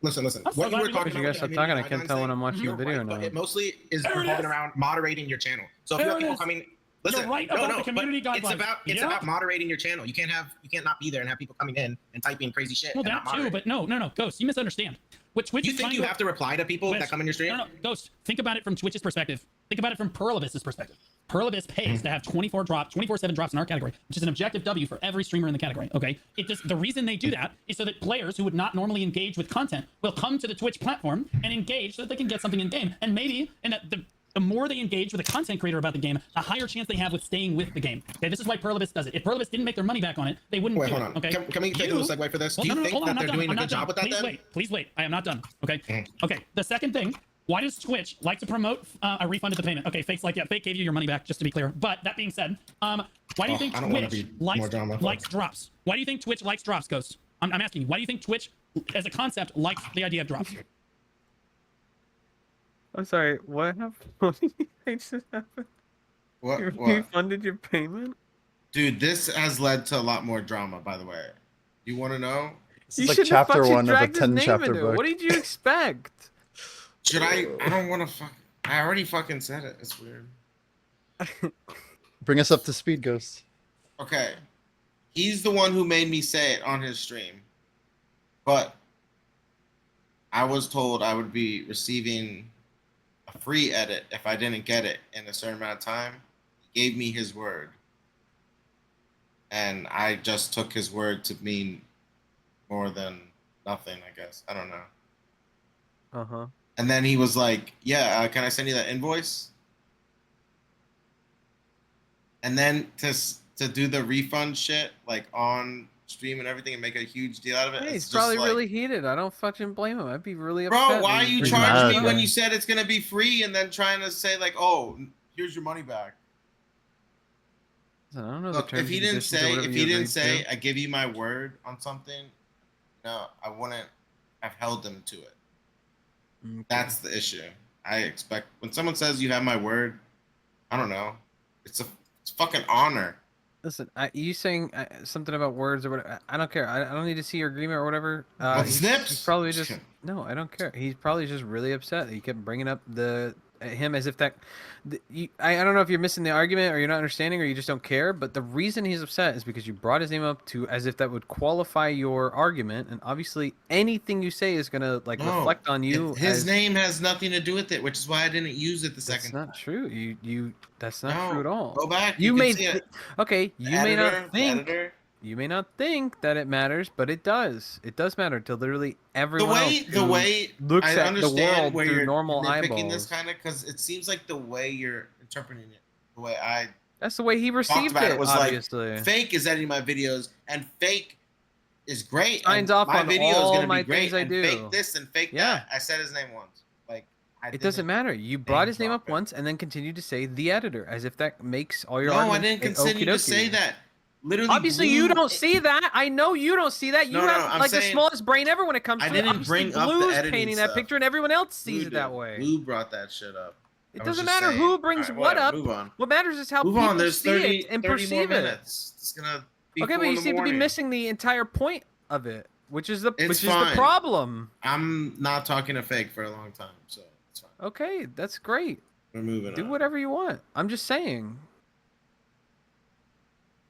Listen. I'm so What you glad were we got talking this. about. You guys with stop the talking, I community can't tell when I'm guidelines watching thing, a video you're or right, not. but it mostly is There it revolving is. around moderating your channel. So if you There have it people is. coming, listen, right about the but community it's guidelines. it's Yeah. about moderating your channel. You can't not be there and have people coming in and typing crazy shit. Well, and that not too, moderate. but no, Ghost, you misunderstand. What Twitch You is think trying you to have to reply to people Twitch- that come in your stream? No, Ghost. Think about it from Twitch's perspective. Think about it from Perlibis's perspective. Perlibis pays to have 24/7 drops in our category, which is an objective W for every streamer in the category. Okay, the reason they do that is so that players who would not normally engage with content will come to the Twitch platform and engage so that they can get something in game. And maybe, the more they engage with a content creator about the game, the higher chance they have with staying with the game. Okay, this is why Perlibis does it. If Perlibis didn't make their money back on it, they wouldn't Wait, do hold it. on. Okay, Can we take a little segue for this? Well, Do you no, think hold on, that I'm they're not doing done. a I'm good not job with done. that then? Please wait. I am not done. Okay. Mm. Okay. The second thing. Why does Twitch like to promote a refund of the payment? Okay, Fake's like, yeah, Fake gave you your money back, just to be clear. But that being said, why do you think I don't wanna Twitch be more drama. likes drops? Why do you think Twitch likes drops, Ghost? I'm asking you. Why do you think Twitch, as a concept, likes the idea of drops? I'm sorry, what happened? What did you think just happened? What? You What? refunded your payment? Dude, this has led to a lot more drama, by the way. You want to know? This You is like shouldn't have chapter fucking 1 of a dragged his 10 name chapter into it. book. What did you expect? Should I? I don't want to fuck. I already fucking said it. It's weird. Bring us up to speed, Ghost. Okay. He's the one who made me say it on his stream. But I was told I would be receiving a free edit if I didn't get it in a certain amount of time. He gave me his word. And I just took his word to mean more than nothing, I guess. I don't know. Uh-huh. And then he was like, yeah, can I send you that invoice? And then to do the refund shit, like on stream and everything and make a huge deal out of it. Hey, it's he's just probably like, really heated. I don't fucking blame him. I'd be really upset. bro, why are if he you was Pretty charging mad, me when man. you said it's going to be free and then trying to say like, oh, here's your money back? I don't know Look, the terms if he and didn't conditions or say, whatever if you he didn't agreed say, to. I give you my word on something, no, I wouldn't have held him to it. Okay. That's the issue. I expect when someone says you have my word, I don't know. It's a fucking honor. Listen, you saying something about words or whatever, I don't care. I don't need to see your agreement or whatever. What, He's snips? probably just no. I don't care. He's probably just really upset that you kept bringing up him as if that. I don't know if you're missing the argument or you're not understanding or you just don't care. But the reason he's upset is because you brought his name up to as if that would qualify your argument, and obviously anything you say is gonna like No, reflect on you. His name has nothing to do with it, which is why I didn't use it the That's second. not true. You that's not No, true at all. Go back. You can may see it. okay. The You may editor, not the think. editor. You may not think that it matters, but it does. It does matter to literally everyone else The who way looks I at the understand world where through you're normal nitpicking eyeballs. this kind of, because it seems like the way you're interpreting it, the way I That's the way he talked received about it was obviously. like Fake is editing my videos and Fake is great. Signs and off my on video is all gonna my be great. things I and do. Fake this and Fake Yeah. that. I said his name once. Like It doesn't matter. You brought his name up once and then continued to say the editor as if that makes all your No, I arguments didn't continue to say that. Literally, Obviously, you don't see that. I know you don't see that. You No, have I'm like the saying- smallest brain ever when it comes to I it. didn't Obviously, bring up the Blue's editing painting that stuff. picture, and everyone else sees Blue it that did. way. Blue brought that shit up. It I was doesn't just matter saying. who brings Alright, what whatever, up. Move on. What matters is how Move people on. There's see 30, it and 30 more perceive it. minutes. It's gonna be Okay, 4 but in you the seem to be morning. missing the entire point of it, which is the It's the fine. problem. I'm not talking to Fake for a long time, so it's fine. Okay, that's great. We're moving Do on. whatever you want. I'm just saying.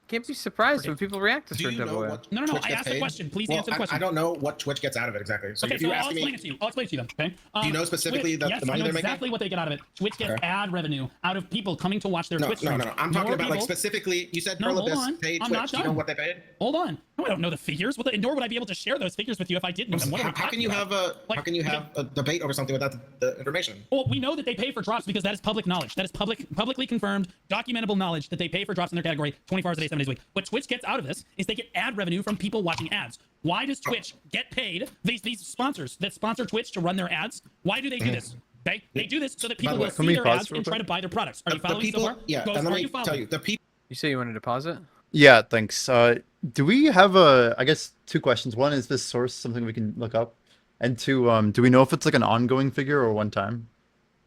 Can't be surprised when people react to Do certain you type of know way. what No. Twitch I gets asked the paid? question. Please Well, answer the question. I don't know what Twitch gets out of it exactly. So Okay, if you so I'll ask explain me, it to you. I'll explain it to you then. Okay. Do you know specifically Twitch, the yes, money I know they're making? exactly what they get out of it. Twitch gets ad revenue out of people coming to watch their no, Twitch no, streams. no, no. I'm talking More about like people- specifically. You said No, hold Perlibis on. paid I'm Twitch. not Do you know done. what they paid? Hold on. No, I don't know the figures. Well, nor would I be able to share those figures with you if I did know them. What are we How can talking you about? have a how can you have a debate over something without the information? Well, we know that they pay for drops because that is public knowledge. That is publicly confirmed, documentable knowledge that they pay for drops in their category 24 hours a day, 7 days a week. What Twitch gets out of this is they get ad revenue from people watching ads. Why does Twitch get paid? These sponsors that sponsor Twitch to run their ads, why do they do this? Okay, they do this so that people will Can see we their pause ads real and try quick? to buy their products. Are you The following people, so far? yeah, Ghost, and let are me you tell following? you, the people. You say you wanted to pause it? Yeah, thanks. Do we have I guess two questions. One, is this source something we can look up? And two, do we know if it's like an ongoing figure or one time?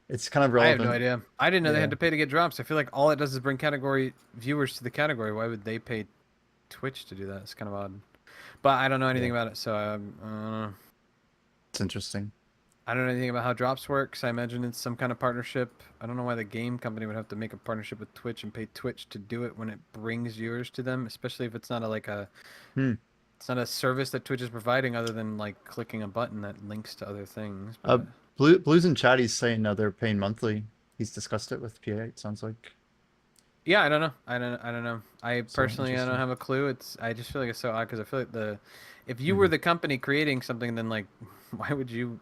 It's kind of I have relevant. no idea. I didn't know they had Yeah. to pay to get drops. I feel like all it does is bring category viewers to the category. Why would they pay Twitch to do that? It's kind of odd. But I don't know anything about it, so It's interesting. I don't know anything about how drops works. I imagine it's some kind of partnership. I don't know why the game company would have to make a partnership with Twitch and pay Twitch to do it when it brings viewers to them, especially if it's not it's not a service that Twitch is providing other than like clicking a button that links to other things. But Blues and Chatty's saying they're paying monthly. He's discussed it with PA. It sounds like. yeah, I don't know. I don't know. I personally I don't interesting. have a clue. I just feel like it's so odd because I feel like if you were the company creating something, then like why would you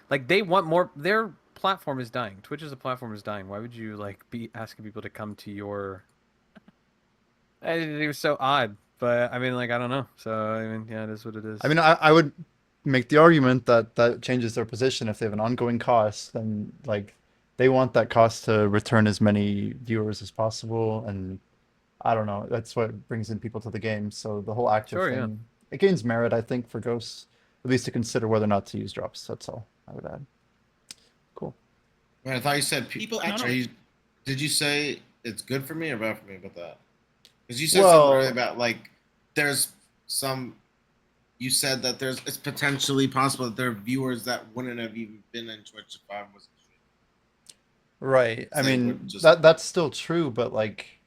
like they want more their platform is dying. Twitch's platform is dying. Why would you like be asking people to come to your it was so odd. But I mean like I don't know. So I mean yeah, it is what it is. I mean, I would make the argument that that changes their position. If they have an ongoing cost, then like they want that cost to return as many viewers as possible. And I don't know, that's what brings in people to the game. So the whole active Sure, thing, yeah. it gains merit, I think, for Ghosts, at least to consider whether or not to use drops. That's all I would add. Cool. Man, I thought you said People Are actually. you, did you say it's good for me or bad for me about that? Because you said Well- something earlier about like there's some. You said that it's potentially possible that there are viewers that wouldn't have even been in Twitch if I wasn't. Right. I They mean, would just- that's still true, but like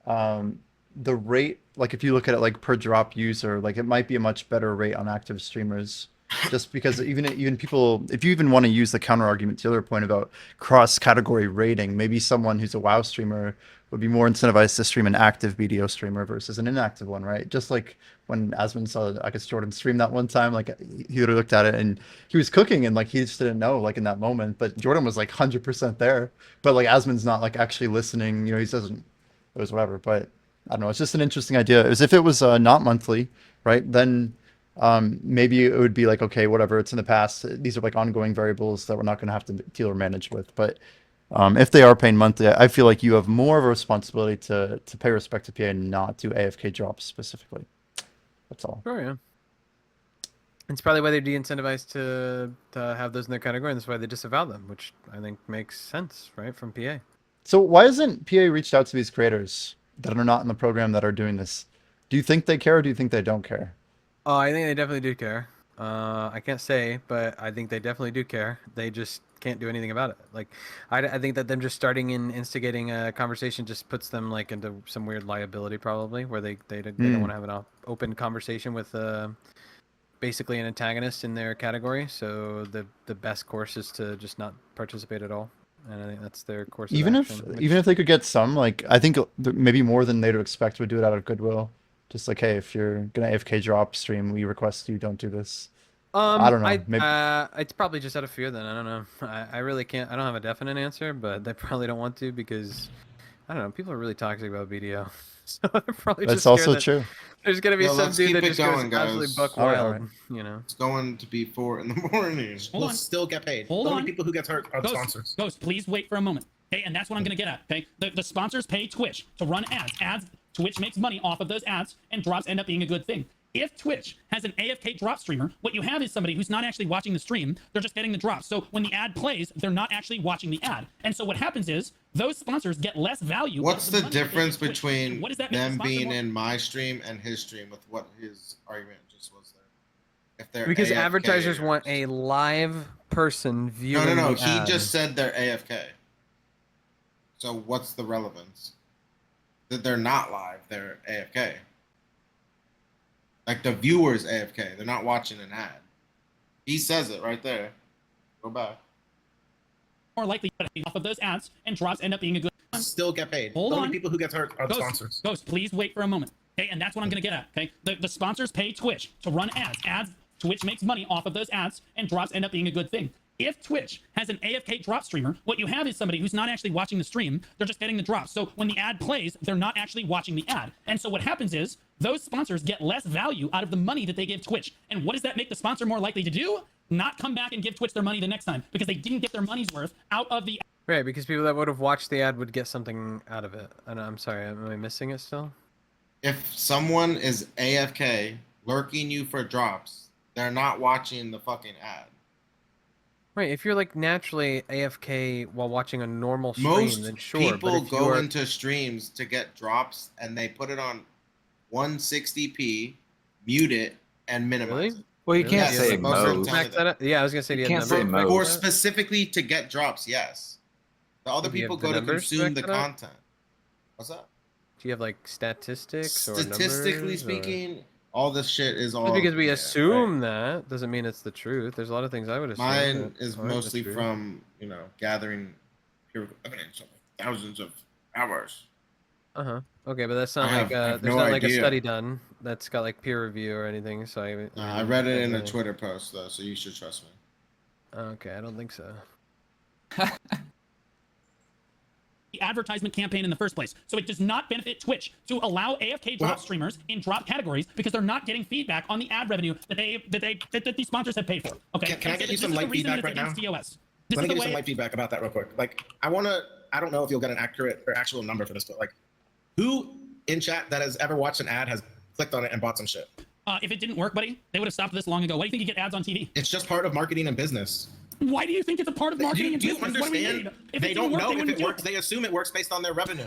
the rate, like if you look at it like per drop user, like it might be a much better rate on active streamers. Just because even people, if you even want to use the counter argument to the other point about cross category rating, maybe someone who's a WoW streamer would be more incentivized to stream an active BDO streamer versus an inactive one, right? Just like when Asmund saw, I guess, Jordan stream that one time, like he would have looked at it and he was cooking and like he just didn't know like in that moment, but Jordan was like 100% there, but like Asmund's not like actually listening, he doesn't, it was whatever. But I don't know, it's just an interesting idea. As if it was not monthly, right? Then maybe it would be like, okay, whatever, it's in the past, these are like ongoing variables that we're not going to have to deal or manage with. But if they are paying monthly, I feel like you have more of a responsibility to pay respect to PA and not do AFK drops specifically. That's all. Sure, yeah. It's probably why they're de-incentivized to have those in their category, and that's why they disavow them, which I think makes sense, right, from PA. So why hasn't PA reached out to these creators that are not in the program that are doing this? Do you think they care or do you think they don't care? Oh, I think they definitely do care. I can't say, but I think they definitely do care. They just can't do anything about it. Like, I think that them just starting and instigating a conversation just puts them like into some weird liability, probably, where they don't want to have an open conversation with basically an antagonist in their category. So the best course is to just not participate at all. And I think that's their course of Even action, even if they could get some, like I think maybe more than they'd expect would do it out of goodwill. Just like, hey, if you're gonna AFK drop stream, we request you don't do this. I don't know. Maybe It's probably just out of fear then. I don't know. I really can't. I don't have a definite answer, but they probably don't want to because I don't know. People are really toxic about BDO, so they're probably that's just scared also that true. there's gonna be Well, some let's dude keep that it just going, goes absolutely guys. buck All right, wild. It's going to be 4 in the morning. Hold on. Still get paid. Hold the only on. people who get hurt are the Ghost, sponsors. Ghost, please wait for a moment. Okay, and that's what I'm gonna get at. Okay, the sponsors pay Twitch to run ads. Twitch makes money off of those ads, and drops end up being a good thing. If Twitch has an AFK drop streamer, what you have is somebody who's not actually watching the stream. They're just getting the drops. So when the ad plays, they're not actually watching the ad. And so what happens is those sponsors get less value. What's out the of money that they difference give Twitch. between And what does that make the them sponsor being more- in my stream and his stream with what his argument just was there? If they're Because AFK advertisers want a live person viewing. No. the He ad. just said they're AFK. So what's the relevance? That they're not live, they're AFK. Like the viewers AFK, they're not watching an ad. He says it right there. Go back. more likely to pay off of those ads, and drops end up being a good. Still get paid. Hold the on. only people who get hurt are the Ghost, sponsors. Ghost, please wait for a moment. Okay, and that's what I'm gonna get at. Okay, the sponsors pay Twitch to run ads. Twitch makes money off of those ads, and drops end up being a good thing. If Twitch has an AFK drop streamer, what you have is somebody who's not actually watching the stream. They're just getting the drops. So when the ad plays, they're not actually watching the ad. And so what happens is those sponsors get less value out of the money that they give Twitch. And what does that make the sponsor more likely to do? Not come back and give Twitch their money the next time because they didn't get their money's worth out of the. Right, because people that would have watched the ad would get something out of it. And I'm sorry, am I missing it still? If someone is AFK lurking you for drops, they're not watching the fucking ad. Right, if you're like naturally AFK while watching a normal stream, Most then sure. people but if go you're... into streams to get drops and they put it on 160p, mute it, and minimize Really? it. Well, you Really? can't Yes, say most of them most. tell me Max that up? Yeah, I was gonna say, do you You have can't say numbers? most. for Or that? specifically to get drops, yes. The other Do you have people the go to numbers to consume back the that up? content. What's up? Do you have like statistics or Statistically numbers, or- speaking, all this shit is all Just because we yeah, assume right. that doesn't mean it's the truth. There's a lot of things I would assume. Mine that is aren't the mostly truth. from, gathering empirical evidence of thousands of hours. Okay, but that's not I like have there's no not like a idea. study done that's got like peer review or anything. So I read it in a okay. Twitter post though, so you should trust me. Okay, I don't think so. The advertisement campaign in the first place. So it does not benefit Twitch to allow AFK drop streamers in drop categories because they're not getting feedback on the ad revenue that these sponsors have paid for. Okay. Can I get you This some is the light reason feedback it's right now? against TOS. This Let is me the give you way some light feedback about that real quick. Like, I don't know if you'll get an accurate or actual number for this, but like, who in chat that has ever watched an ad has clicked on it and bought some shit? if it didn't work, buddy, they would have stopped this long ago. Why do you think you get ads on TV? It's just part of marketing and business. Why do you think it's a part of marketing and Do you business? What do we understand? need? If They it don't didn't work, know they if wouldn't it do works. They assume it works based on their revenue.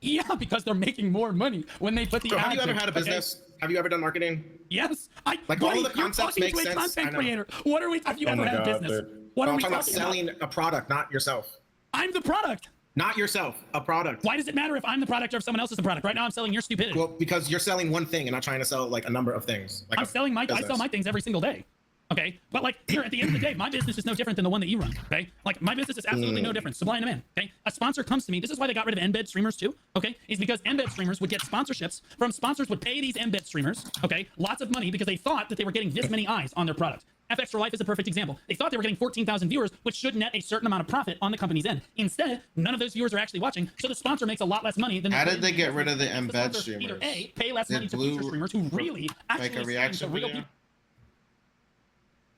Yeah, because they're making more money when they put the So ads have you ever in, had a okay? business? Have you ever done marketing? Yes. Like, buddy, all of the you're concepts talking make to a sense. content I know. creator. What are we? Have you ever had a business? What No, are I'm we talking about talking about? selling a product, not yourself. I'm the product. Not yourself, a product. Why does it matter if I'm the product or if someone else is the product? Right now, I'm selling your stupidity. Well, because you're selling one thing and not trying to sell like a number of things. Like I sell my things every single day. Okay, but like here at the end of the day, my business is no different than the one that you run. Okay, like my business is absolutely no different. Supply and demand. Okay, a sponsor comes to me. This is why they got rid of embed streamers too. Okay, is because embed streamers would get sponsorships from sponsors would pay these embed streamers. Okay, lots of money because they thought that they were getting this many eyes on their product. FX for Life is a perfect example. They thought they were getting 14,000 viewers, which should net a certain amount of profit on the company's end. Instead, none of those viewers are actually watching, so the sponsor makes a lot less money than. How did they get rid of the makes embed sponsor streamers? Either A, pay less Did money to Blue feature streamers who really actually make a stream reaction to real video? people.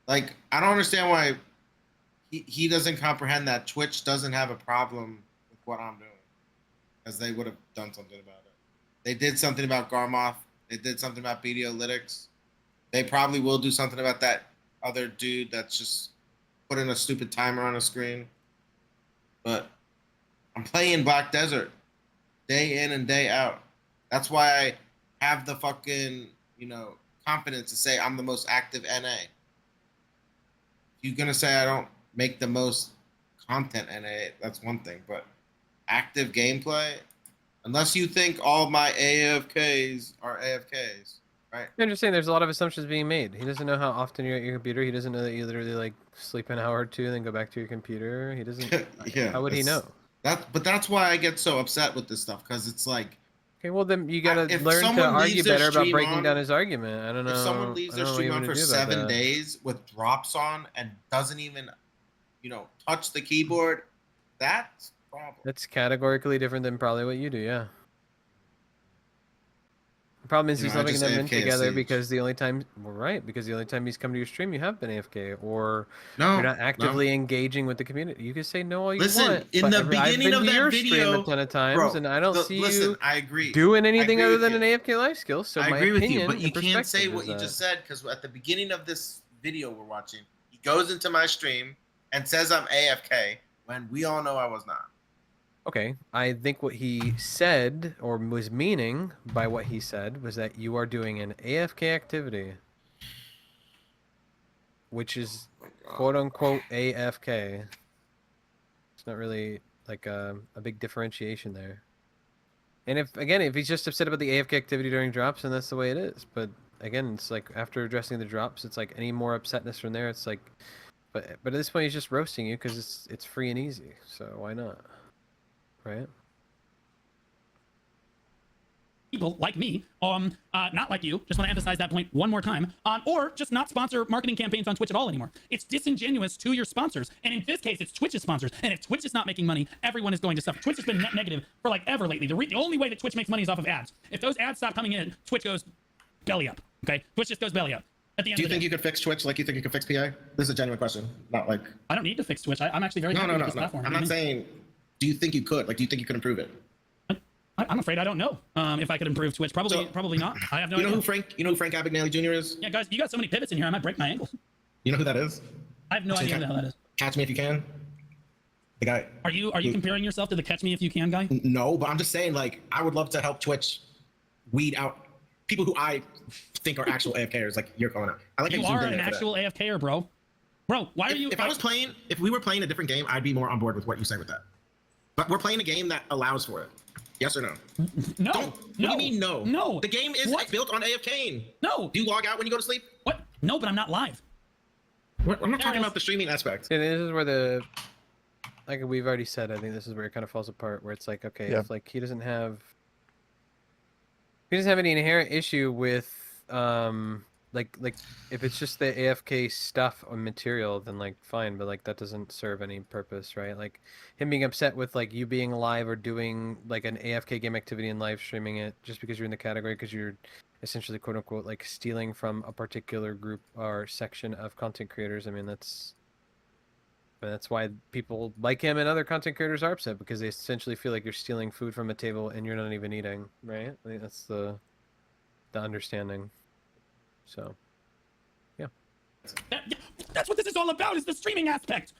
Like, I don't understand why he doesn't comprehend that Twitch doesn't have a problem with what I'm doing, because they would have done something about it. They did something about Garmoth. They did something about Videolytics. They probably will do something about that other dude that's just putting a stupid timer on a screen. But I'm playing Black Desert day in and day out. That's why I have the fucking, confidence to say I'm the most active NA. You're going to say I don't make the most content NA, that's one thing. But active gameplay, unless you think all my AFKs are AFKs, right? I'm just saying there's a lot of assumptions being made. He doesn't know how often you're at your computer. He doesn't know that you literally like sleep an hour or two and then go back to your computer. He doesn't. Yeah. How would he know? But that's why I get so upset with this stuff, because it's like, Okay, well then you gotta if learn to someone argue leaves their better about stream breaking on- down his argument. I don't know. if someone leaves I their don't know what stream you on want me for to do about 7 that. days with drops on and doesn't even, touch the keyboard, that's a problem. That's categorically different than probably what you do. Yeah. The problem is he's I lumping just them in AFK at together Siege. because the only time, because the only time he's come to your stream, you have been AFK, or No, you're not no. actively engaging with the community. You can say no all you Listen, want. in but the I've beginning been of to that your stream video, a ton of times, bro, and I don't see you I agree. doing anything agree other with than you. an AFK life skill. So I my agree with opinion you, but you and can't say perspective what is you that- just said, because at the beginning of this video we're watching, he goes into my stream and says I'm AFK when we all know I was not. Okay, I think what he said, or was meaning by what he said, was that you are doing an AFK activity, which is quote unquote AFK. It's not really like a big differentiation there. And if he's just upset about the AFK activity during drops, then that's the way it is. But again, it's like after addressing the drops, it's like any more upsetness from there, it's like, but at this point he's just roasting you because it's free and easy. So why not? Right? people like me, not like you, just want to emphasize that point one more time, or just not sponsor marketing campaigns on Twitch at all anymore. It's disingenuous to your sponsors. And in this case, it's Twitch's sponsors. And if Twitch is not making money, everyone is going to suffer. Twitch has been net negative for like ever lately. The only way that Twitch makes money is off of ads. If those ads stop coming in, Twitch goes belly up, okay? Twitch just goes belly up. At the end Do you of the think day. you could fix Twitch like you think you could fix PA? This is a genuine question, not like. I don't need to fix Twitch. I'm actually very happy with this platform. I'm not saying. Do you think you could? Like, do you think you could improve it? I'm afraid I don't know if I could improve Twitch. Probably not. I have no idea. You know who Frank Abagnale Jr. is? Yeah, guys, you got so many pivots in here. I might break my ankle. You know who that is? I have no idea who the hell that is. Catch Me If You Can. The guy. Are you comparing yourself to the Catch Me If You Can guy? No, but I'm just saying, like, I would love to help Twitch weed out people who I think are actual AFKers, like you're calling out. I like You are an actual AFKer, bro. Bro, why are you? If we were playing a different game, I'd be more on board with what you say with that. But we're playing a game that allows for it. Yes or no? No. What do you mean no? No. The game is built on AFKing. No. Do you log out when you go to sleep? What? No, but I'm not live. I'm not talking about the streaming aspect. See, this is where like we've already said, I think this is where it kind of falls apart, where it's like, okay, if like he doesn't have any inherent issue with like if it's just the AFK stuff or material, then like fine, but like that doesn't serve any purpose, right? Like him being upset with like you being live or doing like an AFK game activity and live streaming it just because you're in the category, because you're essentially quote unquote like stealing from a particular group or section of content creators. I mean, that's why people like him and other content creators are upset, because they essentially feel like you're stealing food from a table and you're not even eating, right? I think that's the understanding. So, yeah. That's what this is all about, is the streaming aspect.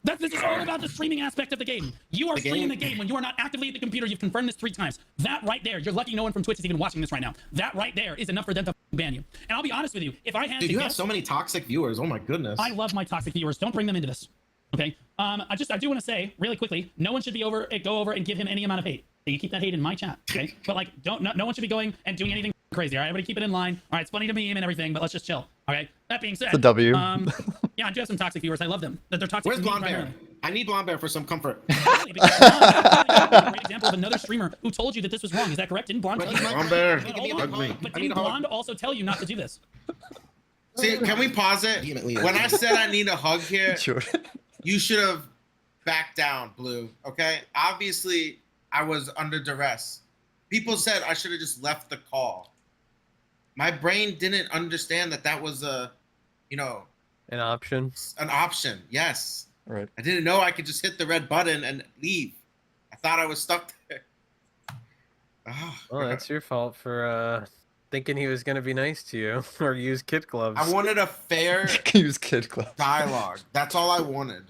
This is all about the streaming aspect of the game. You are streaming the game when you are not actively at the computer. You've confirmed this 3 times. That right there, you're lucky no one from Twitch is even watching this right now. That right there is enough for them to ban you. And I'll be honest with you, if I had Dude, you have so many toxic viewers. Oh my goodness. I love my toxic viewers. Don't bring them into this. Okay. I do want to say really quickly, no one should go over and give him any amount of hate. You keep that hate in my chat, okay? But like, no one should be going and doing anything crazy. All right, everybody keep it in line. All right, it's funny to meme and everything, but let's just chill. Okay. That being said, It's a W. Yeah, I do have some toxic viewers. I love them. They're toxic. Where's Blondbear? I need Blondbear for some comfort. Really, because a great example of another streamer who told you that this was wrong. Is that correct? Didn't Blonde tell you? Blondbear, But didn't Blonde also tell you not to do this? See, can we pause it? When I said I need a hug here, Sure. you should have backed down, Blue. Okay? Obviously, I was under duress. People said I should have just left the call. My brain didn't understand that was an option. An option, yes. Right. I didn't know I could just hit the red button and leave. I thought I was stuck there. Oh, Well, that's your fault for thinking he was gonna be nice to you or use kid gloves. I wanted a fair Use kid gloves. dialogue. That's all I wanted,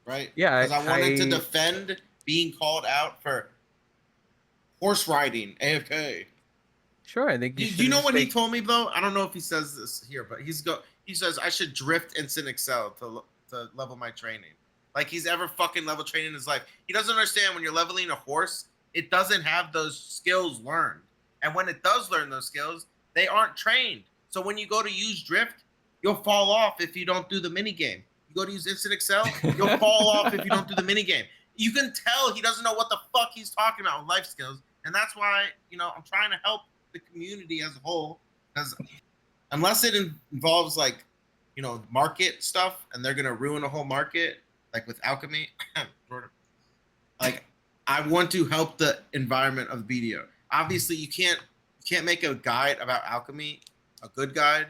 right? Yeah, because I wanted to defend being called out for horse riding AFK. Sure, I think Do you know what he told me though? I don't know if he says this here, but he says I should drift Instant Excel to level my training. Like he's ever fucking level training in his life. He doesn't understand when you're leveling a horse, it doesn't have those skills learned. And when it does learn those skills, they aren't trained. So when you go to use drift, you'll fall off if you don't do the mini game. You go to use Instant Excel, you'll fall off if you don't do the mini game. You can tell he doesn't know what the fuck he's talking about with life skills. And that's why, I'm trying to help the community as a whole, because unless it involves like, market stuff and they're going to ruin a whole market, like with alchemy, like I want to help the environment of BDO. Obviously you can't make a guide about alchemy, a good guide,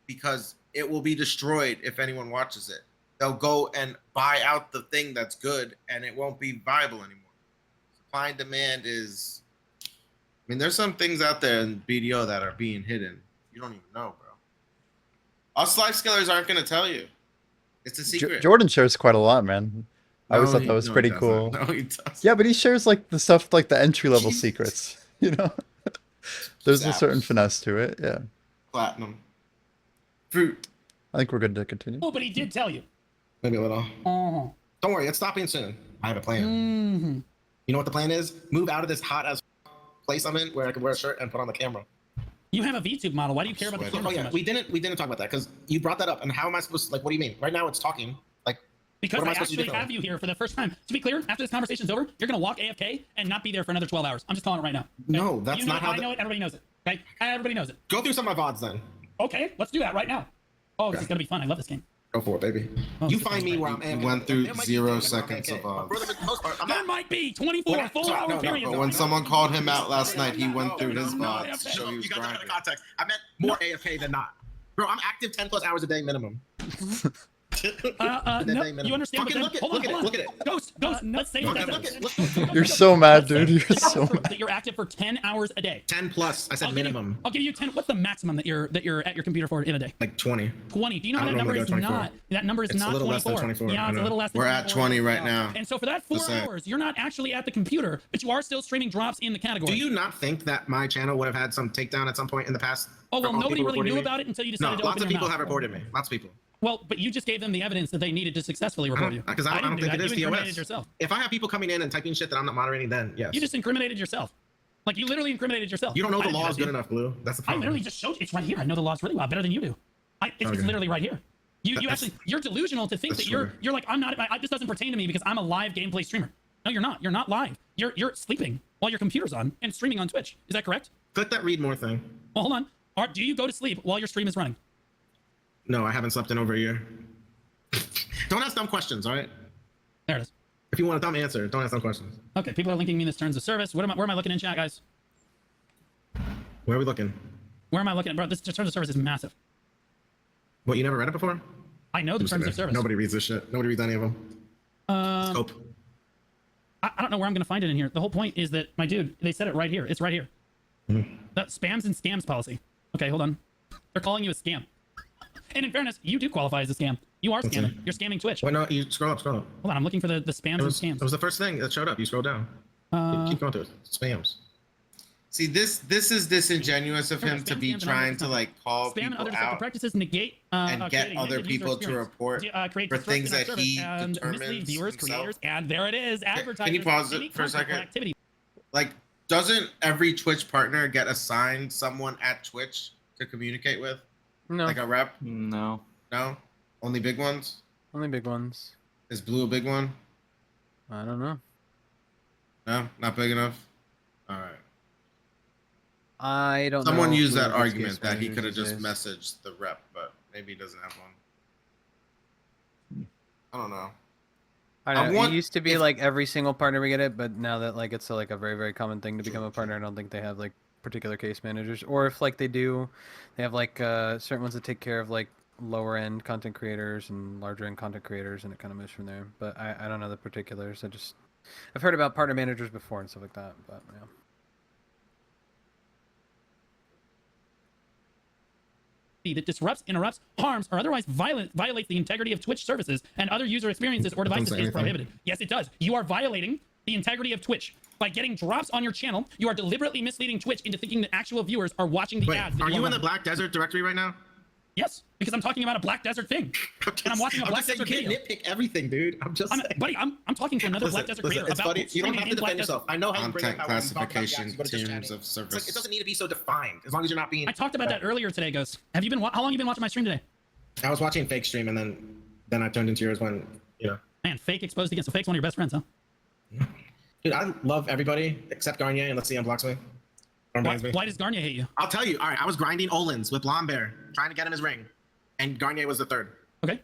because it will be destroyed if anyone watches it. They'll go and buy out the thing that's good and it won't be viable anymore. Supply and demand is, there's some things out there in BDO that are being hidden. You don't even know, bro. Us LIFESKILLERs aren't going to tell you. It's a secret. Jordan shares quite a lot, man. I always thought that was pretty cool. No, he doesn't. Yeah, but he shares like the stuff, like the entry level secrets. There's a certain finesse to it. Yeah. Platinum. Fruit. I think we're good to continue. Oh, but he did tell you. Maybe a little. Oh. Don't worry, it's stopping soon. I have a plan. Mm-hmm. You know what the plan is? Move out of this hot as place I'm in where I can wear a shirt and put on the camera. You have a VTube model. Why do you care about the camera Oh so yeah, much? we didn't talk about that because you brought that up. And how am I supposed to, like, what do you mean? Right now it's talking. Like, Because What am I I supposed to do actually have you here for the first time. To be clear, after this conversation's over, you're gonna walk AFK and not be there for another 12 hours. I'm just calling it right now. Okay? No, that's you know not it, how I know it. Everybody knows it. Okay, everybody knows it. Go through some of my VODs then. Okay, let's do that right now. Oh, this is gonna be fun. I love this game. Go for it, baby. Oh, You this is find fun. me where I'm He at. went through There might be 0 things where I'm seconds AFK, of but for the most part, I'm There not. might be 24 Well, full sorry, hour no, no, periods. But of when time. someone called him out last night, he went through his no, VODs to no, show he was You guys don't have grinding. the context. I meant more AFK than not. Bro, I'm active 10 plus hours a day minimum. No, you understand? Fucking But then, look at it, hold on. look at it. Ghost, let's say Look that. at it. You're so mad, dude. You're Let's say so proof mad. that you're active for 10 hours a day. 10 plus. I said I'll give you- minimum. I'll give you 10. What's the maximum that you're at your computer for in a day? Like 20. 20. Do you know I that don't number normally is go 24. not? That number is It's a not little 24. less than 24, Yeah, I it's a know. little less than We're at 24. 20 right now. And so for that 4 That's it. hours, you're not actually at the computer, but you are still streaming drops in the category. Do you not think that my channel would have had some takedown at some point in the past? Oh, well, from all nobody people really reporting knew me? about it until you No, decided to lots open of your people mouth. have reported me. Lots of people. Well, but you just gave them the evidence that they needed to successfully report you. Because I don't didn't do think that. it is You incriminated TOS. yourself. If I have people coming in and typing shit that I'm not moderating, then yes. You just incriminated yourself. Like, you literally incriminated yourself. You don't know I the didn't do law that is to you. good enough, Blue. That's the I problem. literally just showed you. It's right here. I know the laws really well, better than you do. It's Okay. literally right here. You That's- actually, you're delusional to think that's that true. you're like, I'm not, this doesn't pertain to me because I'm a live gameplay streamer. No, you're not. You're not live. You're sleeping while your computer's on and streaming on Twitch. Is that correct? Click that read more thing. Well, hold on. Do you go to sleep while your stream is running? No, I haven't slept in over a year. Don't ask dumb questions, all right? There it is. If you want a dumb answer, don't ask dumb questions. Okay, people are linking me this terms of service. Where am I looking in chat, guys? Where are we looking? Where am I looking? Bro, this terms of service is massive. What, you never read it before? I know the terms of service. Nobody reads this shit. Nobody reads any of them. Scope. I don't know where I'm going to find it in here. The whole point is that, my dude, they said it right here. It's right here. That spams and scams policy. Okay, hold on. They're calling you a scam. And in fairness, you do qualify as a scam. You are scamming. You're scamming Twitch. Wait, no, you scroll up, scroll up. Hold on, I'm looking for the spams and scams. It was the first thing that showed up. You scroll down. Keep going to it. Spams. See, this is disingenuous of him Spam, to be scams, and trying other to like call Spam and people other deceptive out practices negate and get creating other negative user people to experience. report Create for disruption things in our that service he and mislead determines viewers, himself. creators, and there it is, advertisers. you pause it any for a content or second? Activity. Like, doesn't every Twitch partner get assigned someone at Twitch to communicate with, No, like a rep? No. No, only big ones. only big ones. Is Blue a big one? I don't know. No, not big enough. All right. I don't know. Someone used who that his argument case that he managers could have just is. messaged the rep, but maybe he doesn't have one. I don't know. I don't I know. want- It used to be if- like every single partner we get it, but now that like it's like a very very common thing to become a partner, I don't think they have like particular case managers, or if like they do, they have like certain ones that take care of like lower end content creators and larger end content creators, and it kind of moves from there. But I don't know the particulars. I've heard about partner managers before and stuff like that, but yeah. That disrupts, interrupts, harms, or otherwise violates the integrity of Twitch services and other user experiences or devices say is anything. prohibited. Yes, it does. You are violating the integrity of Twitch. By getting drops on your channel, you are deliberately misleading Twitch into thinking that actual viewers are watching the Wait, ads. That are you in the running. Black Desert directory right now? Yes, because I'm talking about a Black Desert thing. And I'm watching a Black Desert you video. can't nitpick everything, dude. I'm just saying. Buddy, I'm talking to another Black Desert creator it's about funny. You don't streaming have to in Black defend Desert. yourself. I know how you bring Content up how when you talk about classification reactions, but it's just terms chatting. of It's like, service. it doesn't need to be so defined as long as you're not being. I talked about that earlier today, Ghost. Have you been? How long have you been watching my stream today? I was watching fake stream and then I turned into yours when Man, fake exposed against a fake's one of your best friends, huh? Dude, I love everybody except Garnier, and let's see, unblocks me. Or bans me. Why does Garnier hate you? I'll tell you. All right, I was grinding Olins with Blondbear, trying to get him his ring, and Garnier was the third. Okay.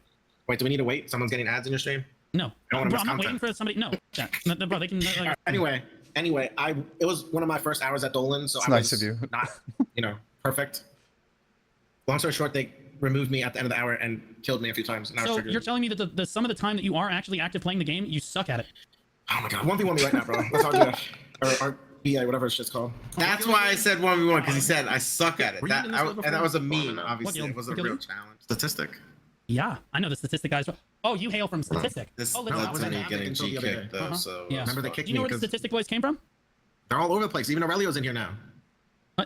Wait, do we need to wait? Someone's getting ads in your stream? No. don't wanna Bro, miss I'm not waiting content. for somebody. No. Chat. No, bro, they can. All right, anyway, it was one of my first hours at Dolan, so It's I nice was of you. not, perfect. Long story short, they removed me at the end of the hour and killed me a few times. And I was So triggered. you're telling me that the some of the time that you are actually active playing the game, you suck at it. Oh my god, 1v1 me right now, bro. That's how I do that. Or BA, whatever it's just called. That's why I said 1v1 because he said I suck at it. Were you That in this one and that was a before? meme. Obviously, guild? it wasn't What a real guild? challenge. Statistic. Yeah, I know the statistic guys. Oh, you hail from statistic. This oh, led listen, I was to at me Epic getting until G the other kicked day. though. Uh-huh. So Yeah. Remember they fuck. kicked Do you know me where the because statistic boys came from? they're all over the place. Even Aurelio's in here now.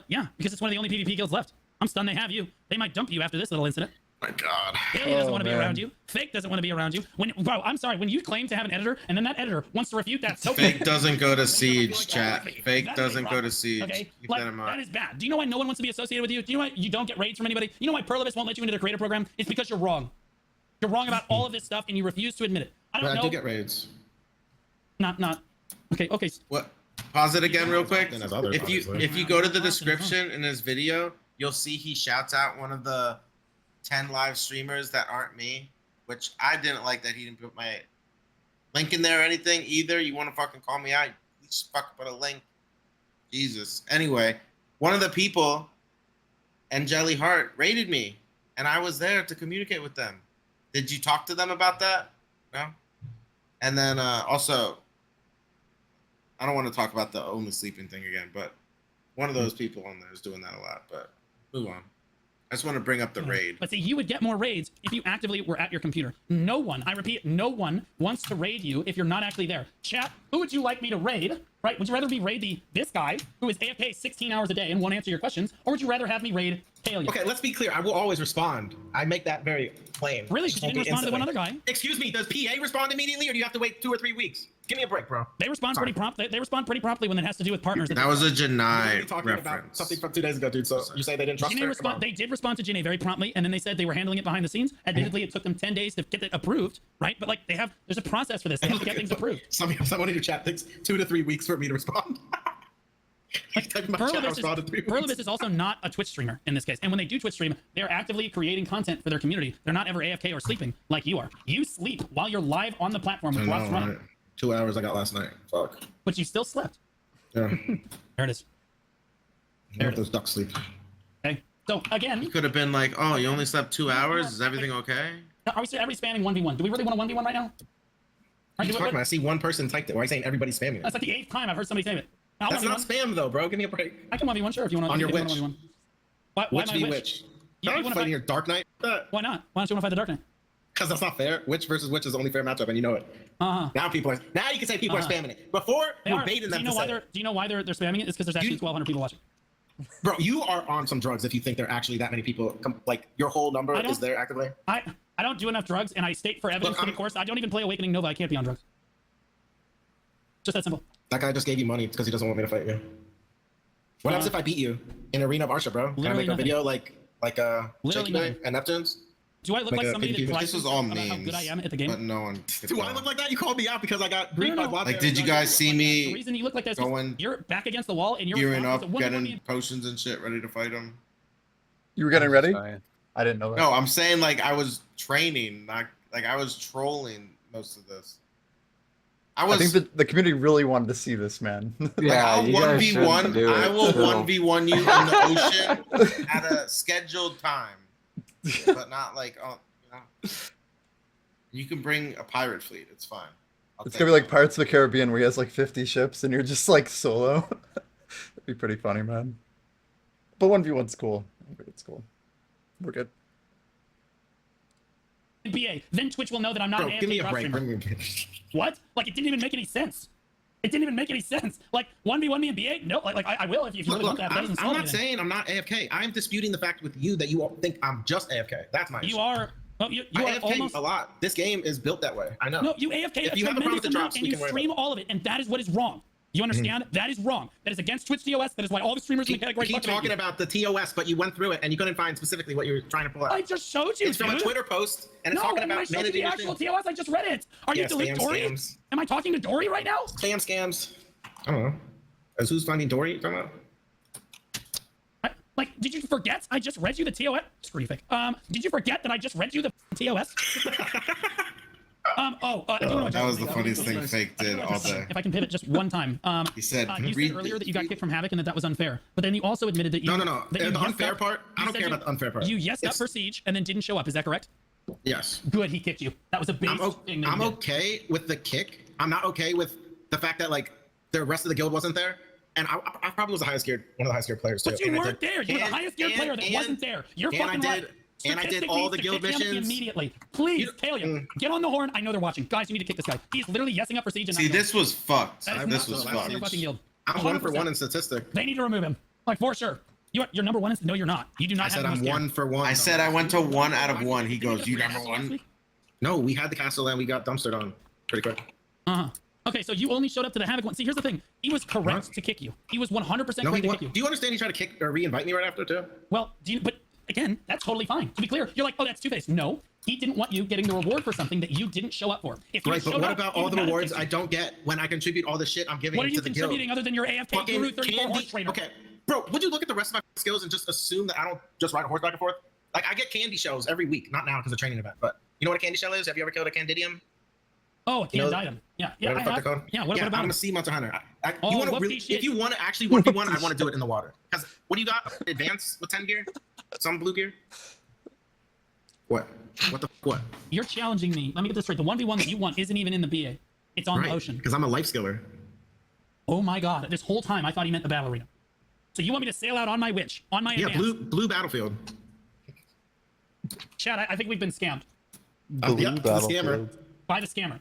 Yeah, because it's one of the only PvP guilds left. I'm stunned they have you. They might dump you after this little incident. My god. Haley doesn't Oh, want to be man. around you. Fake doesn't want to be around you. Bro, I'm sorry. When you claim to have an editor and then that editor wants to refute that, so Fake doesn't go to Siege, chat. Fake That is doesn't a go to problem, Siege. Okay, Keep like, that in that mind. is bad. Do you know why no one wants to be associated with you? Do you know why you don't get raids from anybody? You know why Perlibus won't let you into their creator program? It's because you're wrong. You're wrong about all of this stuff and you refuse to admit it. I But don't I know. do get raids. Not. Okay. What? Pause it again real quick. And as others, If you obviously. go to the description in his video, you'll see he shouts out one of the 10 live streamers that aren't me, which I didn't like that he didn't put my link in there or anything either. You want to fucking call me out? Please fucking put a link. Jesus. Anyway, one of the people, and Jelly Heart, raided me, and I was there to communicate with them. Did you talk to them about that? No. And then also, I don't want to talk about the only sleeping thing again, but one of those people on there is doing that a lot. But move on. I just want to bring up the raid. But see, you would get more raids if you actively were at your computer. No one, I repeat, no one wants to raid you if you're not actually there. Chat, who would you like me to raid? Right? Would you rather me raid this guy who is AFK 16 hours a day and won't answer your questions, or would you rather have me raid Talia? Okay, let's be clear. I will always respond. I make that very plain. Really? Just Because you won't didn't be respond to the one instantly. other guy. Excuse me, does PA respond immediately, or do you have to wait 2 or 3 weeks? Give me a break, bro. They respond pretty promptly. They respond pretty promptly when it has to do with partners. That was a We're Janai talking about reference. something from 2 days ago, dude. So you say they didn't trust her? Come on. They did respond to Janae very promptly, and then they said they were handling it behind the scenes. Admittedly, it took them 10 days to get it approved, right? But like there's a process for this. They have to get things approved. Someone in your chat thinks 2 to 3 weeks for me to respond. Type in my chat, I responded 3 weeks. Burlibus is also not a Twitch streamer in this case. And when they do Twitch stream, they're actively creating content for their community. They're not ever AFK or sleeping like you are. You sleep while you're live on the platform with I know, Ross running, right? 2 hours I got last night. Fuck. but you still slept. Yeah. There it is. Let those ducks sleep. Okay. So again, You could have been like, oh, you only slept 2 hours? Is everything okay? are we spamming 1v1? Do we really want a 1v1 right now? What Right, are you talking about? I see one person typed it. Why are you saying everybody's spamming it? That's like the 8th time I've heard somebody say it. I'll That's 1v1. not spam, though, bro. Give me a break. I can 1v1, sure, if you want to. On your if you witch. wanna 1v1. Why Witch my v witch? witch. Yeah, you Not wanna fighting fight- your Dark Knight? Why not? Why don't you want to fight the Dark Knight? Because that's not fair. Witch versus witch is the only fair matchup, and you know it. Uh-huh. Now you can say people are spamming it. Before, They you were are. baiting Do them you to know why say they're? it. Do you know why they're spamming it? It's because there's actually 1,200 people watching. Bro, you are on some drugs if you think there are actually that many people. Like, your whole number I don't- is there actively. I don't do enough drugs, and I state for evidence Look, to the course. I don't even play Awakening Nova. I can't be on drugs. Just that simple. That guy just gave you money because he doesn't want me to fight you. What happens if I beat you in Arena of Arsha, bro? Can I Literally make a nothing. video like Literally Shaky nothing. Boy and Neptune's? Do I look Like like a somebody PvP. that This prides was all himself about how memes. good I am at the game? But no one. Do I look like that? You called me out because I got briefed no. by Blondbear. Like, did you guys see The me reason you look like that is going- you're back against the wall, and you're gearing up, responsible for one getting potions and shit, ready to fight him? You were getting ready? Sorry. I didn't know that. No, I'm saying like I was training, not like I was trolling most of this. I I was. think the community really wanted to see this, man. Like, Yeah, I'll you guys 1v1. shouldn't do I it. will Still. 1v1 you in the ocean at a scheduled time, but not like you can bring a pirate fleet. It's fine. It's gonna be like Pirates of the Caribbean where he has like 50 ships and you're just like solo. That'd be pretty funny, man. But 1v1's cool. It's cool. We're good. BA. Then Twitch will know that I'm not Bro, an give me AFK a cross break. streamer. Bring me a break. What? Like, it didn't even make any sense. It didn't even make any sense. Like, 1v1 me and BA? No, like I will if you really want that. That doesn't I'm solve not anything. saying I'm not AFK. I'm disputing the fact with you that you all think I'm just AFK. That's my issue. You are. Well, you I are AFK almost. a lot. This game is built that way. I know. No, you AFK If a you have a problem tremendous with the amount, drops, and we you can worry stream about all of it, and that is what is wrong. You understand? That is wrong. That is against Twitch TOS. That is why all the streamers in the category Keep fucking hate talking you. about the TOS, but you went through it and you couldn't find specifically what you were trying to pull out. I just showed you, It's from a dude. Twitter post, and it's No, talking when I about showed you managing the your actual stream. TOS, I just read it. Are you Yeah, delete spam Dory? scams. Am I talking to Dory right now? Spam scams. I don't know. Is who's finding Dory? You talking about? Like, did you forget I just read you the TOS? Screw you, fake. Did you forget that I just read you the TOS? That was the funniest thing Fake did all day. If I can pivot just one time. He said, You "Read said earlier this, that you got read kicked from Havoc and that was unfair. But then you also admitted that you. No. That you The yesed unfair up- part, I you don't said care you- about the unfair part. You yesed up It's- for Siege and then didn't show up. Is that correct? Yes. Good, he kicked you. That was a base thing. That you I'm did. okay with the kick. I'm not okay with the fact that like the rest of the guild wasn't there. And I probably was the highest geared, one of the highest geared players too. But you And I weren't did- there. You were the and- highest geared player that and- wasn't there. You're and I fucking right. did- and I did Statistic all needs the to guild kick him missions. immediately. Please, You- Talia, get on the horn. I know they're watching. Guys, you need to kick this guy. He's literally yesing up for Siege. And See, not this was fucked. That is This not was the last of your fucked. fucking guild. I'm 1 for 100%. 1 in statistic. They need to remove him. Like, for sure. You're number one. No, you're not. You do not I have said the I'm most gear. 1 for 1. I said I went to 1 out of 1. He Didn't goes, you "You get number three last 1." week? No, we had the castle and we got dumpstered on pretty quick. Uh-huh. Okay, so you only showed up to the Havoc one. See, here's the thing. He was correct What? to kick you. He was 100% No, correct he to wa- kick you. do you understand he tried to kick or re-invite me right after too? Well, but again, that's totally fine. To be clear, you're like, oh, that's two-faced. No, He didn't want you getting the reward for something that you didn't show up for. If you Right, but showed what up, about you all the had a rewards I ticket. don't get when I contribute all the shit I'm giving What are to you the guild? contributing other than your AFK Fucking Guru 34 candy. horse trainer? Okay, bro, would you look at the rest of my skills and just assume that I don't just ride a horse back and forth? Like, I get candy shells every week. Not now because of training event, but you know what a candy shell is? Have you ever killed a candidium? Oh, a canned You know- item. Yeah, Whatever the fuck I they're have. called? Yeah, what about I'm him? a sea monster hunter. Oh, You want to whoopty really, shit. if you want to actually 1v1, I want to do it in the water. Because what do you got? Advance with 10 gear? Some blue gear? What? What the what? You're challenging me. Let me get this straight. The 1v1 that you want isn't even in the BA. It's on the ocean. Because I'm a life skiller. Oh my god. This whole time I thought he meant the battle arena. So you want me to sail out on my witch, on my Yeah, advance? blue battlefield. Chad, I think we've been scammed Blue yeah, the scammer. battlefield. by the scammer.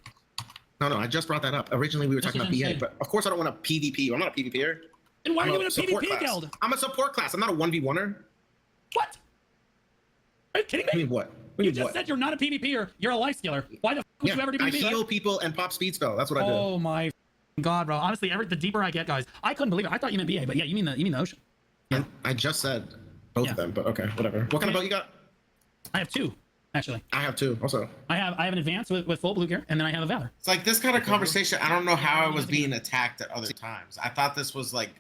No, I just brought that up. Originally, we were This talking is about BA, insane. but of course I don't want a PvP. I'm not a PvPer. Then why are I'm you in a support PvP class. guild? I'm a support class. I'm not a 1v1er. What? Are you kidding I me? mean, what? What You do just what? said you're not a PvPer. You're a life skiller. Why the f would Yeah, you ever do I PvP? heal people and pop speed spell. That's what I do. Oh my god, bro. Honestly, the deeper I get, guys, I couldn't believe it. I thought you meant BA, but yeah, you mean the ocean. And I just said both Yeah. of them, but okay, whatever. What kind of boat you got? I have two, actually. I have two, also. I have an advance with full blue gear, and then I have a valor. It's like this kind of conversation. I don't know how I was being attacked at other times. I thought this was like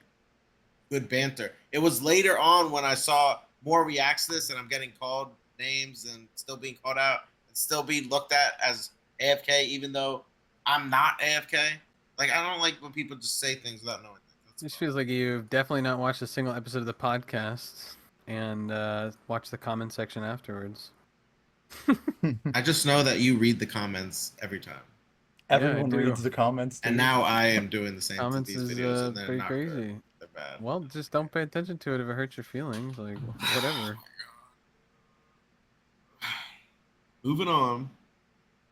good banter. It was later on when I saw more reacts to this, and I'm getting called names and still being called out and still being looked at as AFK, even though I'm not AFK. Like, I don't like when people just say things without knowing things. That's This fine. feels like you've definitely not watched a single episode of the podcast and watched the comment section afterwards. I just know that you read the comments every time, Everyone do. reads the comments. and dude. now I am doing the same to Comments these is videos, and they're pretty not crazy. good. They're bad. Well, just don't pay attention to it if it hurts your feelings. Like, whatever. Moving on.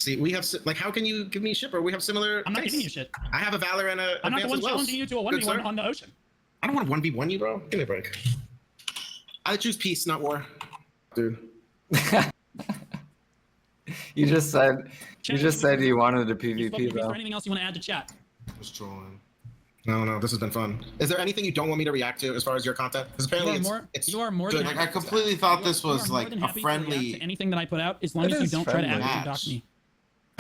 See, we have, like, how can you give me shipper? We have similar I'm not tastes. giving you shit. I have a Valor and a I'm not the advance one as well. challenging you to a Good 1v1 sir. on the ocean. I don't want to 1v1 you, bro. Give me a break. I choose peace, not war. Dude. You just said you wanted a You spoke to PvP me though. for anything else you want to add to chat? Just trolling. No, this has been fun. Is there anything you don't want me to react to as far as your content? Because apparently You are more good. than Like, happy. I completely thought this You are was more like than a happy to react friendly. to anything that I put out, as long It as you is don't try to friendly. actively dox me.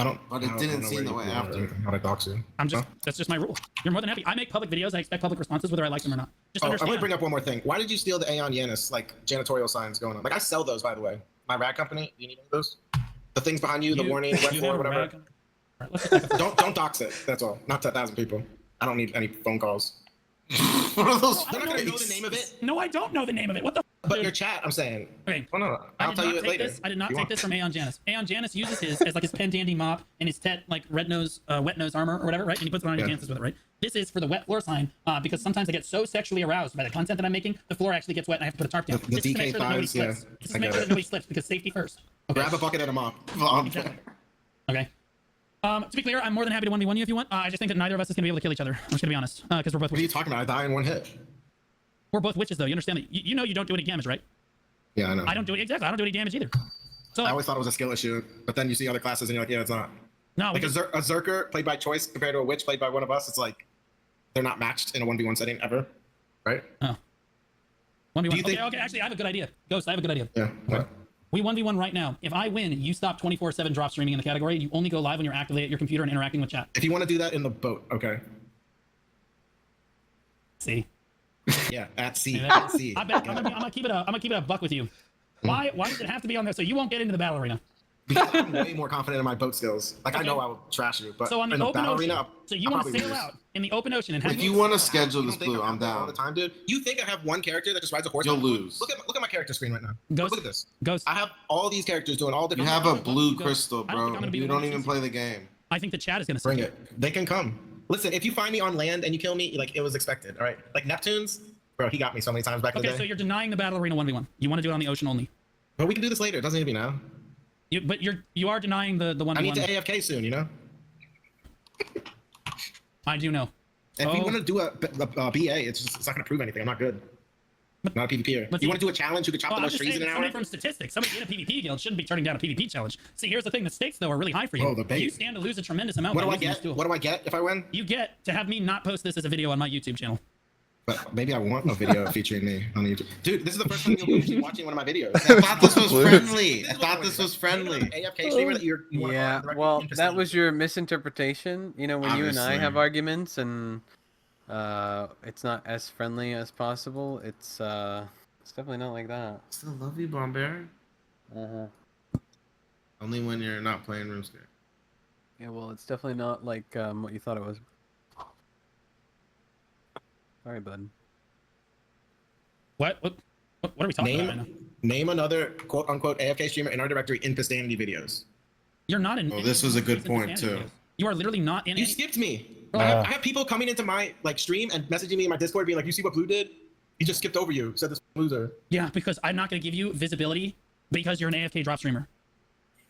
I don't. But it I didn't know seem where the you way do after. everything. How to dox you. That's just my rule. You're more than happy. I make public videos. I expect public responses, whether I like them or not. Just Oh, I understand. want to bring up one more thing. Why did you steal the Aeon Yanis like janitorial signs going on? Like I sell those, by the way. My rag company. Do you need any of those? The things behind you, the warning, wet you floor, have a whatever. rag- All right, let's just take a- Don't dox it. That's all. Not to 1,000 people. I don't need any phone calls. One of those. They're not gonna know the name of it. No, I don't know the name of it. What the? But dude? your chat, I'm saying. Okay. Oh, no. I I'll did tell not you it take later. this. I did not You take want. this from Aeon Janus. Aeon Janus uses his as like his pen dandy mop and his like red nose, wet nose armor or whatever, right? And he puts it on and he Yeah. dances with it, right? This is for the wet floor sign because sometimes I get so sexually aroused by the content that I'm making, the floor actually gets wet and I have to put a tarp down. The This is to make DK sure that nobody thighs, yeah. slips. This is I to make get sure it. that nobody slips because safety first. Grab a bucket and a mop. Exactly. Okay. To be clear, I'm more than happy to 1v1 you if you want. I just think that neither of us is going to be able to kill each other. I'm just going to be honest. Because we're both What are you witches. talking about? I die in one hit. We're both witches, though. You understand that? You know you don't do any damage, right? Yeah, I know. I don't do it. Exactly. I don't do any damage either. So, I like, always thought it was a skill issue, but then you see other classes and you're like, yeah, it's not. no. Like we a, just- a Zerker played by choice compared to a witch played by one of us, it's like they're not matched in a 1v1 setting ever, right? 1v1. do you Okay, think- okay, actually, I have a good idea. Ghost, I have a good idea. Yeah. What? We 1v1 right now. If I win, you stop 24/7 drop streaming in the category. You only go live when you're actively at your computer and interacting with chat. If you want to do that in the boat, okay. See? Yeah, at sea. I At sea. bet I'm gonna keep it a buck with you. Why does it have to be on there? So you won't get into the battle arena. Because I'm way more confident in my boat skills. Like I know I will trash you, but So on the in the open battle ocean. arena, So you I'll want to probably sail lose. out in the open ocean and have If you want to schedule You this don't think blue, I'm have that all the down. time, dude. You think I have one character that just rides a horse? You'll lose. Look at my character screen right now. Ghost, Look at this. Ghost. I have all these characters doing all You different. have a Go. blue Go. crystal, I don't think I'm bro. gonna be You the one don't that even sees play the game. I think the chat is gonna Bring see it. They can come. Listen, if you find me on land and you kill me, like it was expected. All right, like Neptune's, bro, he got me so many times back in Okay, the so day. you're denying the battle arena 1v1. You want to do it on the ocean only. But we can do this later. It doesn't need to be now. But you are denying the 1v1. I need to AFK soon. You know. I do know. If you Oh. want to do a BA, it's not going to prove anything. I'm not good. Not a PvPer. but You see- want to do a challenge? You could chop Well, the I'm most just trees saying, in an somebody hour. from statistics, somebody in a PvP guild shouldn't be turning down a PvP challenge. See, here's the thing: the stakes though are really high for you. Oh, the bait. You stand to lose a tremendous amount. What by do I losing this get? duel. What do I get if I win? You get to have me not post this as a video on my YouTube channel. But maybe I want a video featuring me on YouTube. Dude, this is the first time you'll be watching one of my videos. I thought this was Blue. friendly. I thought this was friendly. AFK streamer that you want to Yeah, well, that was your misinterpretation. You know, when you and I have Obviously. arguments and it's not as friendly as possible, it's definitely not like that. Still love you, Blondbear. Uh-huh. Only when you're not playing RuneScape. Yeah, well, it's definitely not like what you thought it was. Sorry, bud. What are we talking about right now? Name another quote unquote AFK streamer in our directory in Pistanity videos. You're not in. Oh, this was a good point, Insanity too. videos. You are literally not in. You any- skipped me. Bro, I have people coming into my like stream and messaging me in my Discord being like, "You see what Blue did? He just skipped over you. Said this loser." Yeah, because I'm not going to give you visibility because you're an AFK drop streamer.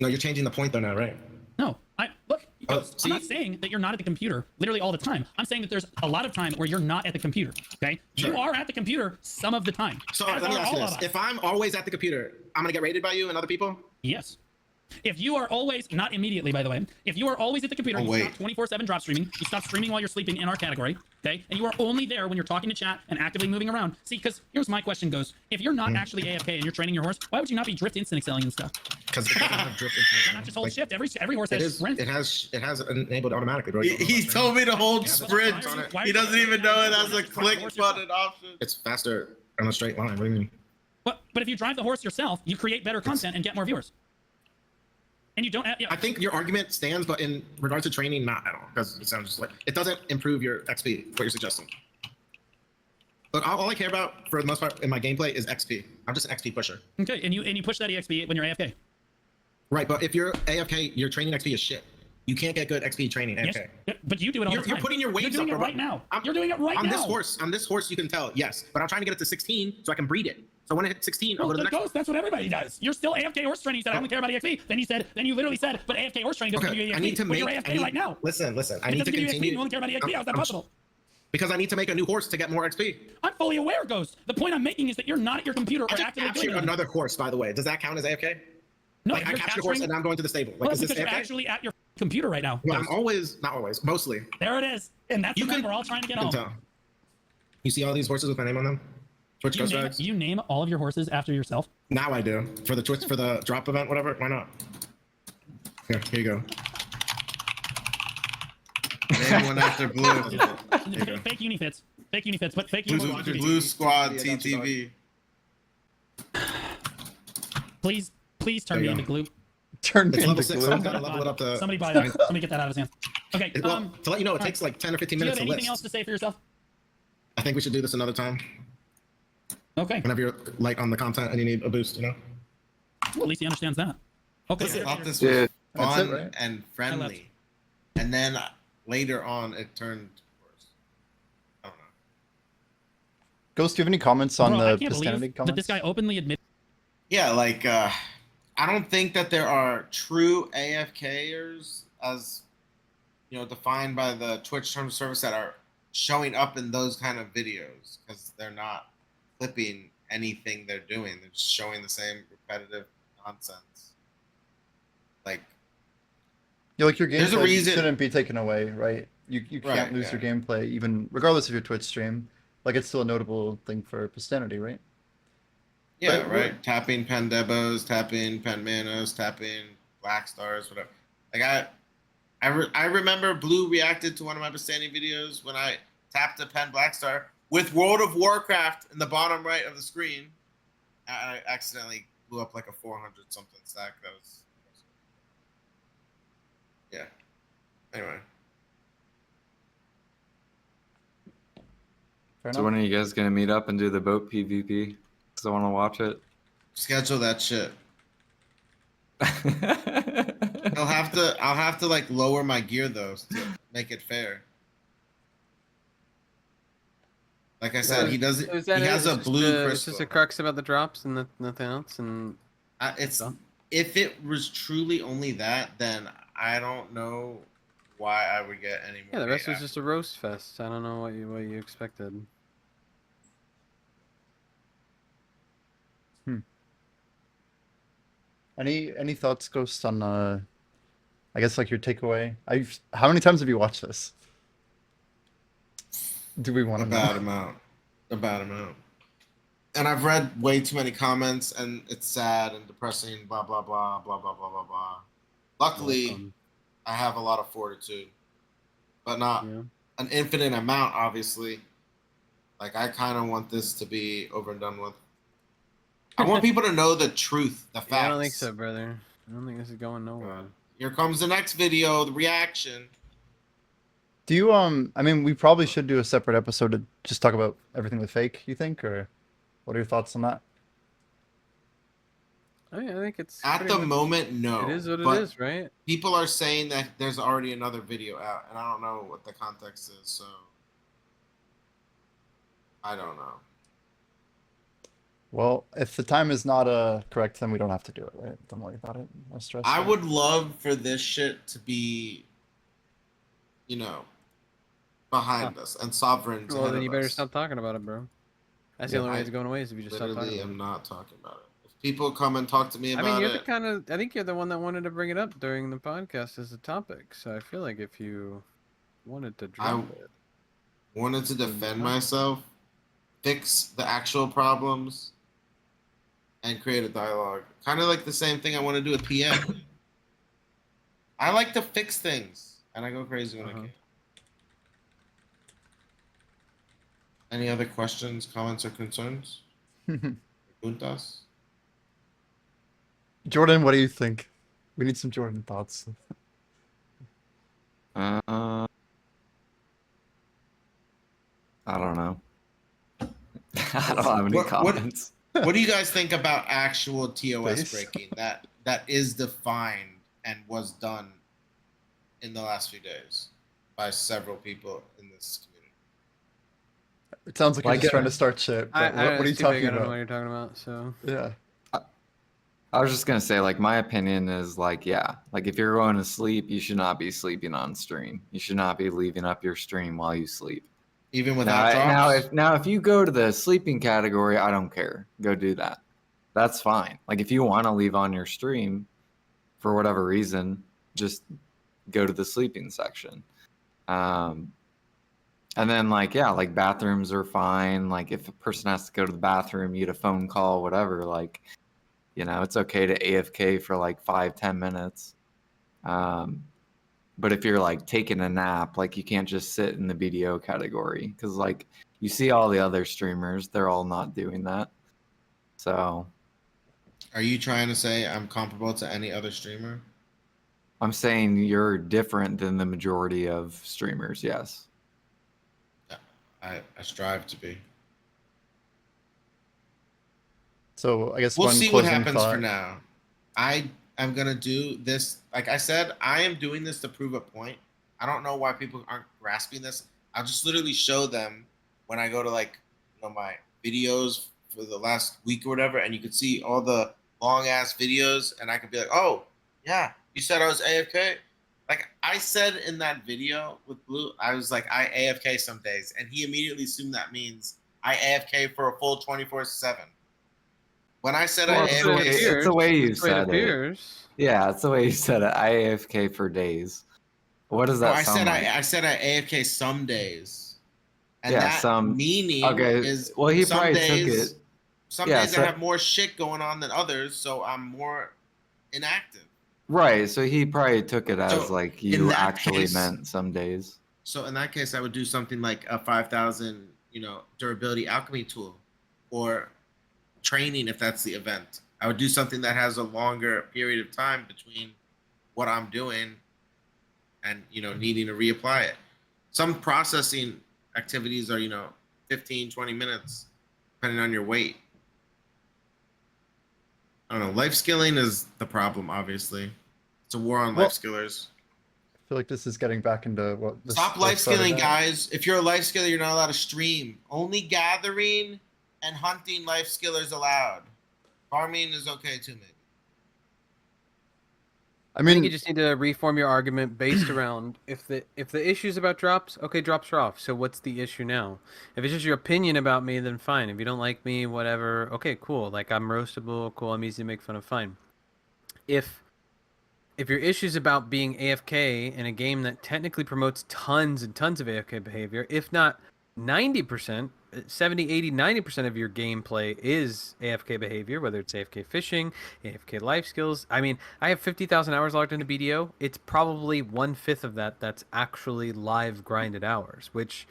No, you're changing the point though now, right? No, look. Oh, I'm not see? saying that you're not at the computer literally all the time. I'm saying that there's a lot of time where you're not at the computer. Okay, Sure. you are at the computer some of the time. So as let me are ask you all of this: us. if I'm always at the computer, I'm gonna get raided by you and other people. Yes. If you are always, not immediately, by the way, if you are always at the computer, Oh, you wait. stop 24/7 drop streaming, you stop streaming while you're sleeping in our category, okay? And you are only there when you're talking to chat and actively moving around. See, because here's my question goes, if you're not actually AFK and you're training your horse, why would you not be drift instant excelling and stuff? Because it doesn't have drift. Why not just hold Like, shift? Every horse It has is. sprint. It has enabled automatically, bro. He told me to hold Yeah, but sprint. why are you- why are He you- doesn't even know it has a Drive the click horse yourself. button option. It's faster on a straight line. What do you mean? But if you drive the horse yourself, you create better content and get more viewers. And you don't have, yeah, I think your argument stands, but in regards to training, not at all. Because it sounds just like it doesn't improve your XP. What you're suggesting. Look, all I care about for the most part in my gameplay is XP. I'm just an XP pusher. okay, and you push that EXP when you're AFK. Right, but if you're AFK, your training XP is shit. You can't get good XP training Yes, AFK. yeah, but you do it all You're, the time. you're putting your waves You're doing up it bro. right now. I'm- You're doing it right on now. On this horse, you can tell, yes. But I'm trying to get it to 16 so I can breed it. So when it hits 16, I'll Well, go to the next Ghost, that's what everybody does. You're still AFK horse training. You said I only care about EXP. Then you literally said, but AFK horse training doesn't give you Okay, EXP. I need to But make. you're I AFK need- right now. Listen. I It need to doesn't give you EXP. continue. You only care about EXP. How's that I'm- possible? Because I need to make a new horse to get more XP. I'm fully aware, Ghost. The point I'm making is that you're not at your computer or I just actively doing captured anything. another horse, by the way. Does that count as AFK? No, Like I you're captured a horse capturing. and now I'm going to the stable. Like Well, is that's this because you're AFK? actually at your computer right now. Well, I'm Ghost. always, not always, mostly. There it is, and that's You the point can- we're all trying to get You can home. tell. You see all these horses with my name on them? Twitch Ghost Drags? You name all of your horses after yourself. Now I do. For the Twitch, for the drop event, whatever. Why not? Here you go. Name one after Blue. Fake unifits. Fake unifits, but fake Blue, unifits. Blue Squad TTV. Please turn There me you into go. glue. Turn me It's level into 6. glue. I'm gonna level it up to. Somebody buy that. Somebody get that out of his hands. Okay. Well, to let you know, it takes like 10 or 15 Do you minutes have to anything else list. to say for yourself? I think we should do this another time. Okay. Whenever you're light on the content and you need a boost, you know? Well, at least he understands that. Okay. I thought this Yeah. was That's fun it, right? and friendly, and then later on it turned worse. I don't know. Ghost, do you have any comments on Bro, I the can't Pistanity believe comments? that this guy openly admitted. Yeah, like I don't think that there are true AFKers as defined by the Twitch terms of service that are showing up in those kind of videos because they're not clipping anything they're doing. They're just showing the same repetitive nonsense. Like Yeah, like your There's a gameplay reason- shouldn't be taken away, right? You can't Right, lose your gameplay even regardless of your Twitch stream. Like it's still a notable thing for Pistanity, right? yeah, But- right. Tapping Pandebos, tapping Panmanos, tapping Black Stars, whatever. Like I remember Blue reacted to one of my Bastani videos when I tapped a Pen Black Star with World of Warcraft in the bottom right of the screen. I accidentally blew up like a 400 something stack. That was yeah. Anyway, Fair So enough. when are you guys gonna meet up and do the boat PvP? Because I want to watch it. schedule that shit. I'll have to like lower my gear though to make it fair. Like I said, he doesn't. Is He that it? has It's a just blue It's crystal. just a crux about the drops and nothing else. And It's Done. if it was truly only that, then I don't know why I would get any more. yeah, the rest was hate just a roast fest. I don't know what you expected. Any thoughts, Ghost, on I guess like your takeaway? How many times have you watched this? Do we want after. to A bad know? amount. a bad amount. And I've read way too many comments, and it's sad and depressing. Blah blah blah blah blah blah blah blah. Luckily, Welcome. I have a lot of fortitude, but not Yeah. an infinite amount. Obviously, like I kind of want this to be over and done with. I want people to know the truth, the facts. Yeah, I don't think so, brother. I don't think this is going nowhere. Here comes the next video, the reaction. Do you I mean, we probably should do a separate episode to just talk about everything with fake, you think, or what are your thoughts on that? I think it's At pretty the much- moment, no. It is what it but is, right? People are saying that there's already another video out, and I don't know what the context is, so I don't know. Well, if the time is not correct, then we don't have to do it, right? Don't worry about it. No stress. I right? would love for this shit to be, you know, behind us and sovereign. Well, then you better stop talking about it, bro. That's the Yeah, only way I it's going away is if you just stop talking Literally, about it. am not talking about it. If people come and talk to me I about mean, you're it, the kind of. I think you're the one that wanted to bring it up during the podcast as a topic. So I feel like if you wanted to drop it, wanted to defend myself, fix the actual problems, and create a dialogue. Kind of like the same thing I want to do with PM. I like to fix things, and I go crazy when I can. Any other questions, comments, or concerns? Preguntas? Jordan, what do you think? We need some Jordan thoughts. I don't know. I don't have any What- comments. What do you guys think about actual TOS Base? breaking that is defined and was done in the last few days by several people in this community? It sounds like you're Like just it- trying to start shit. But what are you talking I don't know what about? you're talking about. So Yeah. I was just gonna say, like, my opinion is like, yeah, like if you're going to sleep, you should not be sleeping on stream. You should not be leaving up your stream while you sleep. Even without drops? Now, if you go to the sleeping category, I don't care. Go do that. That's fine. Like if you want to leave on your stream for whatever reason, just go to the sleeping section. And then like, yeah, like bathrooms are fine. Like if a person has to go to the bathroom, you get a phone call, whatever, like, you know, it's okay to AFK for like 5-10 minutes. But if you're like taking a nap, like you can't just sit in the BDO category because like you see all the other streamers, they're all not doing that. So Are you trying to say I'm comparable to any other streamer? I'm saying you're different than the majority of streamers. Yes. I strive to be. So I guess We'll one see what closing happens thought. for now. I'm gonna do this. Like I said, I am doing this to prove a point. I don't know why people aren't grasping this. I'll just literally show them when I go to like, you know, my videos for the last week or whatever, and you can see all the long ass videos, and I can be like, oh yeah, you said I was AFK. Like I said in that video with Blue, I was like, I AFK some days, and he immediately assumed that means I AFK for a full 24/7. When I said Well, I it's the way- AFK, it's the way you That's the way it said it. appears. Yeah, it's the way you said it. I AFK for days. What does that I sound said like? I said I AFK some days, and Yeah, that some- meaning Okay. is Well, he some probably days, took it. Some Yeah, days so- I have more shit going on than others, so I'm more inactive. Right. So he probably took it as So, like in you that actually case- meant some days. So in that case, I would do something like a 5,000, you know, durability alchemy tool, or training if that's the event. I would do something that has a longer period of time between what I'm doing and, you know, needing to reapply it. Some processing activities are, you know, 15, 20 minutes, depending on your weight. I don't know. Life skilling is the problem, obviously. It's a war on Well- life skillers. I feel like this is getting back into what this Stop what life started skilling, out. guys. If you're a life skiller, you're not allowed to stream. Only gathering and hunting life skillers allowed. Farming is okay too, maybe. I I think mean, you just need to reform your argument based around if the issue's about drops, okay, drops are off. So what's the issue now? If it's just your opinion about me, then fine. If you don't like me, whatever, okay, cool. Like I'm roastable, cool. I'm easy to make fun of, fine. If your issue's about being AFK in a game that technically promotes tons and tons of AFK behavior, if not 90%, 70, 80, 90% of your gameplay is AFK behavior, whether it's AFK fishing, AFK life skills. I mean, I have 50,000 hours logged into BDO. It's probably 1/5 of that that's actually live grinded hours, which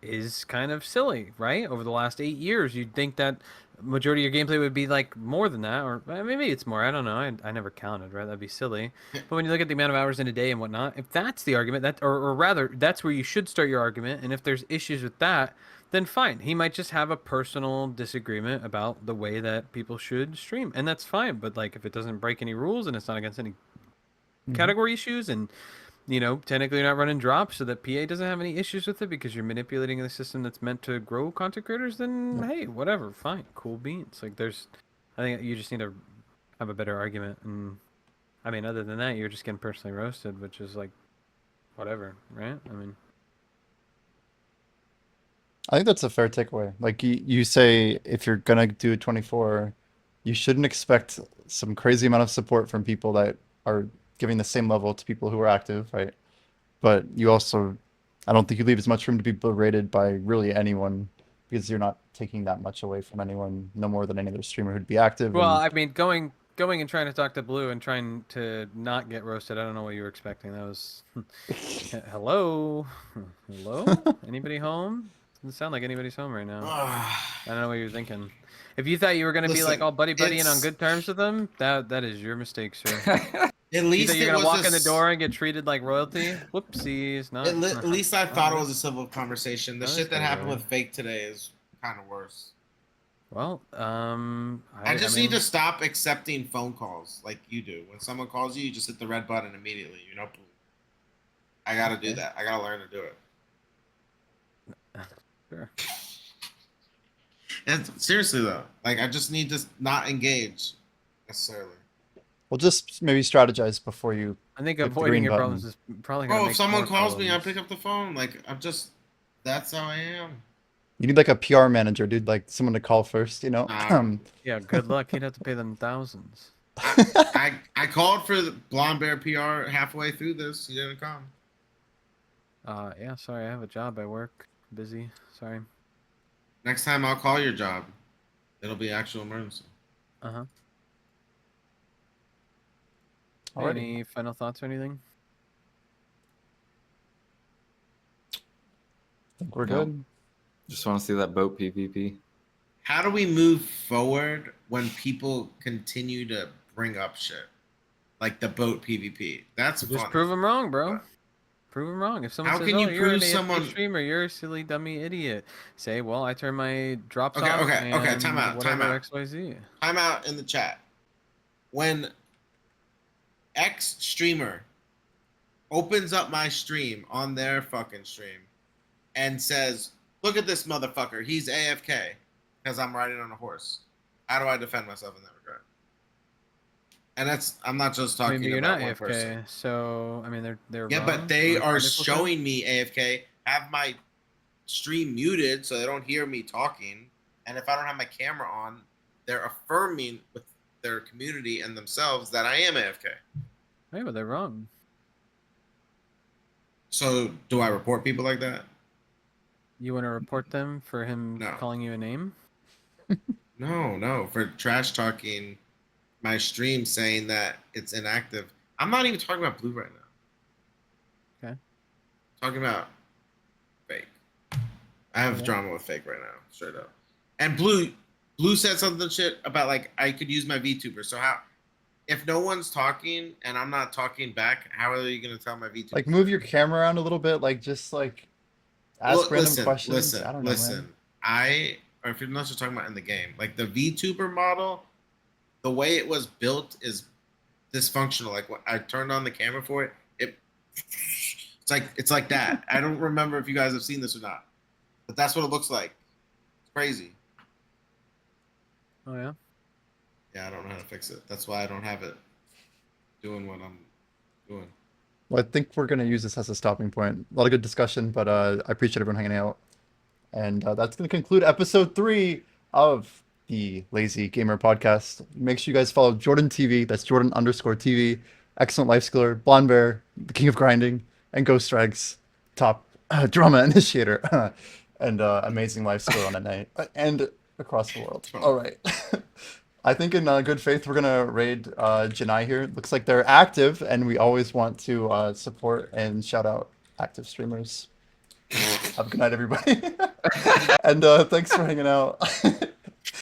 is kind of silly, right? Over the last 8 years, you'd think that majority of your gameplay would be like more than that, or maybe it's more. I don't know. I never counted, right? That'd be silly. But when you look at the amount of hours in a day and whatnot, if that's the argument, that or rather, that's where you should start your argument. And if there's issues with that, then fine. He might just have a personal disagreement about the way that people should stream, and that's fine. But like, if it doesn't break any rules and it's not against any category issues, and technically you're not running drops so that PA doesn't have any issues with it because you're manipulating the system that's meant to grow content creators, then hey, whatever, fine, cool beans. Like I think you just need to have a better argument. And I mean, other than that, you're just getting personally roasted, which is like, whatever, right? I mean, I think that's a fair takeaway. Like you say, if you're gonna do a 24, you shouldn't expect some crazy amount of support from people that are giving the same level to people who are active, right? But you also, I don't think you leave as much room to be berated by really anyone because you're not taking that much away from anyone, no more than any other streamer who'd be active. well, And I mean, going and trying to talk to Blue and trying to not get roasted. I don't know what you were expecting. That was, hello, anybody home? Doesn't sound like anybody's home right now. I don't know what you're thinking. If you thought you were gonna be like Listen, all buddy and on it's- good terms with them, that is your mistake, sir. At You least thought you're it gonna was walk a in the s- door and get treated like royalty? Whoopsies, not. At least I thought it was a civil conversation. The That shit is that happened better. with Fake today is kind of worse. Well, I just need to stop accepting phone calls like you do. When someone calls you, you just hit the red button immediately. I gotta do that. I gotta learn to do it. Sure. And seriously though, like I just need to not engage necessarily. we'll just maybe strategize before you. I think Hit the avoiding green your button. problems is probably gonna Bro, make if someone more calls me, I problems. pick up the phone. Like that's how I am. You need like a PR manager, dude, like someone to call first, you know? Nah. Yeah, good luck. You'd have to pay them thousands. I called for the Blondbear PR halfway through this. He didn't come. Yeah, sorry, I have a job. I work. Busy. Sorry. Next time I'll call your job. It'll be actual emergency. Uh-huh. Alrighty. Any final thoughts or anything? I think we're No. good. Just want to see that boat PvP. How do we move forward when people continue to bring up shit like the boat PvP? That's Just fun. prove them wrong, bro. Prove them wrong. If someone How says, can "Oh, you you're an prove AFK someone- streamer, you're a silly dummy idiot," say, "Well, I turn my drops Okay, off." okay, okay, and time out, whatever time out. XYZ. I'm out in the chat. When X streamer opens up my stream on their fucking stream and says, "Look at this motherfucker. He's AFK because I'm riding on a horse." How do I defend myself in that regard? And I'm not just I talking mean, but you're about not one AFK, person. so I mean, they're Yeah, wrong. but they Like, are difficult. showing me AFK, have my stream muted so they don't hear me talking. And if I don't have my camera on, they're affirming with their community and themselves that I am AFK. Hey, but they're wrong. So do I report people like that? You want to report them for him No. calling you a name? No, for trash talking my stream saying that it's inactive. I'm not even talking about Blue right now. Okay. Talking about Fake. I have Okay. drama with Fake right now, straight up. And Blue said something shit about like I could use my VTuber. So how if no one's talking and I'm not talking back, how are you gonna tell my VTuber? Like move your camera around a little bit, like just like ask random questions. I don't know, man. Or if you're not just talking about in the game, like the VTuber model, the way it was built is dysfunctional. Like when I turned on the camera for it, it's like that. I don't remember if you guys have seen this or not, but that's what it looks like. It's crazy. Oh yeah. Yeah, I don't know how to fix it. That's why I don't have it doing what I'm doing. Well, I think we're going to use this as a stopping point. A lot of good discussion, but I appreciate everyone hanging out. And that's going to conclude episode 3 of the Lazy Gamer podcast. Make sure you guys follow Jordan TV. That's Jordan_TV. Excellent Life Skiller, Blondbear, the King of Grinding, and Ghost Strikes, top drama initiator. and amazing life skill on a night and across the world. All right. I think in good faith we're gonna raid Janai here. Looks like they're active, and we always want to support and shout out active streamers. Have a good night, everybody, and thanks for hanging out.